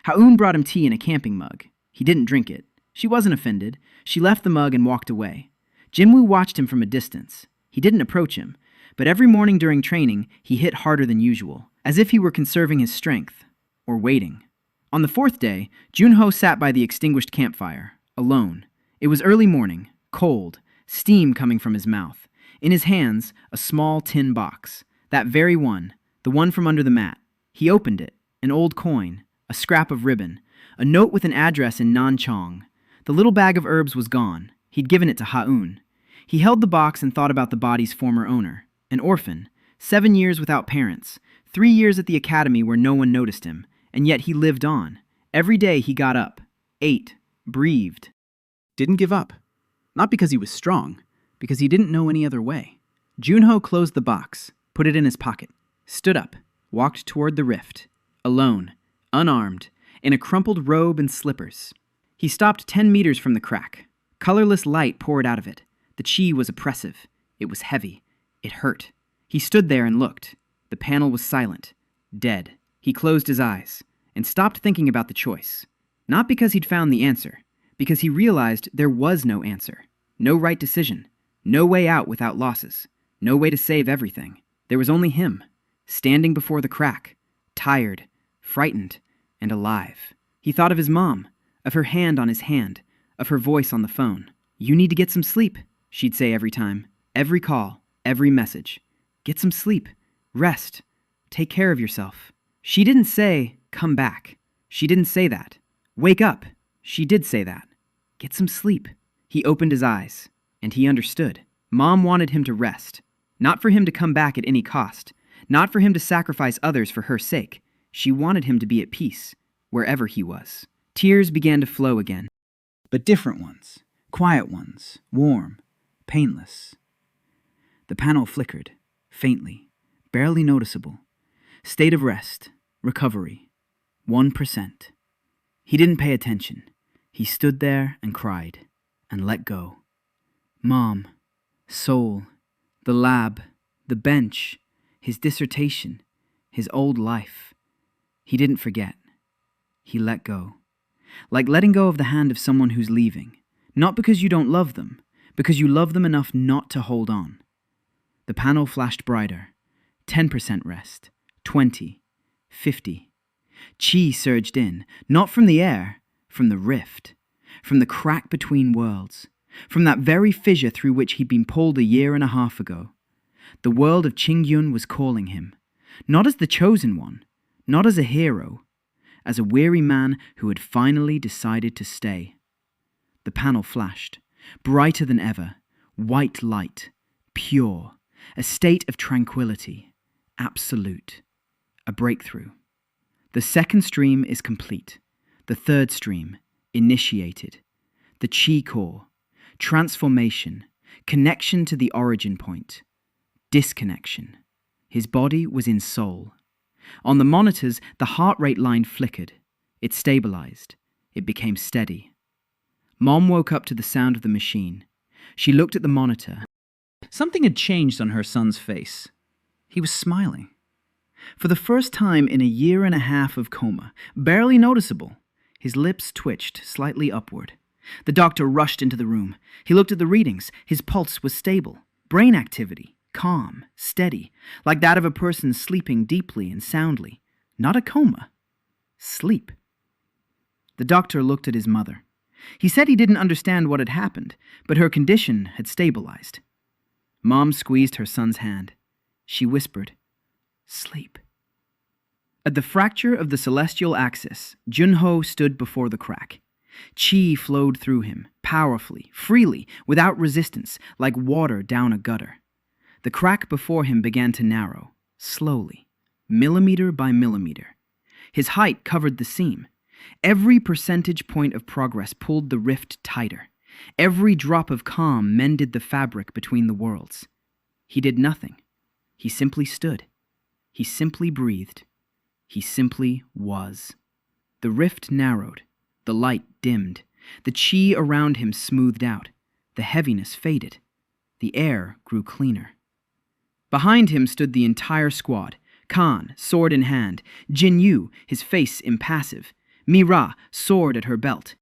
Haun brought him tea in a camping mug. He didn't drink it. She wasn't offended. She left the mug and walked away. Jinwoo watched him from a distance. He didn't approach him, but every morning during training, he hit harder than usual, as if he were conserving his strength, or waiting. On the 4th day, Junho sat by the extinguished campfire, alone. It was early morning, cold, steam coming from his mouth. In his hands, a small tin box. That very one, the one from under the mat. He opened it, an old coin, a scrap of ribbon, a note with an address in Nanchong. The little bag of herbs was gone. He'd given it to Haun. He held the box and thought about the body's former owner, an orphan, 7 years without parents, 3 years at the academy where no one noticed him, and yet he lived on. Every day he got up, ate, breathed. Didn't give up. Not because he was strong, because he didn't know any other way. Junho closed the box, put it in his pocket, stood up, walked toward the rift, alone, unarmed, in a crumpled robe and slippers. He stopped 10 meters from the crack. Colorless light poured out of it. The chi was oppressive. It was heavy. It hurt. He stood there and looked. The panel was silent, dead. He closed his eyes and stopped thinking about the choice. Not because he'd found the answer, because he realized there was no answer, no right decision, no way out without losses, no way to save everything. There was only him, standing before the crack, tired, frightened, and alive. He thought of his mom, of her hand on his hand, of her voice on the phone. "You need to get some sleep," she'd say every time, every call, every message. "Get some sleep, rest, take care of yourself." She didn't say, "Come back." She didn't say that. "Wake up." She did say that. "Get some sleep." He opened his eyes, and he understood. Mom wanted him to rest, not for him to come back at any cost, not for him to sacrifice others for her sake. She wanted him to be at peace, wherever he was. Tears began to flow again, but different ones, quiet ones, warm, painless. The panel flickered, faintly, barely noticeable. State of rest, recovery, 1%. He didn't pay attention. He stood there and cried, and let go. Mom, soul, the lab, the bench, his dissertation, his old life. He didn't forget. He let go. Like letting go of the hand of someone who's leaving, not because you don't love them, because you love them enough not to hold on. The panel flashed brighter. 10% rest, 20, 50. Chi surged in, not from the air, from the rift, from the crack between worlds, from that very fissure through which he'd been pulled a year and a half ago. The world of Qingyun was calling him, not as the chosen one, not as a hero, as a weary man who had finally decided to stay. The panel flashed, brighter than ever, white light, pure, a state of tranquility, absolute, a breakthrough. The second stream is complete, the third stream, initiated, the chi core, transformation, connection to the origin point, disconnection. His body was in soul. On the monitors, the heart rate line flickered. It stabilized. It became steady. Mom woke up to the sound of the machine. She looked at the monitor. Something had changed on her son's face. He was smiling. For the first time in a year and a half of coma, barely noticeable, his lips twitched slightly upward. The doctor rushed into the room. He looked at the readings. His pulse was stable. Brain activity, calm, steady, like that of a person sleeping deeply and soundly. Not a coma. Sleep. The doctor looked at his mother. He said he didn't understand what had happened, but her condition had stabilized. Mom squeezed her son's hand. She whispered, "Sleep." At the fracture of the celestial axis, Junho stood before the crack. Chi flowed through him, powerfully, freely, without resistance, like water down a gutter. The crack before him began to narrow, slowly, millimeter by millimeter. His height covered the seam. Every percentage point of progress pulled the rift tighter. Every drop of calm mended the fabric between the worlds. He did nothing. He simply stood. He simply breathed. He simply was. The rift narrowed. The light dimmed. The chi around him smoothed out. The heaviness faded. The air grew cleaner. Behind him stood the entire squad. Khan, sword in hand. Jin Yu, his face impassive. Mira, sword at her belt.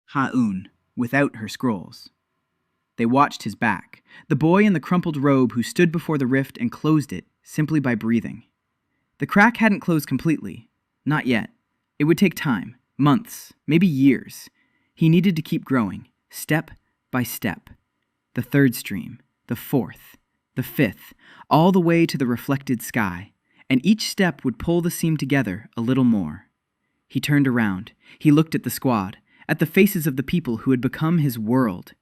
Ha-un, without her scrolls. They watched his back, the boy in the crumpled robe who stood before the rift and closed it simply by breathing. The crack hadn't closed completely. Not yet. It would take time, months, maybe years. He needed to keep growing, step by step. The third stream, the fourth, the fifth, all the way to the reflected sky, and each step would pull the seam together a little more. He turned around. He looked at the squad, at the faces of the people who had become his world.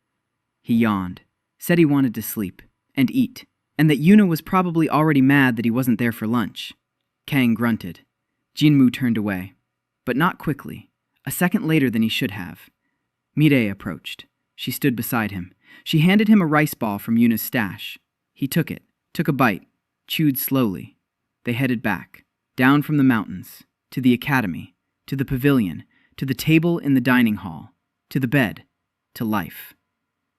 He yawned, said he wanted to sleep and eat, and that Yuna was probably already mad that he wasn't there for lunch. Kang grunted. Jinmu turned away, but not quickly, a second later than he should have. Mirei approached. She stood beside him. She handed him a rice ball from Yuna's stash. He took it, took a bite, chewed slowly. They headed back, down from the mountains, to the academy, to the pavilion, to the table in the dining hall, to the bed, to life.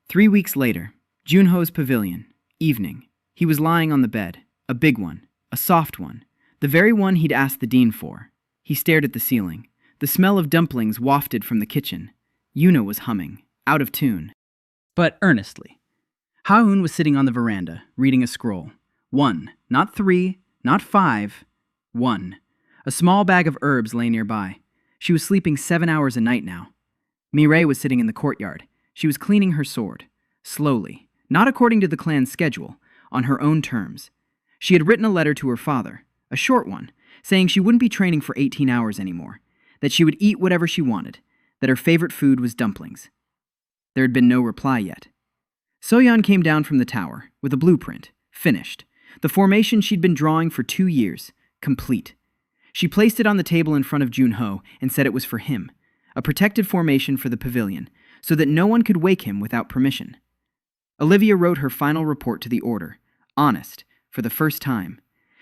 3 weeks later, Junho's pavilion, evening. He was lying on the bed, a big one, a soft one, the very one he'd asked the dean for. He stared at the ceiling. The smell of dumplings wafted from the kitchen. Yuna was humming, out of tune, but earnestly. Ha-eun was sitting on the veranda, reading a scroll. 1, not 3, not 5, 1. A small bag of herbs lay nearby. She was sleeping 7 hours a night now. Mireille was sitting in the courtyard. She was cleaning her sword, slowly, not according to the clan's schedule, on her own terms. She had written a letter to her father, a short one, saying she wouldn't be training for 18 hours anymore, that she would eat whatever she wanted, that her favorite food was dumplings. There had been no reply yet. Soyeon came down from the tower, with a blueprint, finished, the formation she'd been drawing for 2 years, complete. She placed it on the table in front of Junho and said it was for him, a protected formation for the pavilion, so that no one could wake him without permission. Olivia wrote her final report to the Order, honest, for the first time.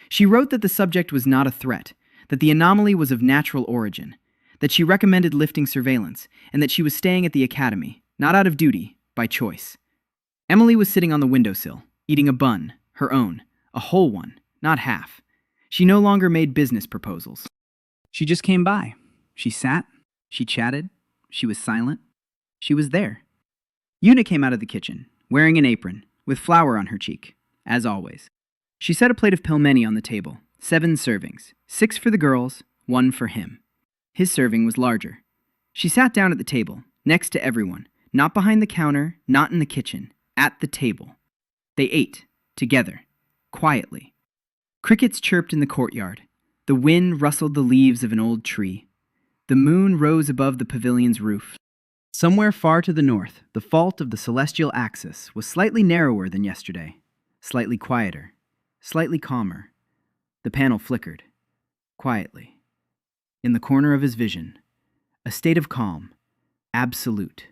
She wrote that the subject was not a threat, that the anomaly was of natural origin, that she recommended lifting surveillance, and that she was staying at the academy, not out of duty, by choice. Emily was sitting on the windowsill, eating a bun, her own, a whole one, not half. She no longer made business proposals. She just came by. She sat, she chatted, she was silent. She was there. Yuna came out of the kitchen, wearing an apron, with flour on her cheek, as always. She set a plate of pelmeni on the table, 7 servings, 6 for the girls, 1 for him. His serving was larger. She sat down at the table, next to everyone, not behind the counter, not in the kitchen, at the table. They ate, together, quietly. Crickets chirped in the courtyard. The wind rustled the leaves of an old tree. The moon rose above the pavilion's roof. Somewhere far to the north, the fault of the celestial axis was slightly narrower than yesterday, slightly quieter, slightly calmer. The panel flickered, quietly. In the corner of his vision, a state of calm, absolute.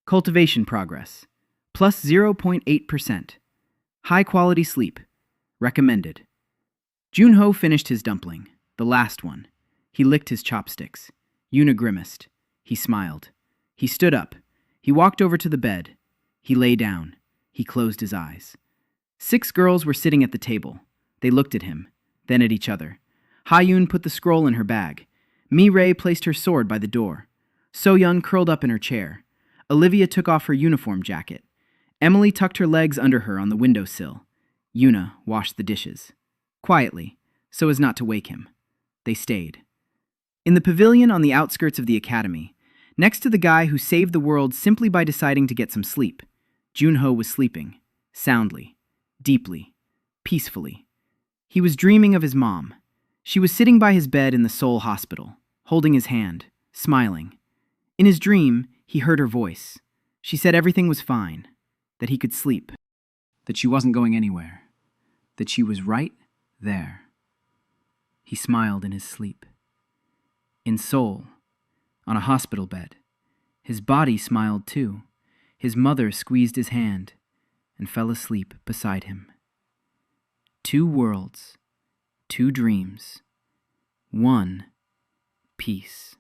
Cultivation progress, plus 0.8%. High-quality sleep, recommended. Junho finished his dumpling, the last one. He licked his chopsticks. Yuna grimaced. He smiled. He stood up. He walked over to the bed. He lay down. He closed his eyes. 6 girls were sitting at the table. They looked at him, then at each other. Ha-eun put the scroll in her bag. Mireille placed her sword by the door. Soyeon curled up in her chair. Olivia took off her uniform jacket. Emily tucked her legs under her on the windowsill. Yuna washed the dishes. Quietly, so as not to wake him. They stayed. In the pavilion on the outskirts of the academy, next to the guy who saved the world simply by deciding to get some sleep, Junho was sleeping, soundly, deeply, peacefully. He was dreaming of his mom. She was sitting by his bed in the Seoul hospital, holding his hand, smiling. In his dream, he heard her voice. She said everything was fine, that he could sleep, that she wasn't going anywhere, that she was right there. He smiled in his sleep. In Seoul, on a hospital bed, his body smiled too. His mother squeezed his hand and fell asleep beside him. 2 worlds, 2 dreams, 1 peace.